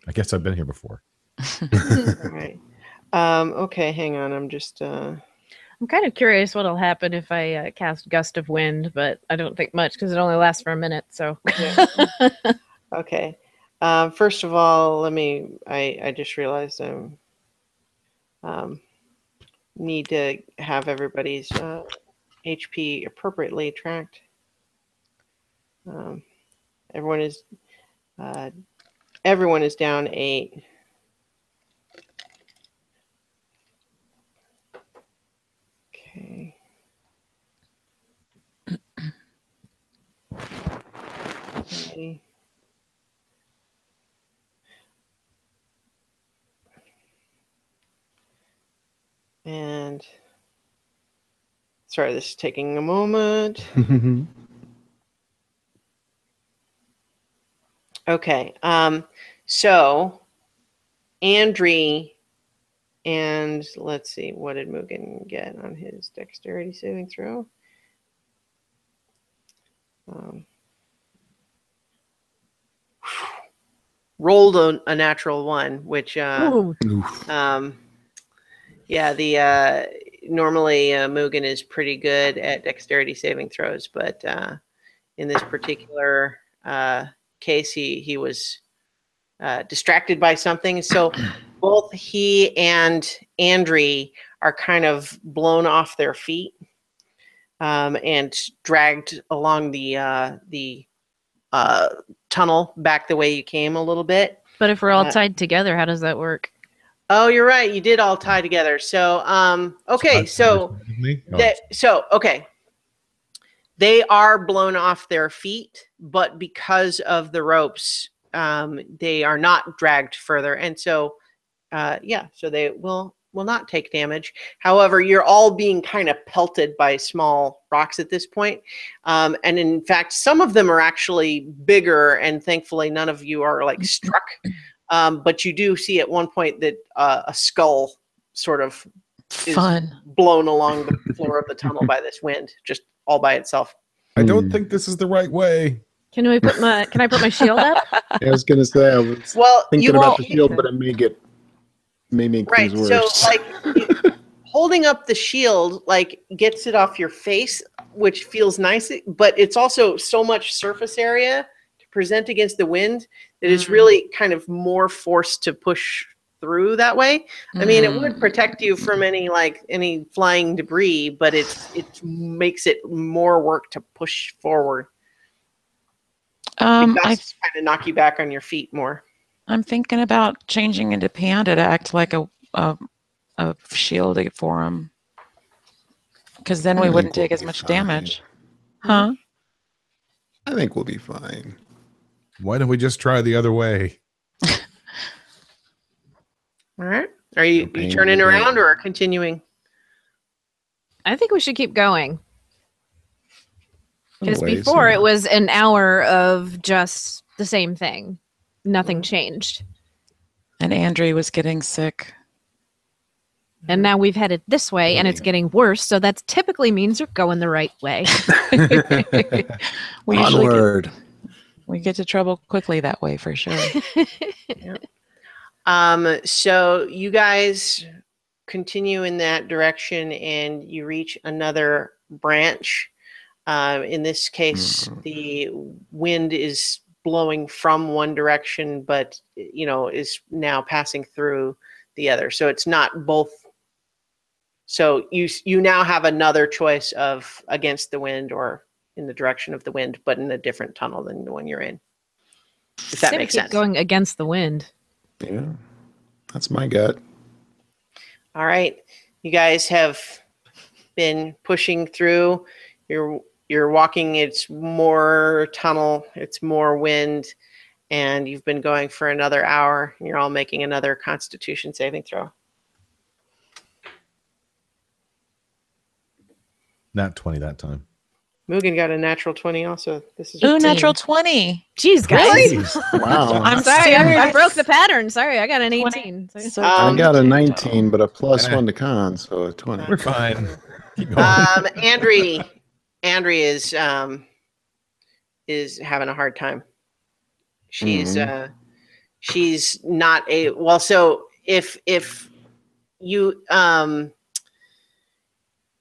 I guess I've been here before. All right. Okay, hang on. I'm just... I'm kind of curious what'll happen if I cast Gust of Wind, but I don't think much because it only lasts for a minute. So, Okay. First of all, I just realized I need to have everybody's HP appropriately tracked. Everyone is down 8. Okay. Okay. And sorry, this is taking a moment. Okay. So Andri, and let's see, what did Mugen get on his dexterity saving throw? Rolled a natural 1, which yeah, normally Mugen is pretty good at dexterity saving throws, but in this particular case, he was distracted by something. So both he and Andri are kind of blown off their feet and dragged along the tunnel back the way you came a little bit. but if we're all tied together, how does that work? Oh, you're right. You did all tie together. So, okay. Okay. They are blown off their feet, but because of the ropes, they are not dragged further. And so, so they will not take damage. However, you're all being kind of pelted by small rocks at this point. And in fact, some of them are actually bigger, and thankfully none of you are like struck. But you do see at one point that a skull sort of is blown along the floor of the tunnel by this wind, just all by itself. I don't think this is the right way. Can I put my shield up? Yeah, I was gonna say I was thinking about the shield, but it may make things worse. So like holding up the shield like gets it off your face, which feels nice, but it's also so much surface area to present against the wind that it's really kind of more forced to push through that way. I mean, it would protect you from any flying debris, but it makes it more work to push forward. I kind of knock you back on your feet more. I'm thinking about changing into Panda to act like a shield for him, because then we wouldn't take as much damage. Huh? I think we'll be fine. Why don't we just try the other way? All right. Are you turning around or continuing? I think we should keep going. Because before it was an hour of just the same thing. Nothing changed. And Andrea was getting sick. And now we've headed this way and it's getting worse. So that typically means you're going the right way. Onward. We get to trouble quickly that way for sure. So you guys continue in that direction and you reach another branch. In this case, the wind is blowing from one direction, but is now passing through the other. So it's not both. So you now have another choice of against the wind or in the direction of the wind, but in a different tunnel than the one you're in. If that makes sense. Going against the wind. Yeah, that's my gut. All right, you guys have been pushing through. You're walking. It's more tunnel. It's more wind, and you've been going for another hour. You're all making another Constitution saving throw. Not 20 that time. Mugen got a natural 20 also. This is natural 20. Jeez, guys. Really? Wow. I'm sorry. I broke the pattern. Sorry, I got an 18. So I got a 19, but a +1 to con, so a 20. We're fine. Keep going. Andrea is having a hard time. She's not a well. So if you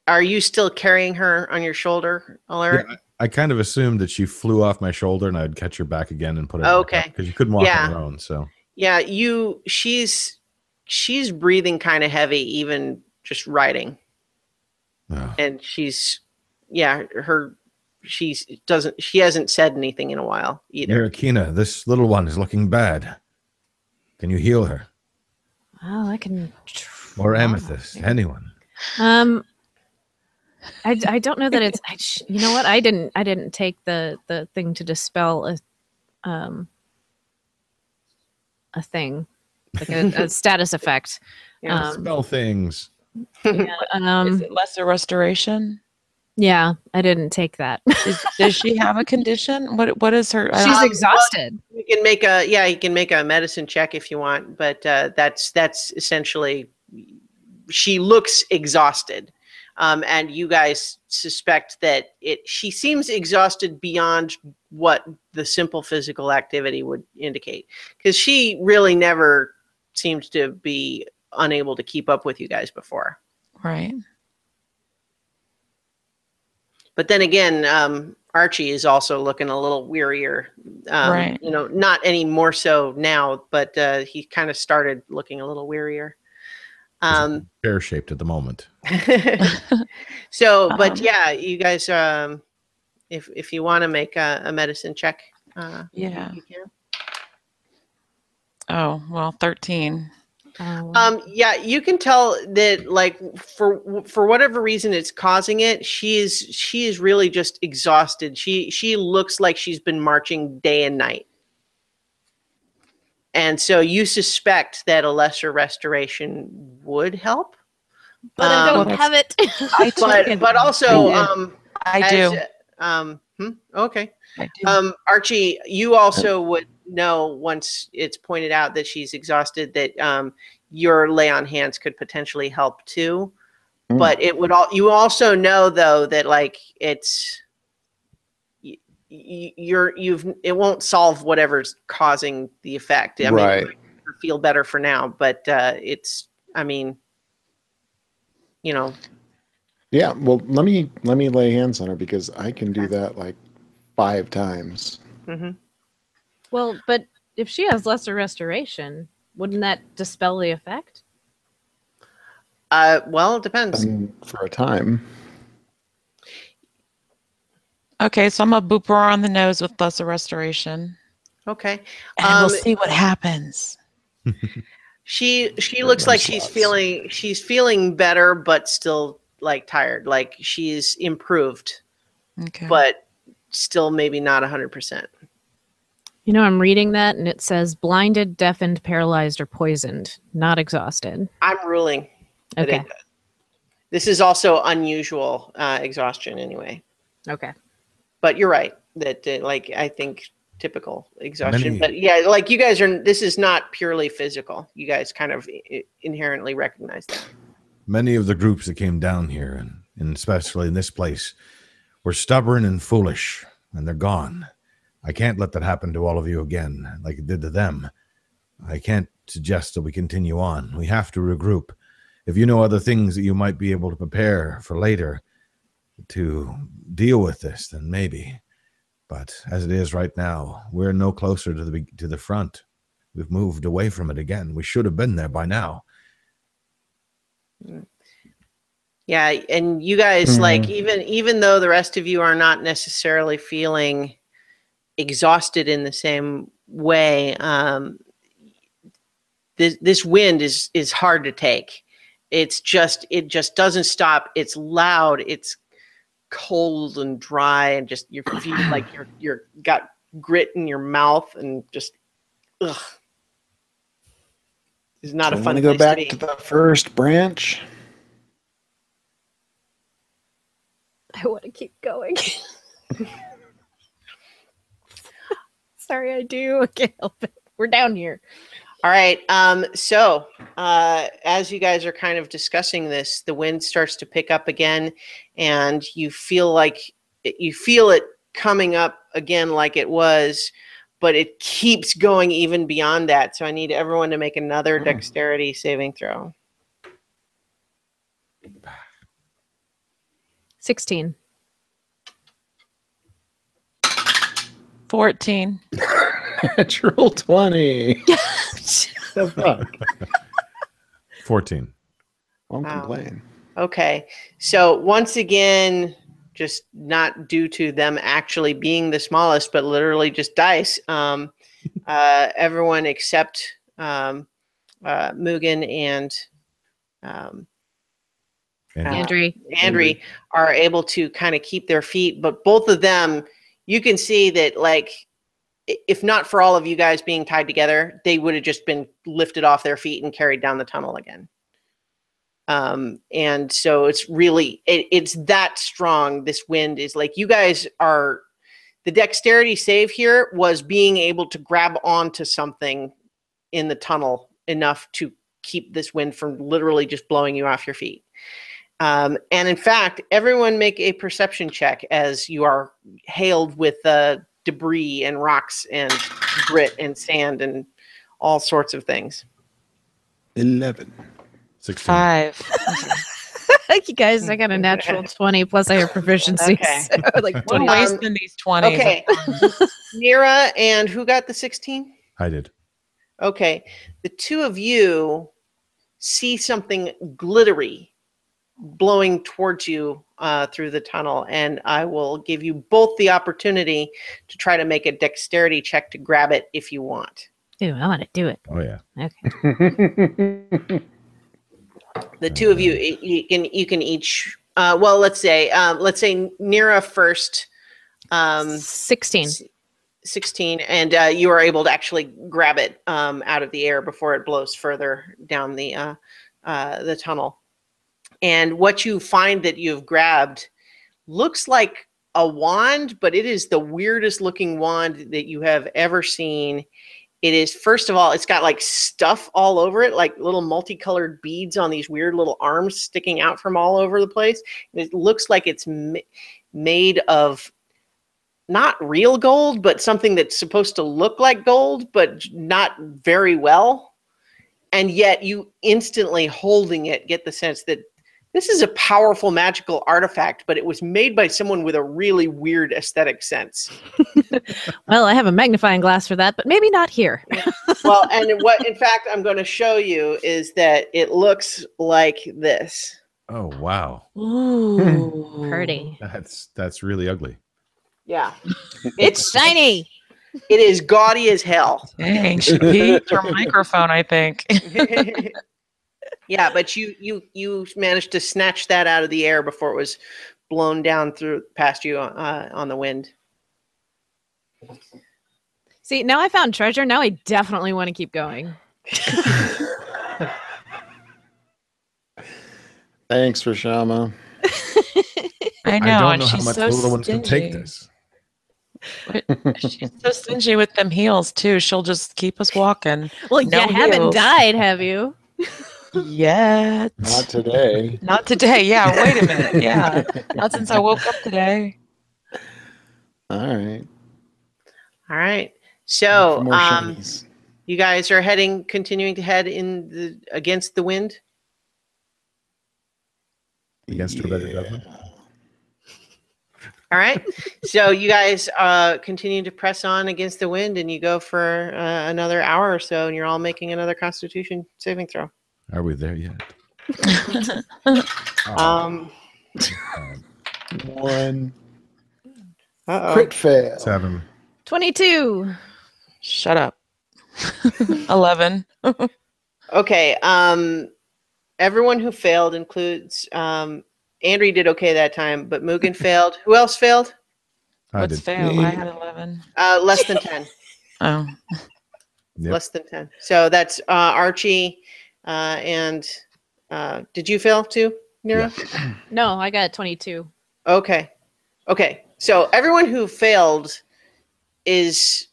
are you still carrying her on your shoulder, Alaric? Yeah, I kind of assumed that she flew off my shoulder and I'd catch her back again and put her okay, because you couldn't walk on her own. So yeah, she's breathing kind of heavy, even just riding, and she hasn't said anything in a while either. Mirakina, this little one is looking bad. Can you heal her? Oh, I can. Or Amethyst, anyone. I don't know that it's. You know what? I didn't take the thing to dispel a thing, like a status effect. Spell things. Is it lesser restoration? Yeah, I didn't take that. Does she have a condition? What is her? She's exhausted. You can make a medicine check if you want, but that's essentially she looks exhausted. And you guys suspect that she seems exhausted beyond what the simple physical activity would indicate, because she really never seemed to be unable to keep up with you guys before. Right. But then again, Archie is also looking a little wearier. Right. Not any more so now, but he kind of started looking a little wearier. Pear-shaped at the moment. So, but yeah, you guys, if you want to make a medicine check, yeah. you can. Oh, well, 13. Yeah, you can tell that, like, for whatever reason it's causing it, she is really just exhausted. She looks like she's been marching day and night. And so you suspect that a lesser restoration would help. But I don't have it. but also, I do. Okay. I do. Archie, you also would know once it's pointed out that she's exhausted that your lay on hands could potentially help too. But it would you also know though that like it's it won't solve whatever's causing the effect. I mean, it might feel better for now, but it's, I mean, you know. Yeah, well, let me lay hands on her because I can do that like 5 times. Mm-hmm. Well, but if she has lesser restoration, wouldn't that dispel the effect? Well, it depends. For a time. Okay, so I'm gonna boop her on the nose with lesser restoration. Okay. And we'll see what happens. She looks like she's feeling better, but still like tired. Like she's improved, but still maybe not 100%. You know, I'm reading that and it says blinded, deafened, paralyzed, or poisoned, not exhausted. I'm ruling. Okay. This is also unusual exhaustion anyway. Okay. But you're right that like I think typical exhaustion. But yeah, like you guys are. This is not purely physical. You guys kind of inherently recognize that. Many of the groups that came down here, and especially in this place, were stubborn and foolish, and they're gone. I can't let that happen to all of you again, like it did to them. I can't suggest that we continue on. We have to regroup. If you know other things that you might be able to prepare for later to deal with this, then maybe. But as it is right now, we're no closer to the front. We've moved away from it again. We should have been there by now. Yeah, and you guys, like, even though the rest of you are not necessarily feeling exhausted in the same way, this wind is hard to take. It just doesn't stop. It's loud. It's cold and dry, and just you feel like you're got grit in your mouth, and just ugh. It's not a fun place to be. Want to go back to the first branch? I want to keep going. Sorry, I do. I can't help it. We're down here. All right. So as you guys are kind of discussing this, the wind starts to pick up again, and you feel it coming up again like it was, but it keeps going even beyond that. So I need everyone to make another dexterity saving throw. 16. 14. Natural 20. The fuck? 14. Won't complain. Okay. So once again, just not due to them actually being the smallest, but literally just dice. Everyone except Mugen and Andri are able to kind of keep their feet, but both of them, you can see that, like, if not for all of you guys being tied together, they would have just been lifted off their feet and carried down the tunnel again. And so it's really, it's that strong. This wind is like, you guys are, the dexterity save here was being able to grab onto something in the tunnel enough to keep this wind from literally just blowing you off your feet. And in fact, everyone make a perception check as you are hailed with debris and rocks and grit and sand and all sorts of things. 11. 16. 5. You guys, I got a natural 20 plus I have proficiency. Okay. So like We're 20. wasting these 20s. Okay. Nira, and who got the 16? I did. Okay. The two of you see something glittery blowing towards you through the tunnel, and I will give you both the opportunity to try to make a dexterity check to grab it if you want. Ooh, I want to do it. Oh yeah. Okay. The two of you, you can each. Well, let's say Nira first. 16. 16, and you are able to actually grab it out of the air before it blows further down the tunnel. And what you find that you've grabbed looks like a wand, but it is the weirdest looking wand that you have ever seen. It is, first of all, it's got like stuff all over it, like little multicolored beads on these weird little arms sticking out from all over the place. It looks like it's made of not real gold, but something that's supposed to look like gold, but not very well. And yet you instantly holding it get the sense that this is a powerful magical artifact, but it was made by someone with a really weird aesthetic sense. Well, I have a magnifying glass for that, but maybe not here. Well, and what in fact I'm going to show you is that it looks like this. Oh wow. Ooh. Pretty. That's really ugly. Yeah. It's shiny. It is gaudy as hell. Dang, she peaked her microphone, I think. Yeah, but you managed to snatch that out of the air before it was blown down through past you on the wind. See, now I found treasure. Now I definitely want to keep going. Thanks, Rashama. I know, I don't and know how she's much so the little ones can take stingy. this. She's so stingy with them heels too. She'll just keep us walking. Well, No you haven't heels. died, have you? Yet. Not today. Not today. Yeah, wait a minute. Yeah. Not since I woke up today. All right. All right. So, For more shinies. you guys are continuing to head against the wind. Against her better judgment. All right. So you guys continue to press on against the wind, and you go for another hour or so, and you're all making another Constitution saving throw. Are we there yet? One Uh-oh. crit fail. 7. 22. Shut up. 11. Okay. Everyone who failed includes Andrew did okay that time, but Mugen failed. Who else failed? What's fail? I had 11. Less than 10. Oh. Yep. Less than 10. So that's Archie and did you fail too, Nira? Yeah. No, I got 22. Okay. So everyone who failed it's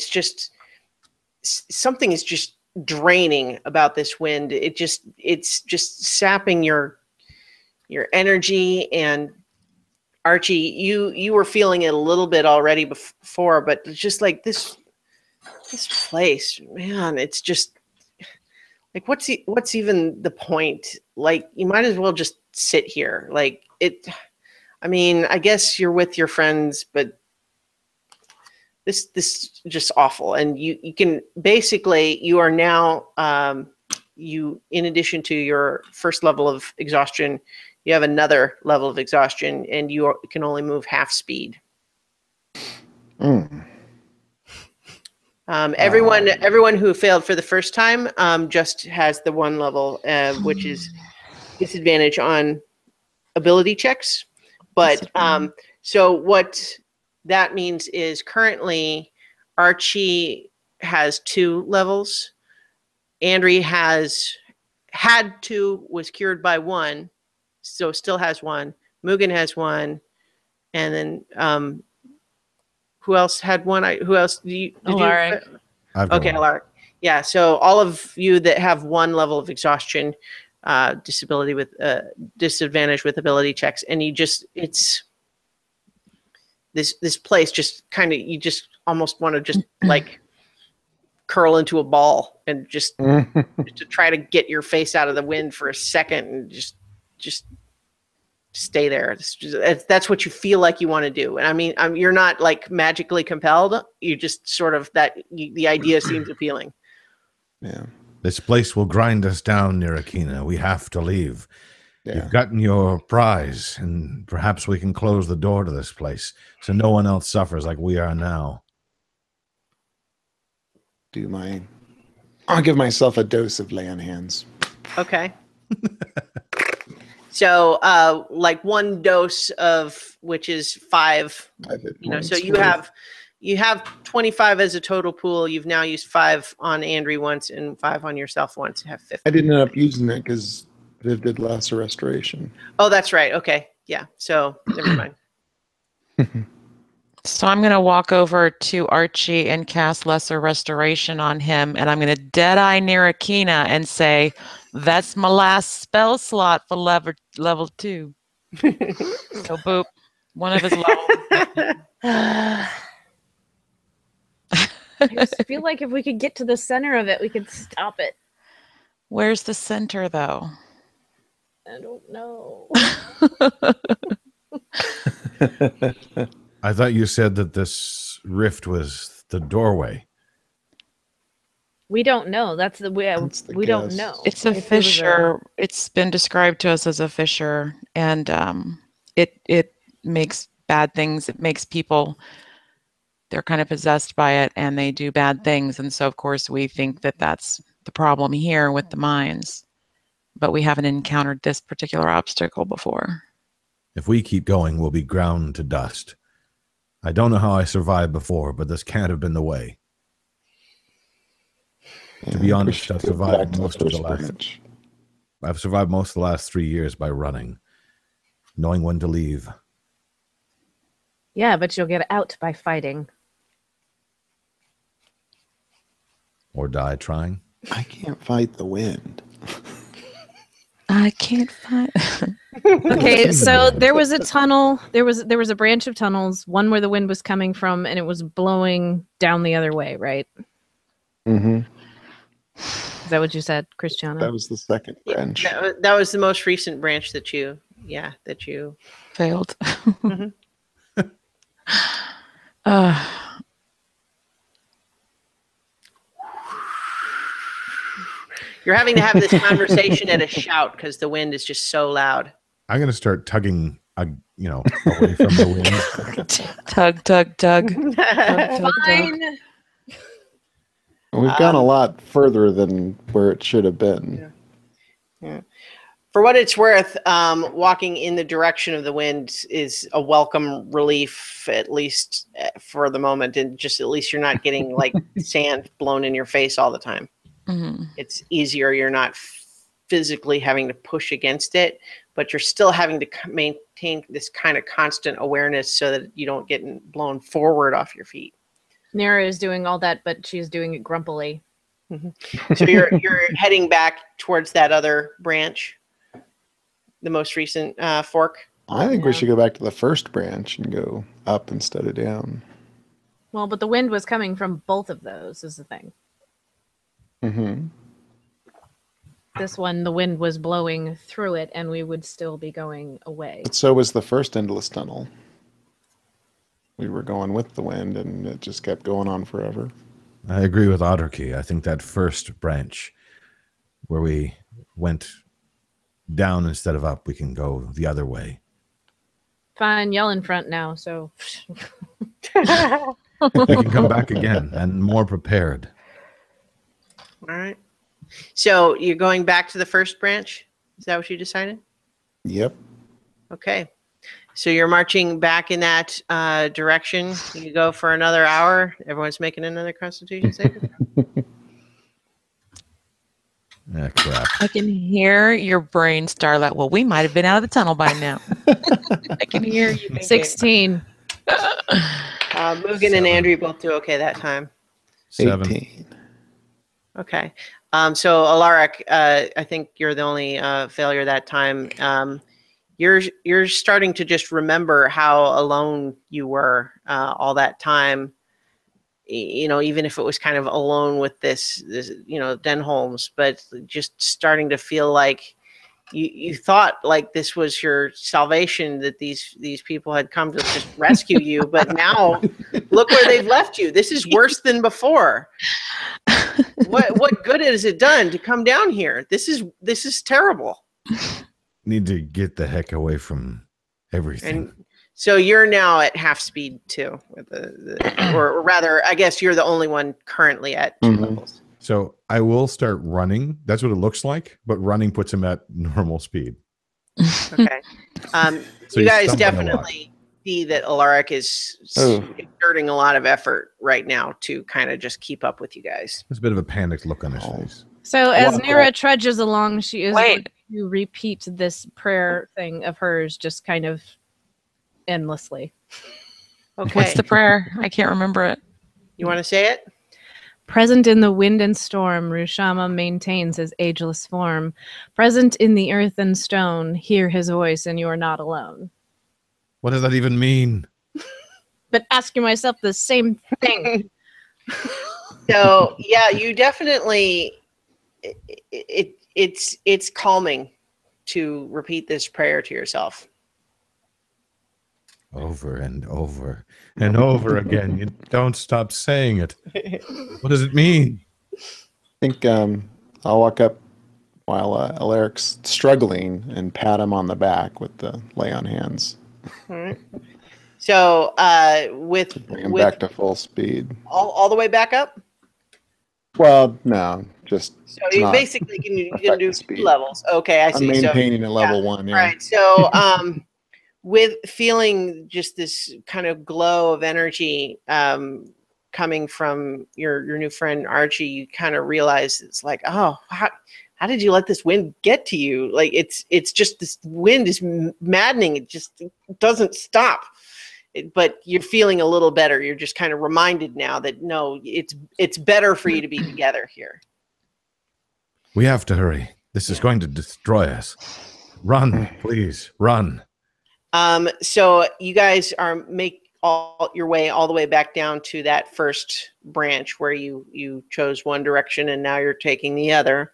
just something is just draining about this wind. It's just sapping your energy. And Archie, you were feeling it a little bit already before, but it's just like this place, man, it's just like what's even the point? Like, you might as well just sit here. Like, I mean, I guess you're with your friends, but this is just awful. And you can basically, you are now in addition to your first level of exhaustion, you have another level of exhaustion, and you can only move half speed. Everyone who failed for the first time just has the one level, which is disadvantage on ability checks. But so what that means is currently Archie has 2 levels. Andrea has had 2, was cured by 1, so still has 1. Mugen has 1, and then who else had 1? Who else? Alaric. Okay, Alaric. Yeah, so all of you that have 1 level of exhaustion, disability with disadvantage with ability checks, and it's this place just kind of, you just almost want to just like curl into a ball and just to try to get your face out of the wind for a second and just stay there. That's what you feel like you want to do. And I mean, you're not like magically compelled. You just sort of the idea seems appealing. Yeah. This place will grind us down, Nirakina. We have to leave. Yeah. You've gotten your prize, and perhaps we can close the door to this place so no one else suffers like we are now. I'll give myself a dose of lay on hands. Okay. So, like one dose of which is 5. So you have 25 as a total pool. You've now used 5 on Andrew once and 5 on yourself once. You have 50. I didn't end up using it because Viv did lesser restoration. Oh, that's right. Okay. Yeah. So never mind. So I'm going to walk over to Archie and cast Lesser Restoration on him, and I'm going to Deadeye Nirakina and say, that's my last spell slot for level 2. So boop. One of his levels. I just feel like if we could get to the center of it, we could stop it. Where's the center, though? I don't know. I thought you said that this rift was the doorway. We don't know. That's the way. We don't know. It's a fissure. It's been described to us as a fissure, and it makes bad things. It makes people, they're kind of possessed by it, and they do bad things. And so, of course, we think that that's the problem here with the mines. But we haven't encountered this particular obstacle before. If we keep going, we'll be ground to dust. I don't know how I survived before, but this can't have been the way. To be honest, I've survived most of the last 3 years by running, knowing when to leave. Yeah, but you'll get out by fighting. Or die trying. I can't fight the wind. I can't find. Okay, so there was a tunnel. There was a branch of tunnels. One where the wind was coming from, and it was blowing down the other way, right? Mm-hmm. Is that what you said, Christiana? That was the second branch. That was the most recent branch that you failed. Mm-hmm. You're having to have this conversation at a shout because the wind is just so loud. I'm going to start tugging, away from the wind. Tug, tug, tug. Fine. We've gone a lot further than where it should have been. Yeah. For what it's worth, walking in the direction of the wind is a welcome relief, at least for the moment, and just at least you're not getting like sand blown in your face all the time. Mm-hmm. It's easier. You're not physically having to push against it, but you're still having to maintain this kind of constant awareness so that you don't get blown forward off your feet. Nera is doing all that, but she's doing it grumpily. Mm-hmm. So you're heading back towards that other branch, the most recent fork. I think we should go back to the first branch and go up instead of down. Well, but the wind was coming from both of those, is the thing. Mm-hmm. This one, the wind was blowing through it, and we would still be going away. But so was the first endless tunnel. We were going with the wind, and it just kept going on forever. I agree with Autarky. I think that first branch where we went down instead of up, we can go the other way. Fine, yell in front now, so... We can come back again and more prepared. All right. So you're going back to the first branch? Is that what you decided? Yep. Okay. So you're marching back in that direction. You go for another hour. Everyone's making another Constitution save. Crap. I can hear your brain start like, well, we might have been out of the tunnel by now. I can hear you thinking. 16. Mugen and Andrew both do okay that time. 7. 18. Okay. So Alaric, I think you're the only failure that time. You're starting to just remember how alone you were all that time. Even if it was kind of alone with this Denholms, but just starting to feel like you thought like this was your salvation, that these people had come to just rescue you, but now look where they've left you. This is worse than before. What good has it done to come down here? This is terrible. Need to get the heck away from everything. And So you're now at half speed too, with or rather, I guess you're the only one currently at 2 levels. So I will start running. That's what it looks like, but running puts him at normal speed. Okay. So you he's guys stumbling a lot. definitely see that Alaric is exerting a lot of effort right now to kind of just keep up with you guys. There's a bit of a panicked look on his face. So as Nira trudges along, she is going to repeat this prayer thing of hers just kind of endlessly. Okay. What's the prayer? I can't remember it. You want to say it? Present in the wind and storm, Rushama maintains his ageless form. Present in the earth and stone, hear his voice and you are not alone. What does that even mean? But asking myself the same thing. So yeah, you definitely it's calming to repeat this prayer to yourself. Over and over and over again. You don't stop saying it. What does it mean? I think I'll walk up while Alaric's struggling and pat him on the back with the lay on hands. All right. So Bring him back to full speed. All the way back up? Well, no, just so you basically can do 2 levels. Okay, I see. I'm maintaining a level 1. Yeah. All right. So with feeling just this kind of glow of energy coming from your new friend Archie, you kind of realize it's like, oh, how did you let this wind get to you? Like it's just this wind is maddening. It just doesn't stop. But you're feeling a little better. You're just kind of reminded now that no, it's better for you to be together here. We have to hurry. This is going to destroy us. Run, please, run. So you guys make your way all the way back down to that first branch where you chose one direction and now you're taking the other.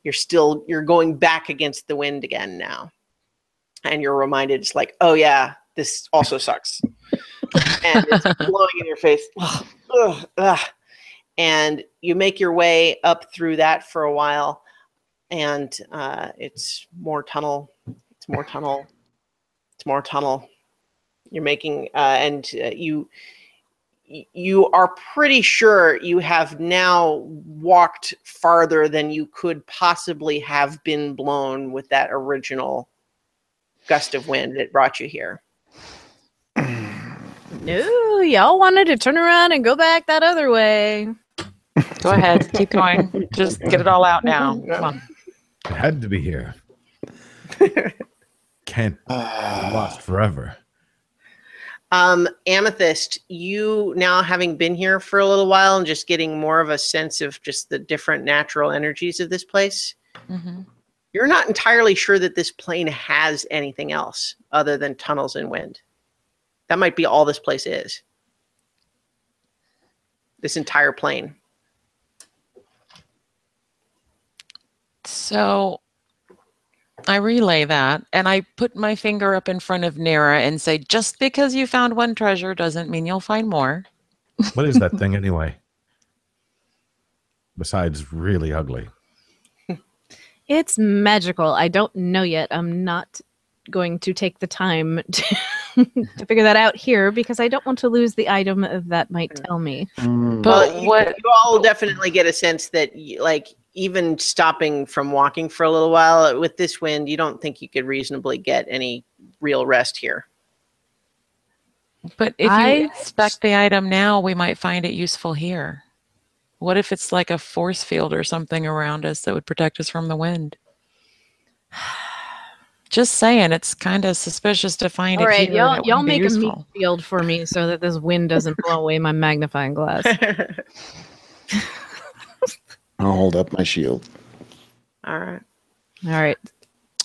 You're going back against the wind again now. And you're reminded, it's like, oh yeah, this also sucks. And it's blowing in your face. Ugh, ugh, ugh. And you make your way up through that for a while. And it's more tunnel. It's more tunnel. It's more tunnel. You're making, you are pretty sure you have now walked farther than you could possibly have been blown with that original gust of wind that brought you here. No, y'all wanted to turn around and go back that other way. Go ahead. Keep going. Just get it all out now. Come on. It had to be here. Can't be lost forever. Amethyst, you now having been here for a little while and just getting more of a sense of just the different natural energies of this place, you're not entirely sure that this plane has anything else other than tunnels and wind. That might be all this place is. This entire plane. So I relay that and I put my finger up in front of Nira and say, just because you found one treasure doesn't mean you'll find more. What is that thing anyway? Besides really ugly. It's magical. I don't know yet. I'm not going to take the time to figure that out here because I don't want to lose the item that might tell me. But you all definitely get a sense that like even stopping from walking for a little while with this wind, you don't think you could reasonably get any real rest here. But if you inspect the item now, we might find it useful here. What if it's like a force field or something around us that would protect us from the wind? Just saying, it's kind of suspicious to find all it right, here. y'all make a meat field for me so that this wind doesn't blow away my magnifying glass. I'll hold up my shield. All right. All right.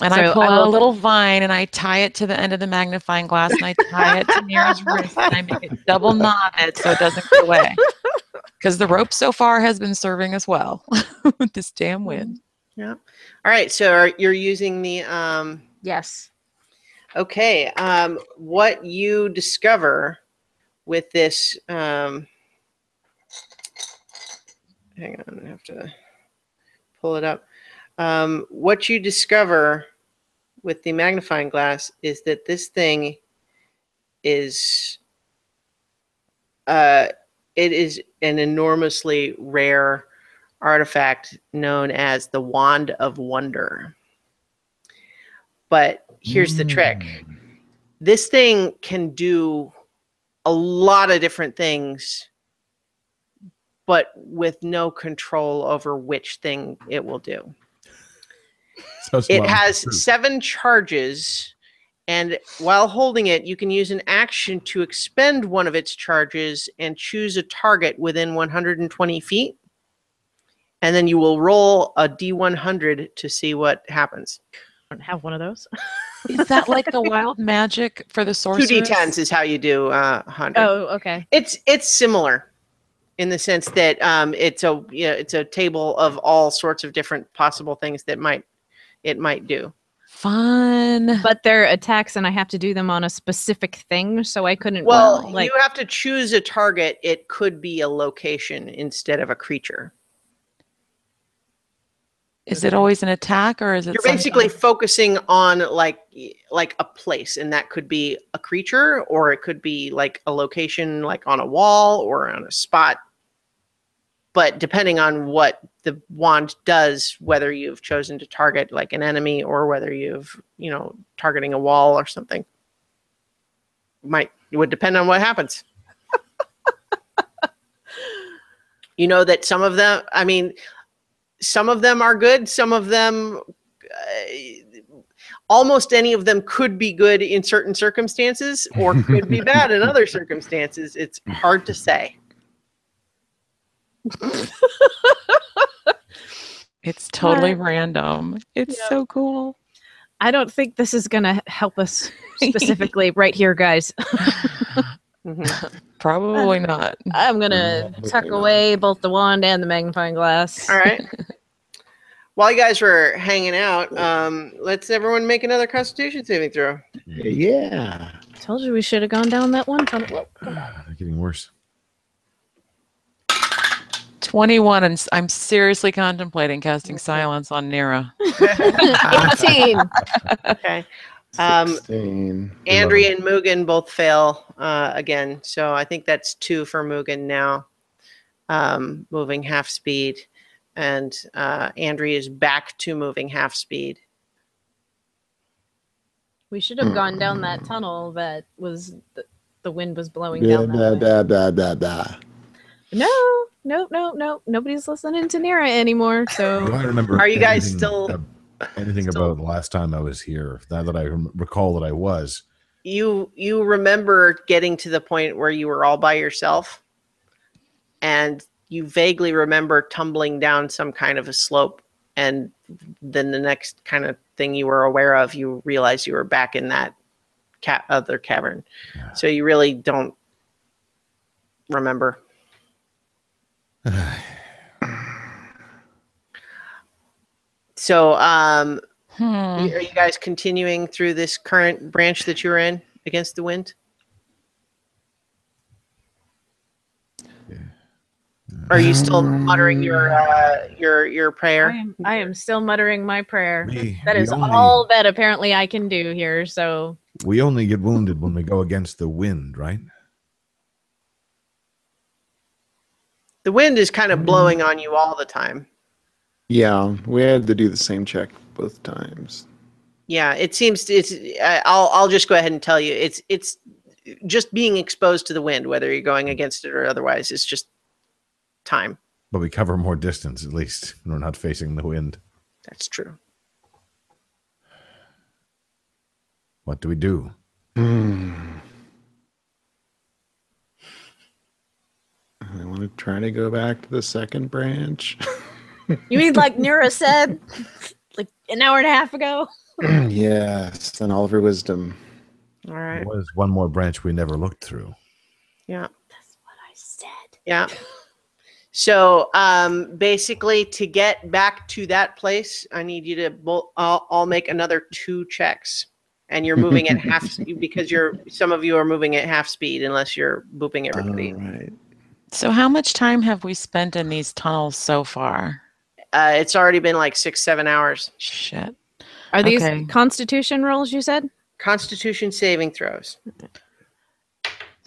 And so I pull out a little vine and I tie it to the end of the magnifying glass and I tie it to Nira's wrist and I make it double knotted so it doesn't go away. Because the rope so far has been serving us well with this damn wind. Yeah. All right. So you're using the yes. Okay. What you discover with this hang on, I have to pull it up. What you discover with the magnifying glass is that this thing is it is an enormously rare artifact known as the Wand of Wonder. But here's the trick. This thing can do a lot of different things, but with no control over which thing it will do. So It has 7 charges, and while holding it, you can use an action to expend one of its charges and choose a target within 120 feet. And then you will roll a D100 to see what happens. I don't have one of those. Is that like the wild magic for the sorceress? 2d10s is how you do 100. Oh, okay. It's similar in the sense that it's a table of all sorts of different possible things that it might do. Fun. But they're attacks, and I have to do them on a specific thing, so I couldn't. Well, you have to choose a target. It could be a location instead of a creature. Is it always an attack, or is it? You're basically focusing on like a place, and that could be a creature, or it could be like a location, like on a wall or on a spot. But depending on what the wand does, whether you've chosen to target like an enemy or whether you've, targeting a wall or something, it would depend on what happens. You know that some of them are good. Some of them, almost any of them could be good in certain circumstances or could be bad in other circumstances. It's hard to say. It's totally random. It's so cool. I don't think this is going to help us specifically right here, guys. Probably not. I'm going to tuck away both the wand and the magnifying glass. All right. While you guys were hanging out, let's everyone make another Constitution saving throw. Yeah. Told you we should have gone down that one tunnel. They're getting worse. 21, and I'm seriously contemplating casting silence on Nira. 18. Okay. 16. Andrea and Mugen both fail again, so I think that's 2 for Mugen now, moving half speed, and Andrea is back to moving half speed. We should have gone down that tunnel that was the wind was blowing down that way. No. Nobody's listening to Nira anymore. So Do I remember Are you guys anything still about the last time I was here? Now that I recall that I was. You remember getting to the point where you were all by yourself, and you vaguely remember tumbling down some kind of a slope, and then the next kind of thing you were aware of, you realized you were back in that other cavern. Yeah. So you really don't remember. So, are you guys continuing through this current branch that you're in against the wind? Are you still muttering your prayer? I am still muttering my prayer. That We is all that apparently I can do here. So we only get wounded when we go against the wind, right? The wind is kind of blowing on you all the time. Yeah, we had to do the same check both times. Yeah, it seems I'll just go ahead and tell you it's just being exposed to the wind, whether you're going against it or otherwise. It's just time. But we cover more distance, at least. We're not facing the wind. That's true. What do we do? I want to try to go back to the second branch. you mean like Nira said, like an hour and a half ago? Yes, and all of her wisdom. All right. There was one more branch we never looked through. Yeah. That's what I said. Yeah. So basically, to get back to that place, I need you to all make another 2 checks, and you're moving at half speed because some of you are moving at half speed unless you're booping everybody. All right. So how much time have we spent in these tunnels so far? It's already been like 6-7 hours. Shit. Are these Okay. Constitution rolls you said? Constitution saving throws.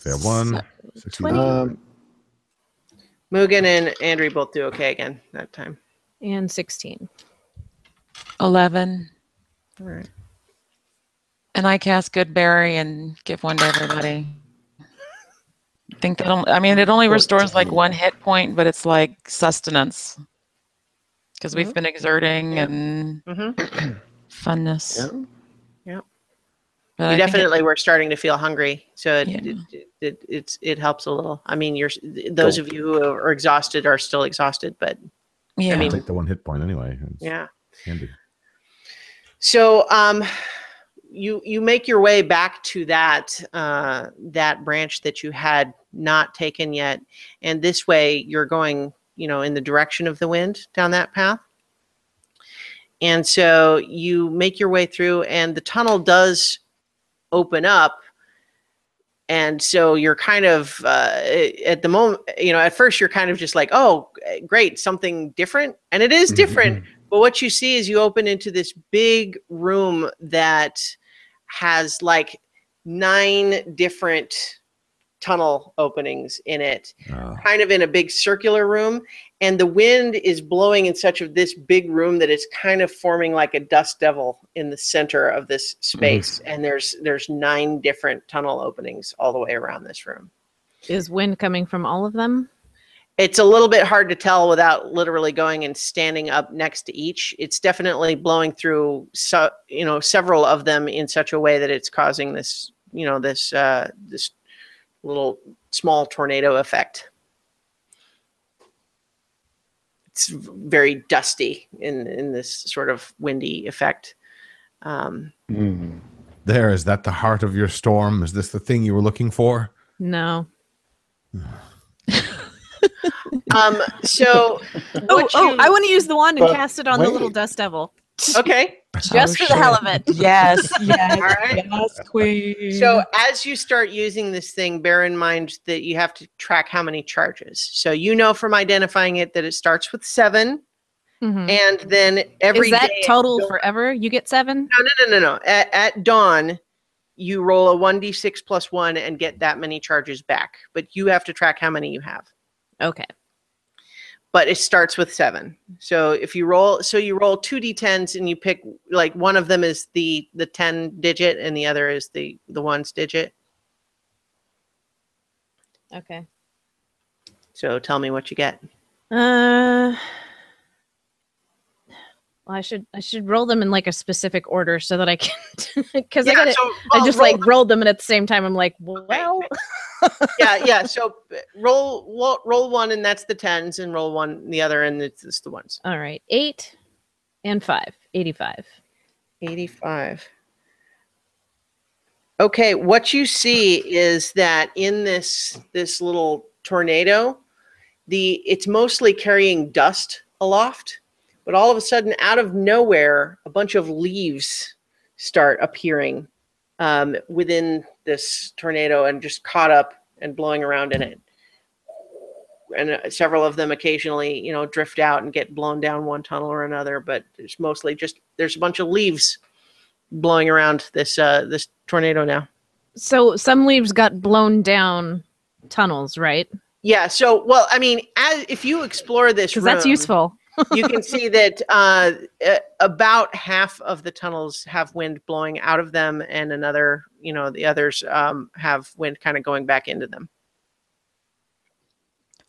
Fail 1. So, 16. 20 Mugen and Andrew both do okay again that time. and 16. 11. All right. And I cast Goodberry and give one to everybody. I think that I mean it only restores like 1 hit point, but it's like sustenance because we've been exerting and funness. Yeah. But You I think definitely were starting to feel hungry, so Yeah. it helps a little. I mean, those of you who are exhausted are still exhausted, but yeah. I mean, Take the 1 hit point anyway. It's yeah. handy. So you make your way back to that that branch that you had not taken yet, and this way you're going, in the direction of the wind down that path. And so you make your way through, and the tunnel does open up. And so you're kind of at the moment, at first you're kind of just like, oh, great, something different. And it is different. But what you see is you open into this big room that has like 9 different tunnel openings in it, kind of in a big circular room. And the wind is blowing in such of this big room that it's kind of forming like a dust devil in the center of this space. And there's 9 different tunnel openings all the way around this room. Is wind coming from all of them? It's a little bit hard to tell without literally going and standing up next to each. It's definitely blowing through, several of them in such a way that it's causing this, this little small tornado effect. It's very dusty in this sort of windy effect. There, is that the heart of your storm? Is this the thing you were looking for? No. So I want to use the wand and But cast it on the little wait. dust devil. okay. Just for the hell of it. Yes, yes, All right. yes, queen. So as you start using this thing, bear in mind that you have to track how many charges. So from identifying it that it starts with 7, and then every Is that day total forever? You get 7? No. At dawn, you roll a 1d6 plus 1 and get that many charges back. But you have to track how many you have. Okay. But it starts with 7. So if you roll 2 d10s and you pick, like, one of them is the 10 digit and the other is the 1's digit. Okay. So tell me what you get. Well, I should roll them in like a specific order so that I can, because I just like rolled them and at the same time I'm like, well. yeah. So roll 1 and that's the 10s, and roll 1 the other and it's the 1s. All right, 8 and 5, 85. 85. Okay, what you see is that in this little tornado, it's mostly carrying dust aloft, but all of a sudden, out of nowhere, a bunch of leaves start appearing within this tornado and just caught up and blowing around in it. And several of them occasionally, drift out and get blown down one tunnel or another, but it's mostly there's a bunch of leaves blowing around this tornado now. So some leaves got blown down tunnels, right? Yeah. So, well, I mean, if you explore this room, that's useful. you can see that about half of the tunnels have wind blowing out of them, and another, the others have wind kind of going back into them.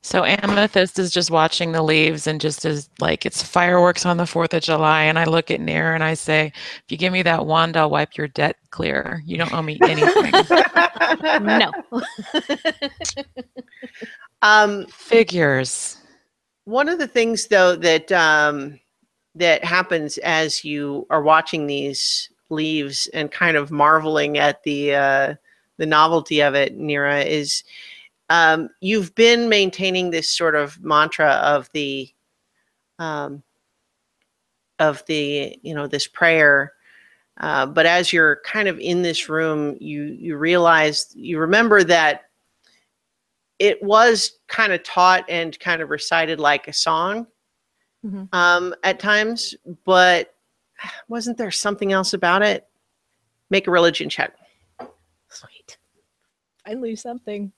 So Amethyst is just watching the leaves and just is like, it's fireworks on the 4th of July. And I look at Nair and I say, if you give me that wand, I'll wipe your debt clear. You don't owe me anything. No. Figures. One of the things, though, that that happens as you are watching these leaves and kind of marveling at the novelty of it, Nira, is you've been maintaining this sort of mantra of the this prayer, but as you're kind of in this room, you remember that it was kind of taught and kind of recited like a song at times, but wasn't there something else about it? Make a religion check. Sweet. Finally something.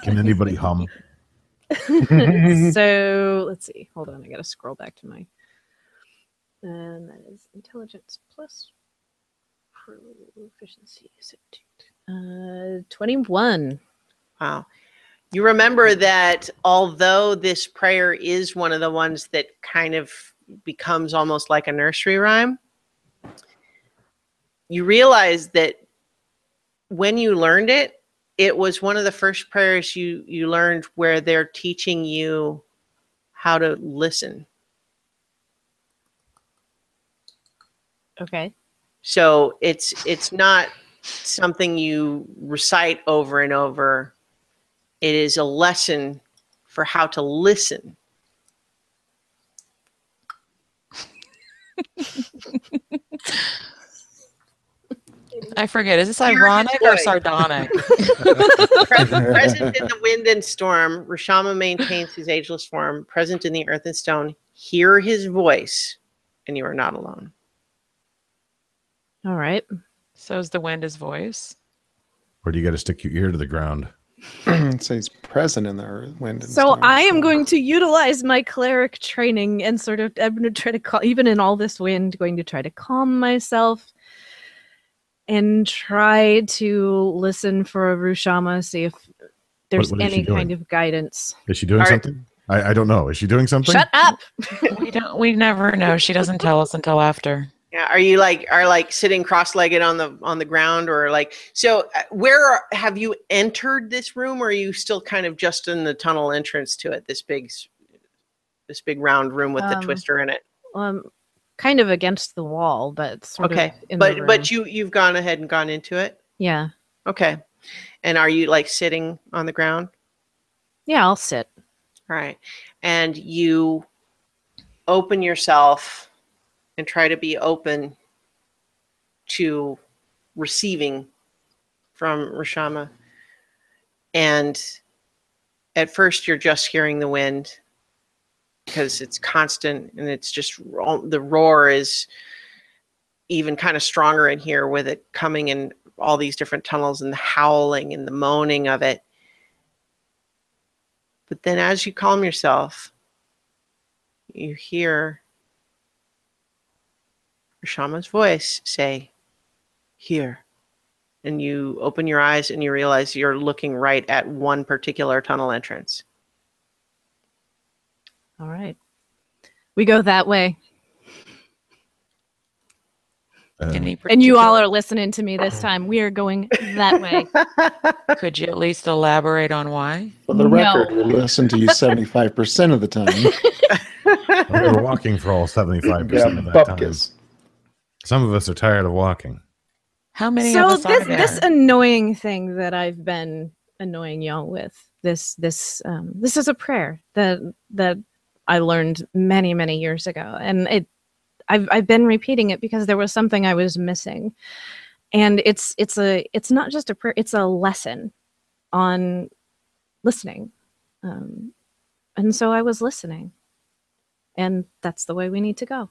Can anybody hum? So let's see. Hold on, I gotta scroll back to my. And that is intelligence plus proficiency. 21. Wow. You remember that although this prayer is one of the ones that kind of becomes almost like a nursery rhyme, you realize that when you learned it, it was one of the first prayers you learned where they're teaching you how to listen. Okay. So it's not something you recite over and over. It is a lesson for how to listen. I forget. Is this ironic or sardonic? Present in the wind and storm, Rashama maintains his ageless form. Present in the earth and stone, hear his voice, and you are not alone. All right. So is the wind his voice? Or do you got to stick your ear to the ground? It says present in the earth, wind, and So storm, I am going to utilize my cleric training and sort of, I'm going to try to even in all this wind, going to try to calm myself and try to listen for Rushama, see if there's What is she any doing? kind of guidance. Is she doing something? I don't know. Is she doing something? Shut up! We never know. She doesn't tell us until after. Yeah, are you like sitting cross-legged on the ground, or like, so where have you entered this room, or are you still kind of just in the tunnel entrance to it, this big round room with the twister in it? Kind of against the wall, but sort Okay. of in the room. But you've gone ahead and gone into it? Yeah. Okay. And are you like sitting on the ground? Yeah, I'll sit. All right. And you open yourself and try to be open to receiving from Rashama. And at first you're just hearing the wind because it's constant, and it's just, the roar is even kind of stronger in here with it coming in all these different tunnels, and the howling and the moaning of it. But then as you calm yourself, you hear Rashama's voice say, "Here." And you open your eyes and you realize you're looking right at one particular tunnel entrance. All right. We go that way. And you all are listening to me this time. We are going that way. Could you at least elaborate on why? For the record, we'll listen to you 75% of the time. We were walking for all 75% of that time. Some of us are tired of walking. How many of us are there? This annoying thing that I've been annoying y'all with, this is a prayer that I learned many years ago, and I've been repeating it because there was something I was missing, and it's not just a prayer; it's a lesson on listening, and so I was listening, and that's the way we need to go.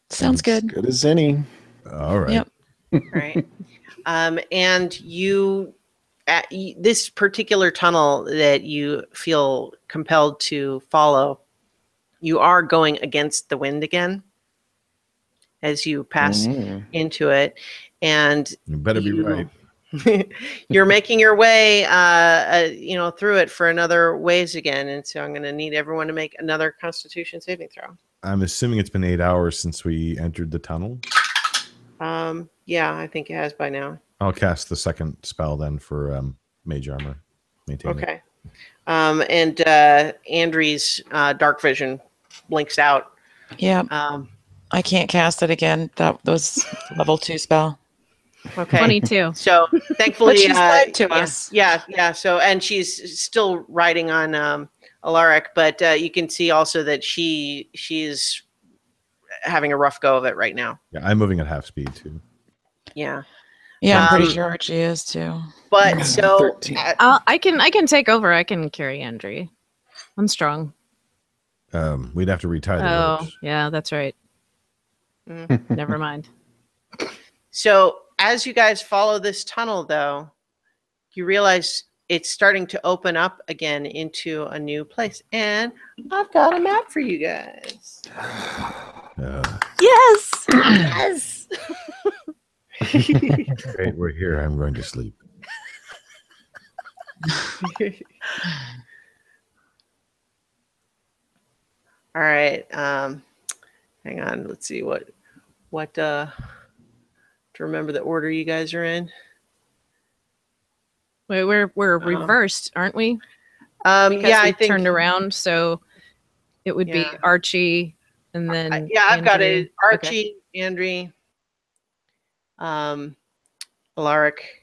Sounds good. Good as any. All right. Yep. Right. And you, this particular tunnel that you feel compelled to follow, you are going against the wind again as you pass into it. And You better be right. you're making your way, through it for another ways again. And so I'm going to need everyone to make another Constitution saving throw. I'm assuming it's been 8 hours since we entered the tunnel. Yeah, I think it has by now. I'll cast the second spell then for Mage Armor. Maintain Okay. And Andrew's dark vision blinks out. Yeah. I can't cast it again. That was level 2 spell. Okay. 22. So thankfully, But she's lied to us. Yeah. So, and she's still riding on Alaric, but you can see also that she's having a rough go of it right now. Yeah, I'm moving at half speed too. Yeah. Yeah, I'm pretty sure she is too. But so I can take over. I can carry Andre. I'm strong. We'd have to retie the ropes. Yeah, that's right. Never mind. So as you guys follow this tunnel, though, you realize it's starting to open up again into a new place. And I've got a map for you guys. Yes. Yes. Great, we're here. I'm going to sleep. All right. Hang on. Let's see what to remember the order you guys are in. Wait, we're reversed, aren't we? Yeah, I think turned around, so it would be Archie and then I've got Andrew. it. Archie, Andrew, Alaric,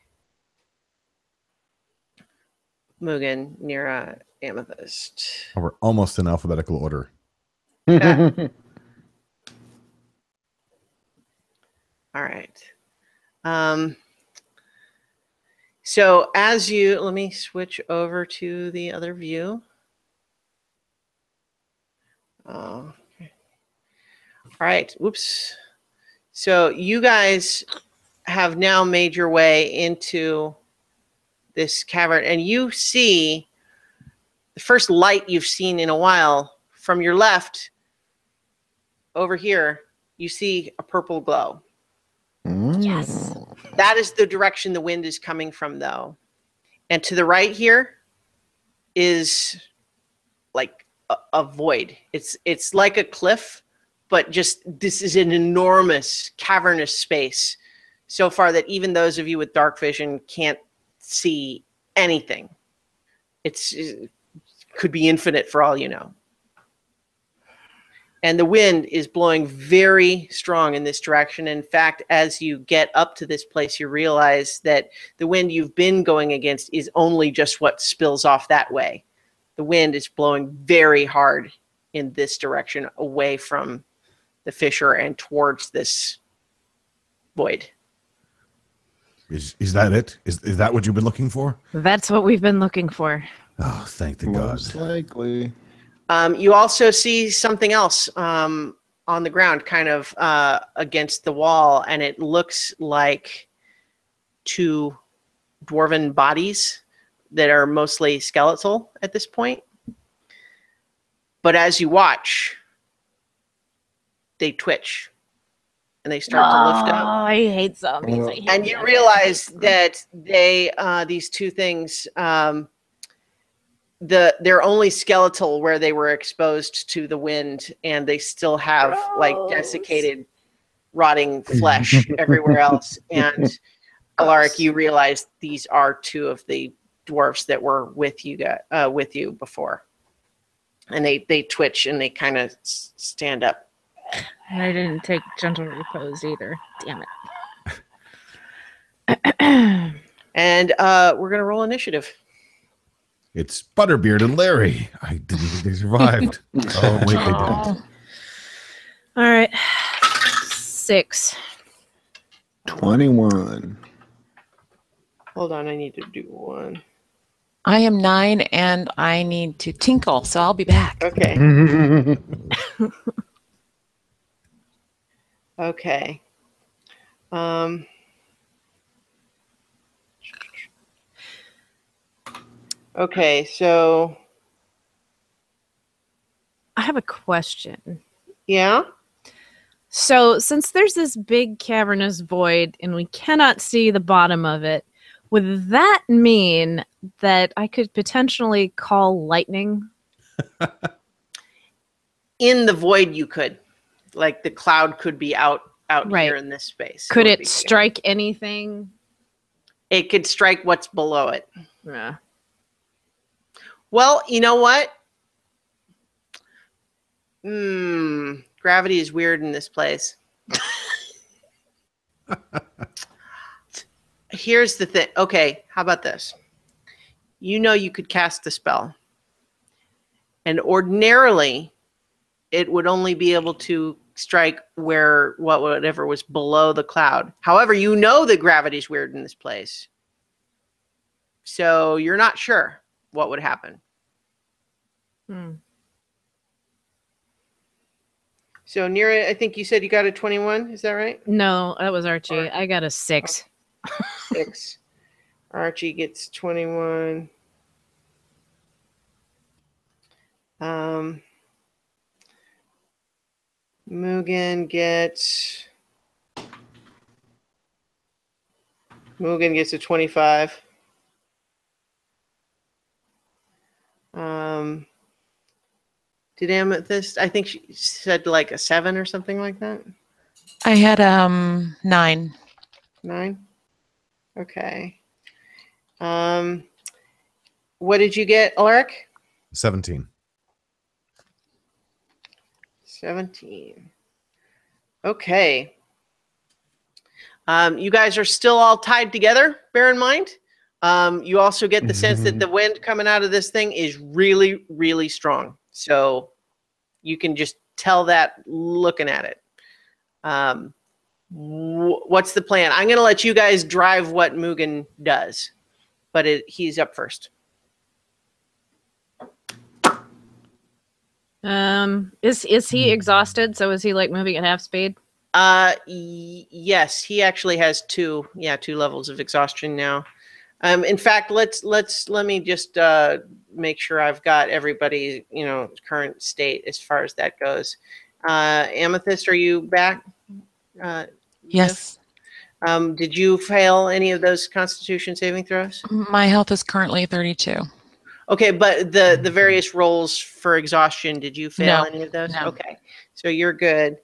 Mugen, Nira, Amethyst. Oh, we're almost in alphabetical order. All right. So as you, let me switch over to the other view. Oh, okay. All right. Whoops. So you guys have now made your way into this cavern, and you see the first light you've seen in a while. From your left, over here, you see a purple glow. Yes. That is the direction the wind is coming from, though. And to the right here is like a void. It's like a cliff, but just this is an enormous cavernous space so far that even those of you with dark vision can't see anything. It could be infinite for all you know. And the wind is blowing very strong in this direction. In fact, as you get up to this place, you realize that the wind you've been going against is only just what spills off that way. The wind is blowing very hard in this direction, away from the fissure and towards this void. Is that it? Is that what you've been looking for? That's what we've been looking for. Oh, thank the gods. Most likely. You also see something else on the ground, kind of against the wall, and it looks like two dwarven bodies that are mostly skeletal at this point. But as you watch, they twitch and they start to lift up. Oh, I hate zombies. I hate And you zombies. realize that these two things, they're only skeletal where they were exposed to the wind, and they still have like desiccated, rotting flesh everywhere else. And Alaric, you realize these are two of the dwarfs that were with you before, and they twitch and they kind of stand up. And I didn't take gentle repose either. Damn it. And we're gonna roll initiative. It's Butterbeard and Larry. I didn't think they survived. Oh, wait, they didn't. All right. 6. 21. Hold on, I need to do one. I am 9 and I need to tinkle, so I'll be back. Okay. Okay. Okay, so I have a question. yeah. So, since there's this big cavernous void and we cannot see the bottom of it, would that mean that I could potentially call lightning? In the void, you could, like, the cloud could be out Right. here in this space. Could would it be- strike anything? It could strike what's below it. Yeah. Well, you know what? Gravity is weird in this place. Here's the thing. Okay, how about this? You know you could cast the spell. And ordinarily, it would only be able to strike whatever was below the cloud. However, you know that gravity is weird in this place. So you're not sure what would happen. So Nira, I think you said you got a 21. Is that right? No, that was Archie. I got a 6. 6. Archie gets 21. Mugen gets a 25. Did Amethyst? I think she said like a 7 or something like that. I had 9. 9. Okay. What did you get, Alaric? 17. 17. Okay. You guys are still all tied together, bear in mind. You also get the sense that the wind coming out of this thing is really, really strong. So you can just tell that looking at it. What's the plan? I'm going to let you guys drive what Mugen does, but he's up first. Is he exhausted? So is he like moving at half speed? Yes, he actually has 2 levels of exhaustion now. In fact, let me just make sure I've got everybody's current state as far as that goes. Amethyst, are you back? Yes. Did you fail any of those Constitution saving throws? My health is currently 32. Okay, but the various rolls for exhaustion, did you fail No, any of those? no. Okay, so you're good.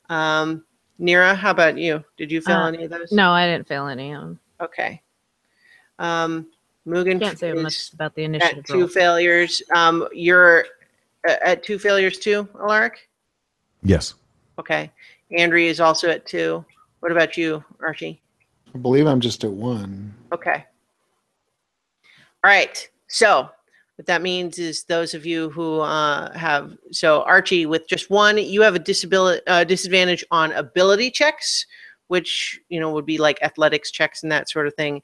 Nira, how about you? Did you fail any of those? No, I didn't fail any of them. Okay. Mugen Can't say much is about the initiative at 2 roll. failures. You're at 2 failures too, Alaric? Yes. Okay. Andrea is also at 2. What about you, Archie? I believe I'm just at 1. Okay. All right. So what that means is those of you who Archie, with just 1, you have a disadvantage on ability checks, which would be like athletics checks and that sort of thing.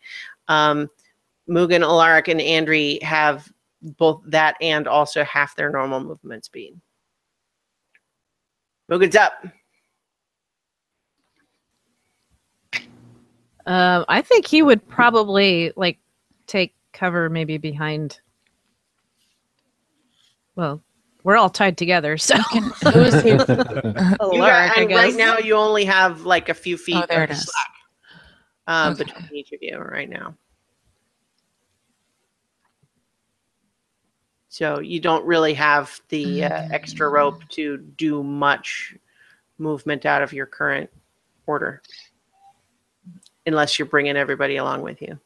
Mugen, Alaric, and Andri have both that and also half their normal movement speed. Mugen's up. I think he would probably take cover maybe behind. Well, we're all tied together, so Who is he? Alaric, I guess. Right now, you only have like a few feet there of it is. slack Okay. between each of you right now. So you don't really have the extra rope to do much movement out of your current order, unless you're bringing everybody along with you.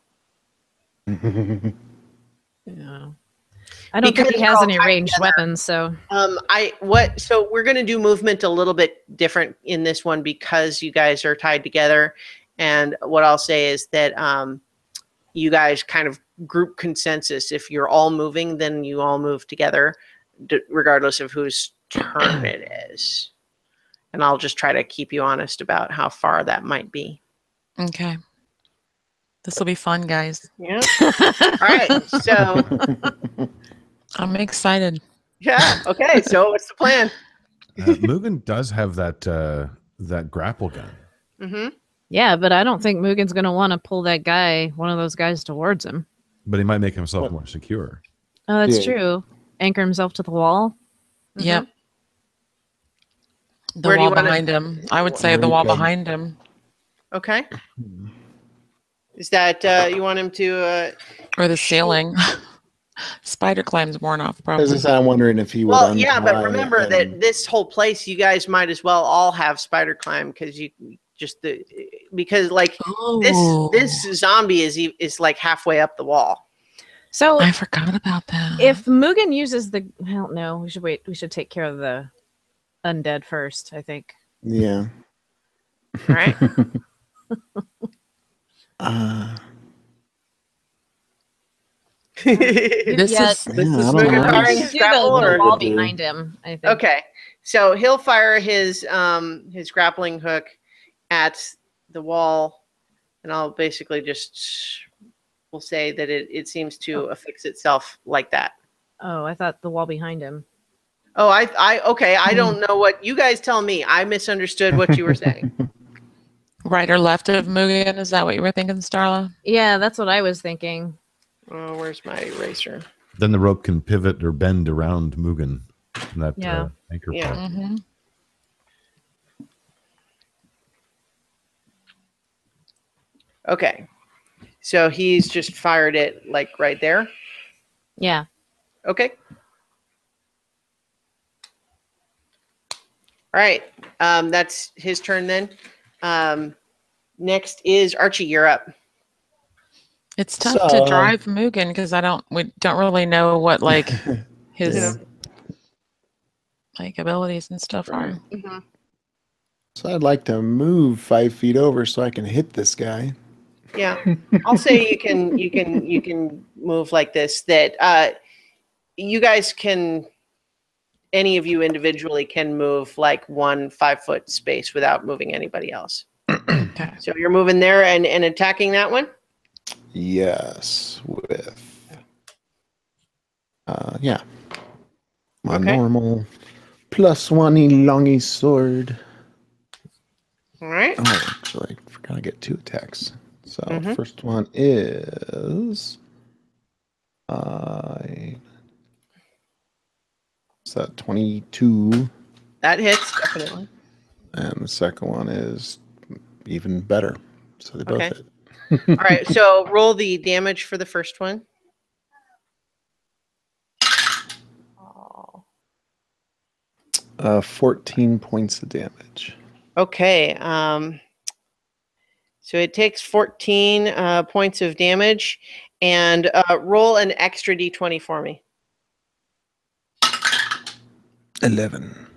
Yeah. I don't think he has any ranged weapons, so So we're going to do movement a little bit different in this one because you guys are tied together. And what I'll say is that you guys kind of group consensus. If you're all moving, then you all move together, regardless of whose turn it is. And I'll just try to keep you honest about how far that might be. Okay. This will be fun, guys. Yeah. All right. So. I'm excited. Yeah. Okay. So what's the plan? Mugen does have that grapple gun. Mm-hmm. yeah, but I don't think Mugen's going to want to pull one of those guys towards him. But he might make himself more secure. Oh, that's Yeah. true. Anchor himself to the wall. Yep. The Where do you wall wanna- behind him. I would say the wall behind him. Okay. Is that you want him to? Or the ceiling. Spider climb's worn off, As I probably. said, I'm wondering if he would. Well, yeah, but untie remember and- that this whole place, you guys might as well all have spider climb because this zombie is like halfway up the wall. So I forgot about that. if Mugen uses no, we should wait. We should take care of the undead first, I think. Yeah. All right. This Yeah, is Yeah, I don't Mugen know. firing do his grapple, the or wall behind him, I think. okay. So he'll fire his grappling hook at the wall, and I'll basically we'll say that it seems to affix itself like that. Oh, I thought the wall behind him. Oh, okay. I don't know what you guys tell me. I misunderstood what you were saying. Right or left of Mugen? Is that what you were thinking, Starla? Yeah, that's what I was thinking. Oh, where's my eraser? Then the rope can pivot or bend around Mugen. That Yeah. anchor Yeah. part. Mm-hmm. Okay. So he's just fired it like right there. Yeah. Okay. All right. That's his turn then. Next is Archie. You're up. It's tough to drive Mugen because we don't really know what like his like abilities and stuff are. Mm-hmm. So I'd like to move 5 feet over so I can hit this guy. Yeah, I'll say you can move like this. That you guys can, any of you individually can move like 1 5-foot space without moving anybody else. Okay. So you're moving there and attacking that one. Yes, with yeah, my Okay. normal +1 longy sword. All right. Oh, actually, I forgot I get 2 attacks. So Mhm. first one is is that 22, That hits definitely. and the second one is even better. So they both Okay. hit. All right. So roll the damage for the first one. 14 points of damage. Okay. So it takes 14 points of damage, and roll an extra d20 for me. 11.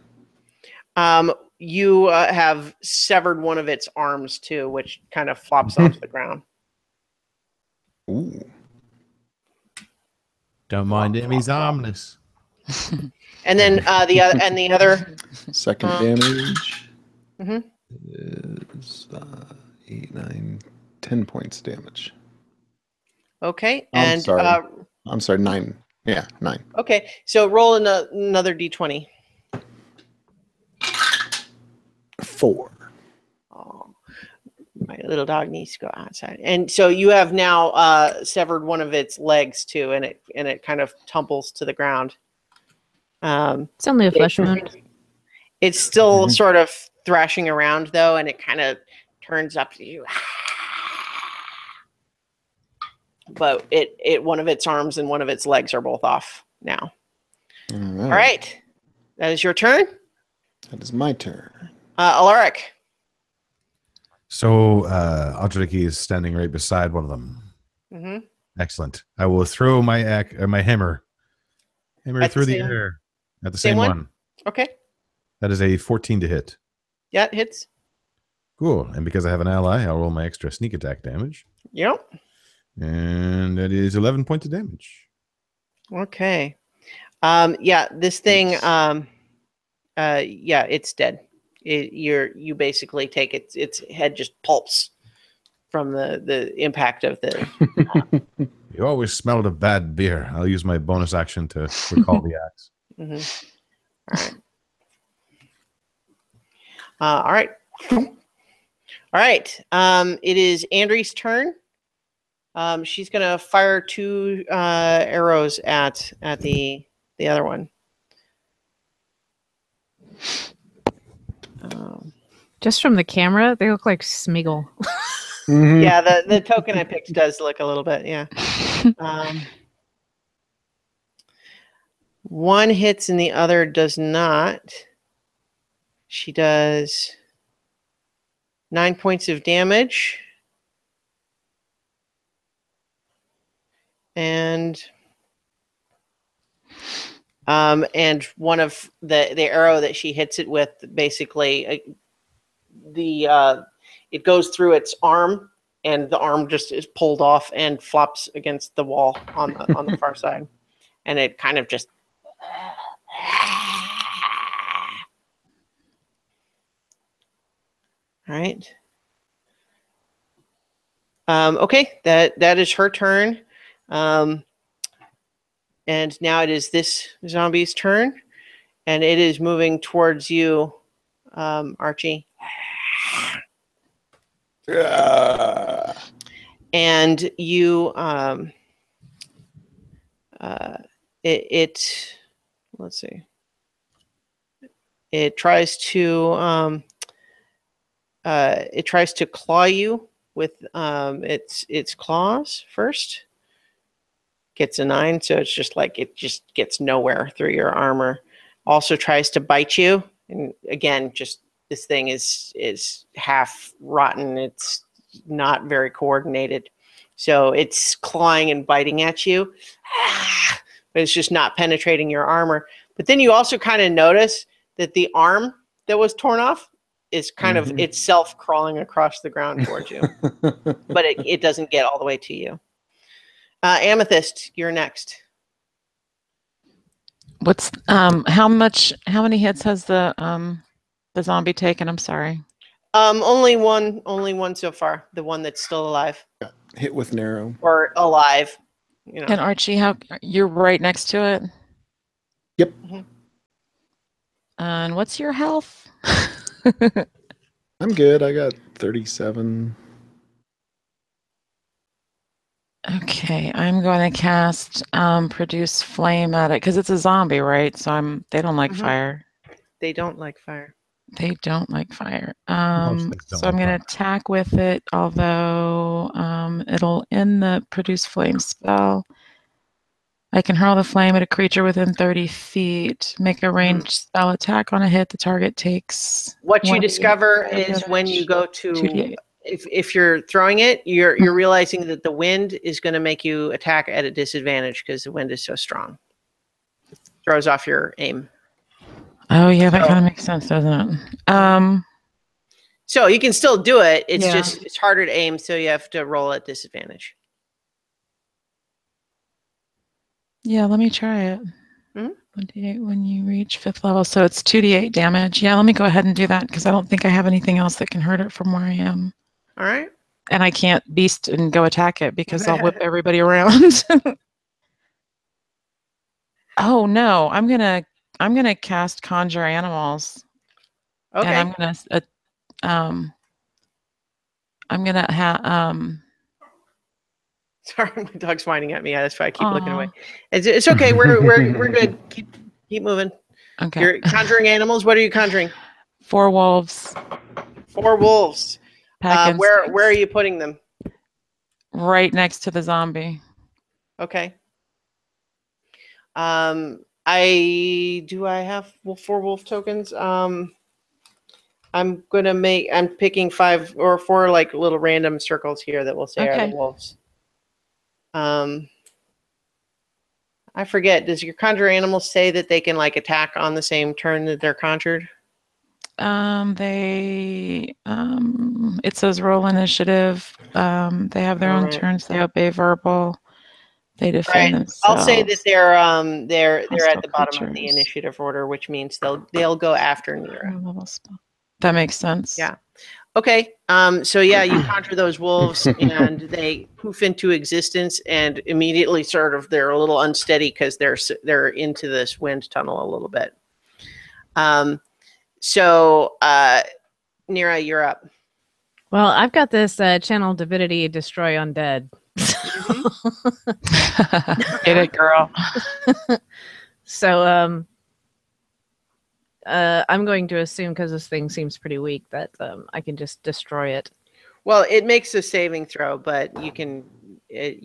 You have severed one of its arms too, which kind of flops onto the ground. Ooh. Don't mind him. He's harmless. And then the other Second damage Mhm. is 8, 9, 10 points damage. Okay, I'm and sorry. I'm sorry, 9. Yeah, 9. okay. So roll another d20. 4. Oh, my little dog needs to go outside. And so you have now severed one of its legs too, and it kind of tumbles to the ground. It's only a flesh wound. It's still sort of thrashing around though, and it kind of turns up to you. But it one of its arms and one of its legs are both off now. All All right. That is your turn. That is my turn. Alaric. So Audriki is standing right beside one of them. Mm-hmm. Excellent. I will throw my hammer At through the the same- air at the same same one? one. Okay. That is a 14 to hit. Yeah, it hits. Cool. And because I have an ally, I'll roll my extra sneak attack damage. Yep. And that is 11 points of damage. Okay. Yeah, this thing. Yeah, it's dead. You basically take its head just pulps from the impact of the. You always smelled of bad beer. I'll use my bonus action to recall the axe. Mhm. All right. All right. It is Andre's turn. She's gonna fire 2 arrows at the other one. Just from the camera, they look like Smeagol. Yeah, the token I picked does look a little bit. Yeah. One hits and the other does not. She does 9 points of damage. And one of the arrow that she hits it with, basically it goes through its arm, and the arm just is pulled off and flops against the wall on the far side, and it kind of just. All right. Okay, that is her turn. And now it is this zombie's turn. and it is moving towards you, Archie. And you, let's see. It tries to claw you with its claws first. Gets a 9, so it's just like it just gets nowhere through your armor. Also tries to bite you, and again, just this thing is half rotten. It's not very coordinated, so it's clawing and biting at you, but it's just not penetrating your armor. But then you also kind of notice that the arm that was torn off is kind of itself crawling across the ground towards you, but it doesn't get all the way to you. Amethyst, you're next. What's how many hits has the zombie taken? I'm sorry. Only one so far. The one that's still alive. Yeah, hit with narrow. Or alive. You know. And Archie, you're right next to it? Yep. Mm-hmm. And what's your health? I'm good. I got 37. Okay, I'm going to cast produce flame at it because it's a zombie, right? So they don't like fire. They don't like fire. They don't like fire. Most things don't So I'm like going to attack with it, although it'll end the produce flame spell. I can hurl the flame at a creature within 30 feet. Make a ranged spell attack on a hit. The target takes. What you discover is when you go to, if you're throwing it, you're realizing that the wind is going to make you attack at a disadvantage because the wind is so strong. It throws off your aim. Oh yeah, that kind of makes sense, doesn't it? So you can still do it. It's just it's harder to aim, so you have to roll at disadvantage. Yeah, let me try it. Mm-hmm. 1d8 when you reach 5th level, so it's 2d8 damage. Yeah, let me go ahead and do that because I don't think I have anything else that can hurt it from where I am. All right. And I can't beast and go attack it because I'll whip everybody around. Oh no, I'm gonna cast Conjure Animals. Okay. And I'm gonna have Sorry, my dog's whining at me. That's why I keep looking away. It's okay. We're good. Keep moving. Okay. You're conjuring animals. What are you conjuring? 4 wolves. 4 wolves. Where are you putting them? Right next to the zombie. Okay. I have 4 wolf tokens. I'm picking 5 or 4 like little random circles here that will say are the wolves. I forget. Does your conjure animal say that they can like attack on the same turn that they're conjured? It says roll initiative. They have their own turns. They obey verbal. They defend themselves. I'll say that they're at the bottom of the initiative order, which means they'll go after Nira. That makes sense. Yeah. Okay. So yeah, you conjure those wolves, and they poof into existence, and immediately they're a little unsteady because they're into this wind tunnel a little bit. So Nira, you're up. Well, I've got this channel divinity destroy undead. Get it, girl. So I'm going to assume, because this thing seems pretty weak, that I can just destroy it. Well, it makes a saving throw, but you can do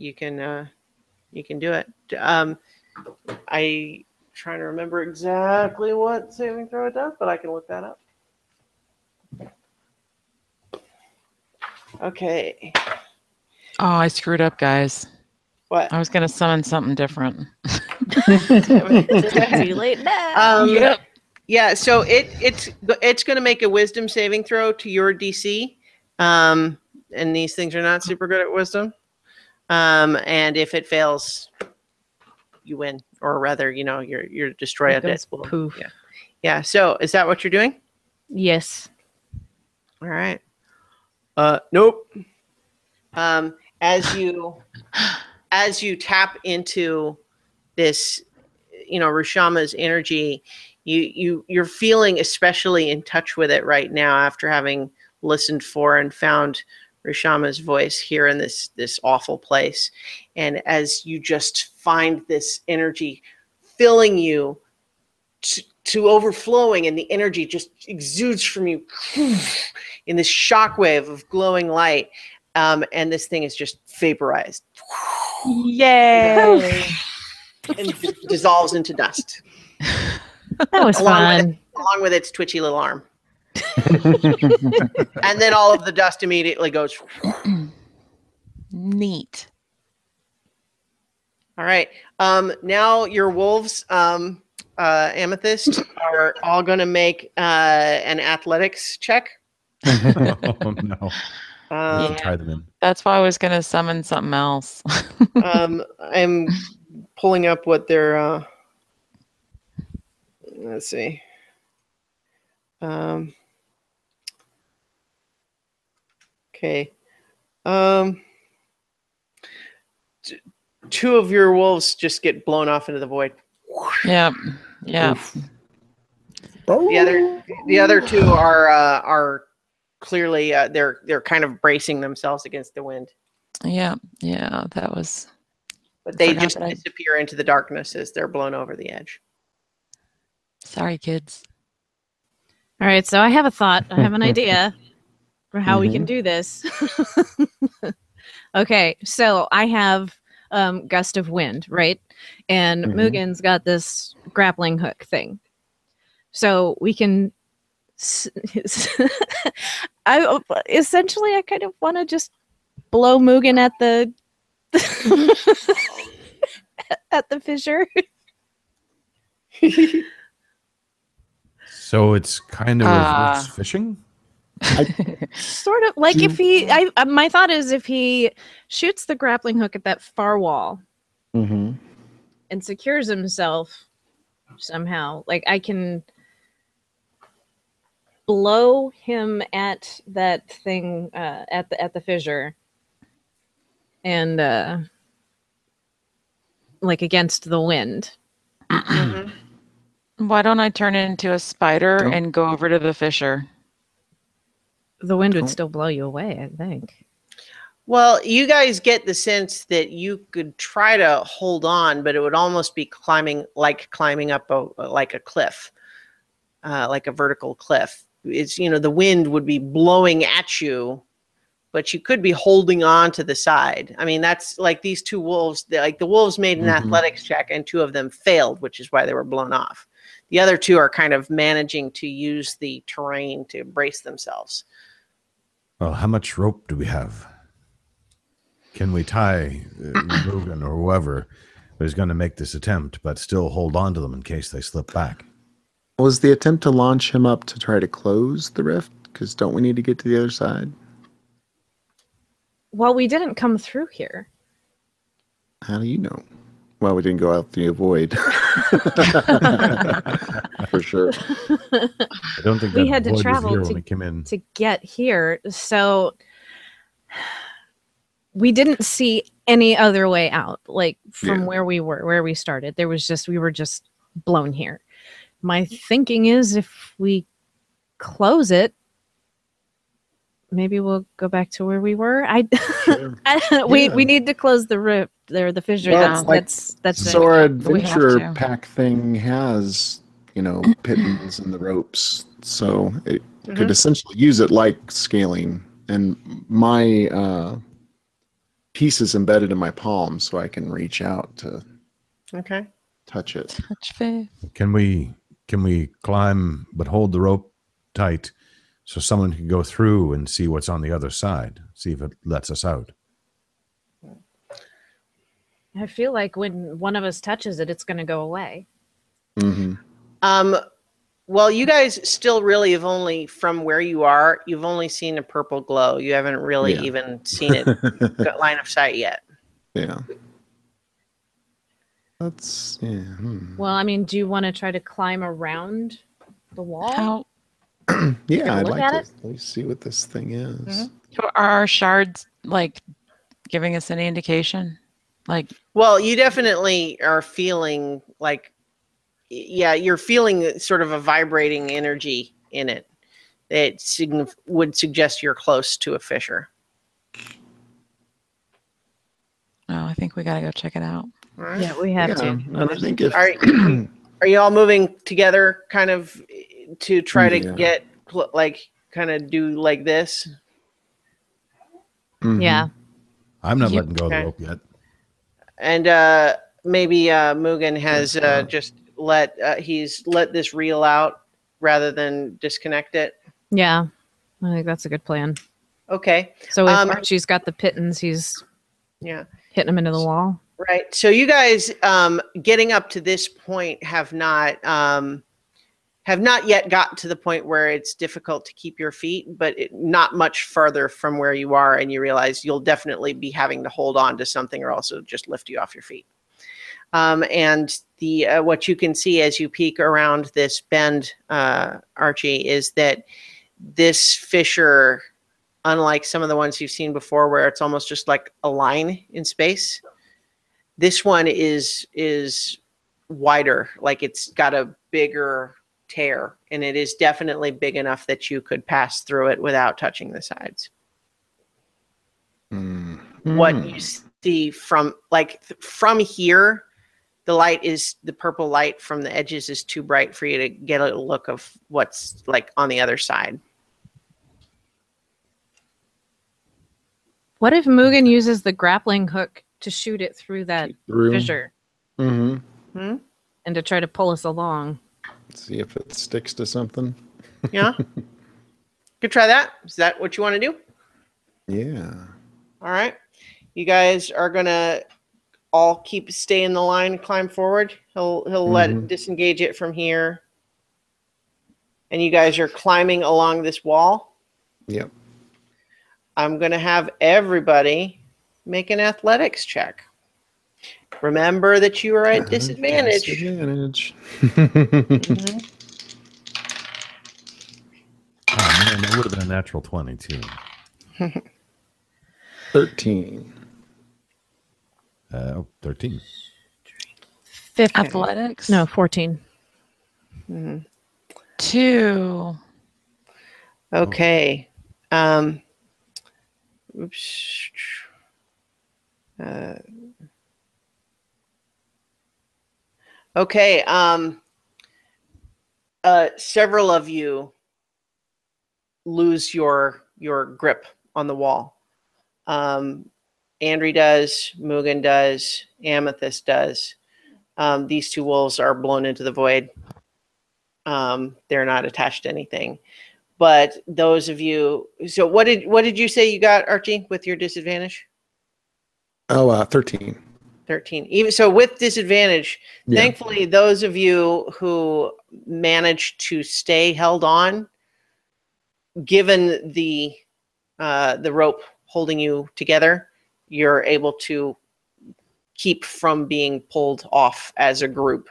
it. I trying to remember exactly what saving throw it does, but I can look that up. Okay. Oh, I screwed up, guys. What? I was going to summon something different. Too late now. Yep. Yeah, so it's going to make a wisdom saving throw to your DC. And these things are not super good at wisdom. And if it fails, you win, or rather, you're destroyed. Poof. Yeah. Yeah. So is that what you're doing? Yes. All right. Nope. As you tap into this, Rushama's energy, You're feeling especially in touch with it right now after having listened for and found Rishama's voice here in this awful place. And as you just find this energy filling you to overflowing, and the energy just exudes from you in this shockwave of glowing light, and this thing is just vaporized. Yay! And dissolves into dust. That was fun. Along with its twitchy little arm. And then all of the dust immediately goes. Neat. All right. Now your wolves, Amethyst, are all going to make an athletics check. Oh no. Yeah. Tie them in. That's why I was going to summon something else. I'm pulling up what they're. Let's see. Okay. Two of your wolves just get blown off into the void. Yeah. Yeah. The other two are clearly they're kind of bracing themselves against the wind. Yeah. Yeah. That was. But they just disappear into the darkness as they're blown over the edge. Sorry, kids. All right, so I have a thought. I have an idea for how we can do this. Okay, so I have gust of wind, right? And Mugen's got this grappling hook thing. So we can... I kind of want to just blow Mugen at the... at the fissure. So it's kind of reverse fishing? Sort of like if he my thought is if he shoots the grappling hook at that far wall and secures himself somehow, like I can blow him at that thing at the fissure and like against the wind. Why don't I turn it into a spider and go over to the fissure? The wind would still blow you away, I think. Well, you guys get the sense that you could try to hold on, but it would almost be climbing up like a cliff, like a vertical cliff. It's, the wind would be blowing at you, but you could be holding on to the side. I mean, that's like these two wolves. The wolves made an athletics check, and two of them failed, which is why they were blown off. The other two are kind of managing to use the terrain to brace themselves. Well, how much rope do we have? Can we tie Mugen or whoever is going to make this attempt, but still hold on to them in case they slip back? Was the attempt to launch him up to try to close the rift? Because don't we need to get to the other side? Well, we didn't come through here. How do you know? Well, we didn't go out the void. For sure. I don't think We that had to void was travel here when we came in. to get here, so we didn't see any other way out, like from where we started. We were just blown here. My thinking is if we close it, maybe we'll go back to where we were. We need to close the rift there, the fissure. Well, that's so our adventure pack thing has, pittons and the ropes, so it could essentially use it like scaling. And my piece is embedded in my palm, so I can reach out to touch it. Touch faith. Can we climb but hold the rope tight so someone can go through and see what's on the other side, see if it lets us out? I feel like when one of us touches it, it's going to go away. Well, you guys still really have only, from where you are, you've only seen a purple glow. You haven't really even seen it got line of sight yet. Yeah. That's, Well, I mean, do you want to try to climb around the wall? Yeah, I'd look like at to it? at least see what this thing is. Are our shards giving us any indication? Well, you definitely are feeling like yeah, you're feeling sort of a vibrating energy in it. It would suggest you're close to a fissure. Oh, I think we got to go check it out. All right. Yeah, we have to. And I think if Are you all moving together kind of to try to Yeah. get like kind of do like this? Mhm. Yeah. I'm not You- letting go of the Okay. rope yet. And maybe Mugen has just he's let this reel out rather than disconnect it. Yeah. I think that's a good plan. Okay. So if Archie's got the pittance, he's Yeah. hitting him into the wall. Right. So you guys getting up to this point have not yet gotten to the point where it's difficult to keep your feet, but not much further from where you are, and you realize you'll definitely be having to hold on to something or else it'll just lift you off your feet. And the what you can see as you peek around this bend, Archie, is that this fissure, unlike some of the ones you've seen before where it's almost just like a line in space, this one is wider, like it's got a bigger tear, and it is definitely big enough that you could pass through it without touching the sides. What you see from from here, the purple light from the edges is too bright for you to get a look of what's like on the other side. What if Mugen uses the grappling hook to shoot it through that fissure Mm-hmm. and to try to pull us along? See if it sticks to something. Yeah. Could try that. Is that what you want to do? Yeah. All right. You guys are gonna all stay in the line, climb forward. He'll let disengage it from here. And you guys are climbing along this wall. Yep. I'm gonna have everybody make an athletics check. Remember that you are at disadvantage. Disadvantage. Mhm. Oh man, that would have been a natural 20 too. 13. 13. 15. Athletics? No, 14. 2. Okay. Oops. Okay. Several of you lose your grip on the wall. Andri does, Mugen does, Amethyst does. These two wolves are blown into the void. They're not attached to anything. But those of you, so what did you say you got, Archie, with your disadvantage? Oh, 13. 13. Even so, with disadvantage, Yeah. thankfully, those of you who managed to stay held on, given the rope holding you together, you're able to keep from being pulled off as a group.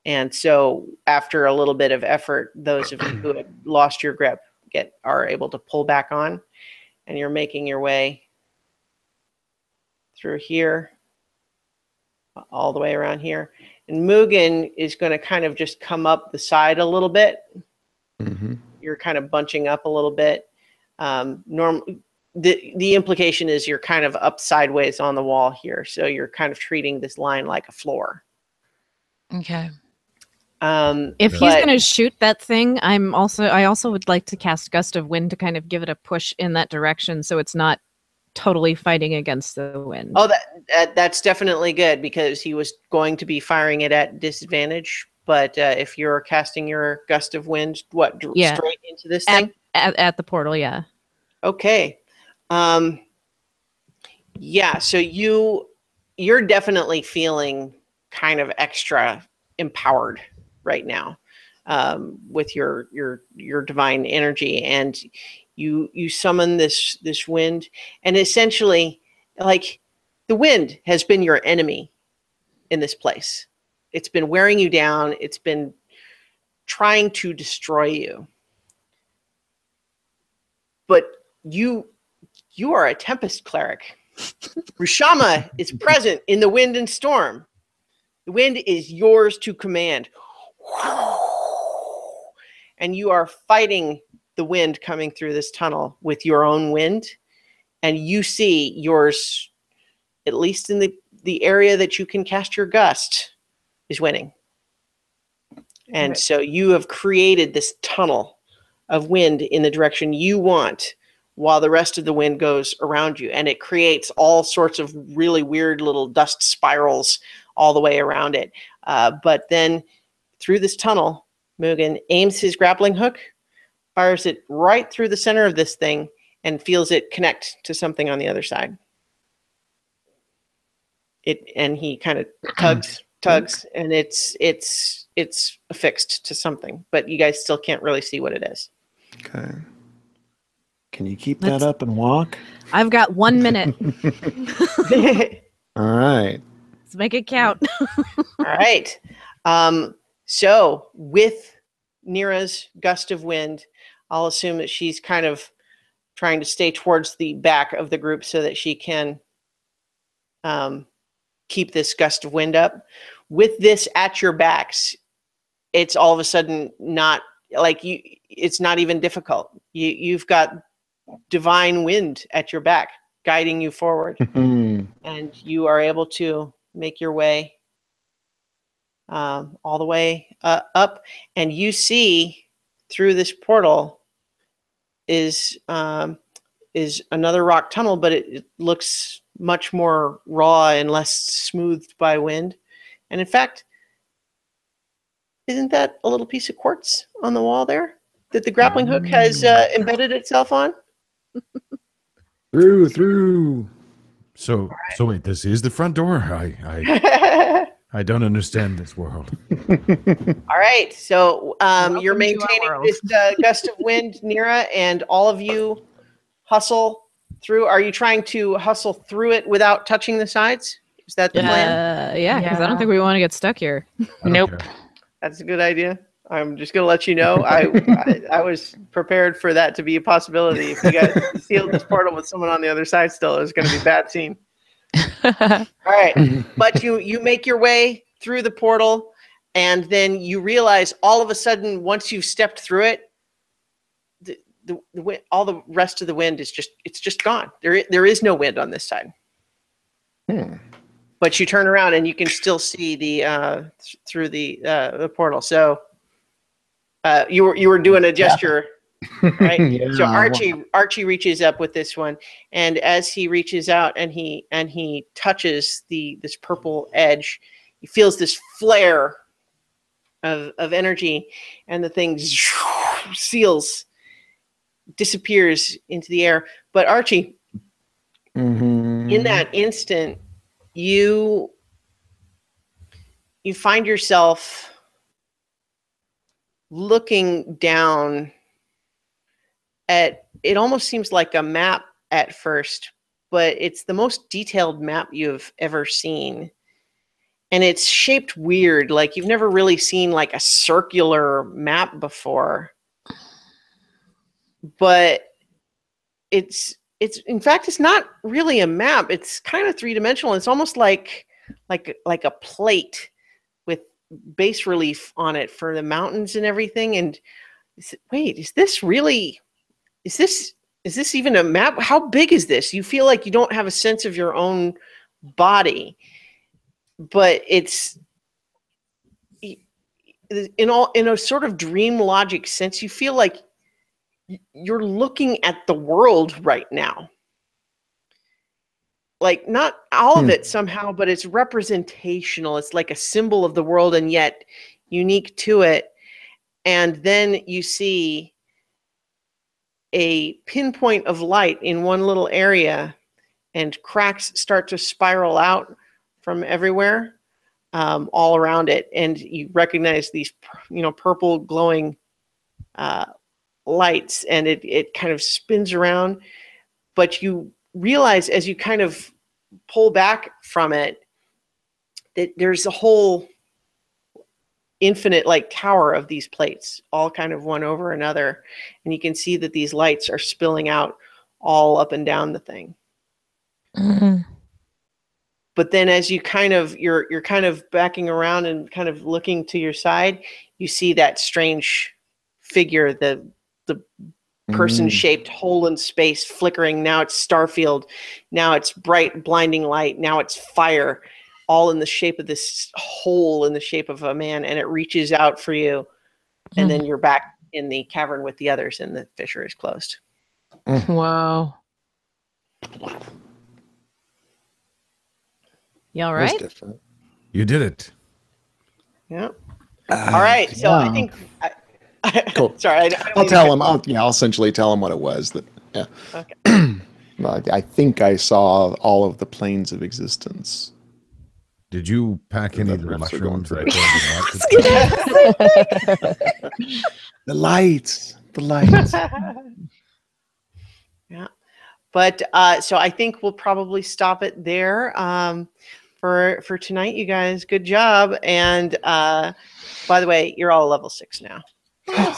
And so after a little bit of effort, those of you who had lost your grip are able to pull back on, and you're making your way through here, all the way around here. And Mugen is going to kind of just come up the side a little bit. Mm-hmm. You're kind of bunching up a little bit. The implication is you're kind of up sideways on the wall here. So you're kind of treating this line like a floor. Okay. If he's going to shoot that thing, I also would like to cast Gust of Wind to kind of give it a push in that direction so it's not totally fighting against the wind. Oh, that's definitely good, because he was going to be firing it at disadvantage. But if you're casting your Gust of Wind, straight into this thing? At the portal, yeah. Okay. Yeah, so you're definitely feeling kind of extra empowered right now with your divine energy, and you summon this wind, and essentially, like, the wind has been your enemy in this place. It's been wearing you down. It's been trying to destroy you. But you are a Tempest cleric. Rushama is present in the wind and storm. The wind is yours to command. And you are fighting the wind coming through this tunnel with your own wind. And you see yours, at least in the area that you can cast your gust, is winning. And so you have created this tunnel of wind in the direction you want, while the rest of the wind goes around you. And it creates all sorts of really weird little dust spirals all the way around it. But then through this tunnel, Mugen aims his grappling hook, fires it right through the center of this thing, and feels it connect to something on the other side. And he kind of tugs, and it's affixed to something, but you guys still can't really see what it is. Okay. Can you keep that up and walk? I've got 1 minute. All right. Let's make it count. All right. So with Nira's gust of wind, I'll assume that she's kind of trying to stay towards the back of the group so that she can keep this gust of wind up. With this at your backs, it's all of a sudden not like you. It's not even difficult. You've got divine wind at your back guiding you forward, and you are able to make your way all the way up, and you see through this portal is another rock tunnel, but it looks much more raw and less smoothed by wind. And in fact, isn't that a little piece of quartz on the wall there that the grappling hook has embedded itself on? Through. So wait, this is the front door? I don't understand this world. All right, so you're Welcome to our maintaining world. this gust of wind, Nira, and all of you hustle through. Are you trying to hustle through it without touching the sides? Is that the plan? Yeah, because I don't think we want to get stuck here. Nope. That's a good idea. I'm just going to let you know. I was prepared for that to be a possibility. If you guys sealed this portal with someone on the other side still, it was going to be a bad scene. All right. But you make your way through the portal, and then you realize all of a sudden, once you've stepped through it, all the rest of the wind is just gone. There is no wind on this side. But you turn around and you can still see the through the portal. So you were doing a gesture, right? Yeah. So Archie reaches up with this one, and as he reaches out and he touches this purple edge, he feels this flare of energy, and the thing disappears into the air. But Archie, in that instant, you find yourself looking down at, it almost seems like a map at first, but it's the most detailed map you've ever seen. And it's shaped weird, like you've never really seen like a circular map before. But it's in fact, it's not really a map. It's kind of three-dimensional. It's almost like a plate with bas relief on it for the mountains and everything. And wait, is this even a map? How big is this? You feel like you don't have a sense of your own body, but it's in a sort of dream logic sense. You feel like you're looking at the world right now. Like not all of it somehow, but it's representational. It's like a symbol of the world and yet unique to it. And then you see a pinpoint of light in one little area, and cracks start to spiral out from everywhere, all around it. And you recognize these, purple glowing lights, and it kind of spins around. But you realize as you kind of pull back from it that there's a whole infinite like tower of these plates, all kind of one over another. And you can see that these lights are spilling out all up and down the thing. But But then as you kind of you're kind of backing around and kind of looking to your side, you see that strange figure, the person-shaped hole in space flickering. Now it's Starfield. Now it's bright, blinding light. Now it's fire, all in the shape of this hole in the shape of a man, and it reaches out for you. And then you're back in the cavern with the others, and the fissure is closed. Wow. You all That's right? different. You did it. Yeah. All right. So I think. Cool. Sorry, I'll tell him. I'll essentially tell him what it was. That yeah. Okay. I think I saw all of the planes of existence. Did you pack any of the That's what we're going mushrooms I through. told you not to? The lights. The lights. Yeah. But so I think we'll probably stop it there for tonight, you guys. Good job. And by the way, you're all level 6 now.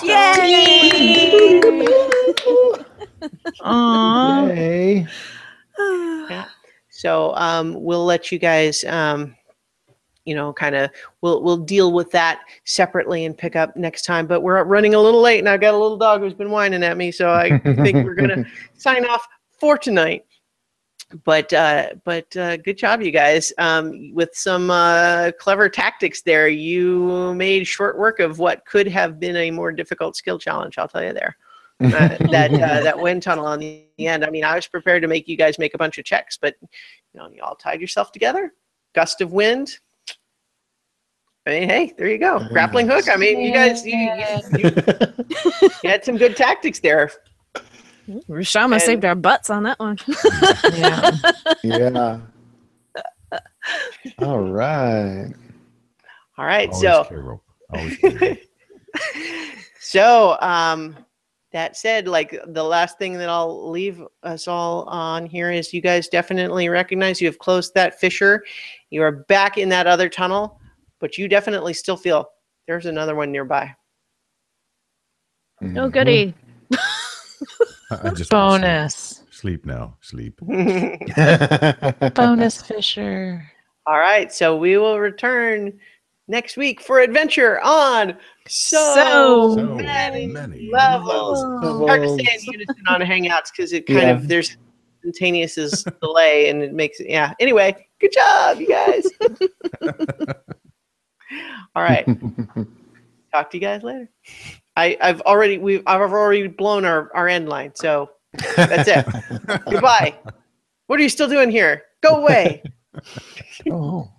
Yay! Aww. Yay. Yeah. So we'll let you guys, kind of, we'll deal with that separately and pick up next time. But we're running a little late, and I've got a little dog who's been whining at me, so I think we're gonna sign off for tonight. But good job, you guys. With some clever tactics there, you made short work of what could have been a more difficult skill challenge. I'll tell you there. That wind tunnel on the end. I mean, I was prepared to make you guys make a bunch of checks, but you all tied yourself together. Gust of wind. I mean, hey, there you go. Very Grappling nice. hook. I mean, you guys, you had some good tactics there. Rashama saved our butts on that one. Yeah. Yeah. All right. All right. Always So, carry rope. Always carry rope. so that said, like the last thing that I'll leave us all on here is you guys definitely recognize you have closed that fissure. You are back in that other tunnel, but you definitely still feel there's another one nearby. Oh, goody. I just want to Bonus. sleep now. Sleep. Bonus Fisher. All right, so we will return next week for adventure on So many many levels. levels. Hard to say in unison on Hangouts because it kind of there's instantaneous delay and it makes it Anyway, good job, you guys. All right, talk to you guys later. I've already blown our end line, so that's it. Goodbye. What are you still doing here? Go away. Oh.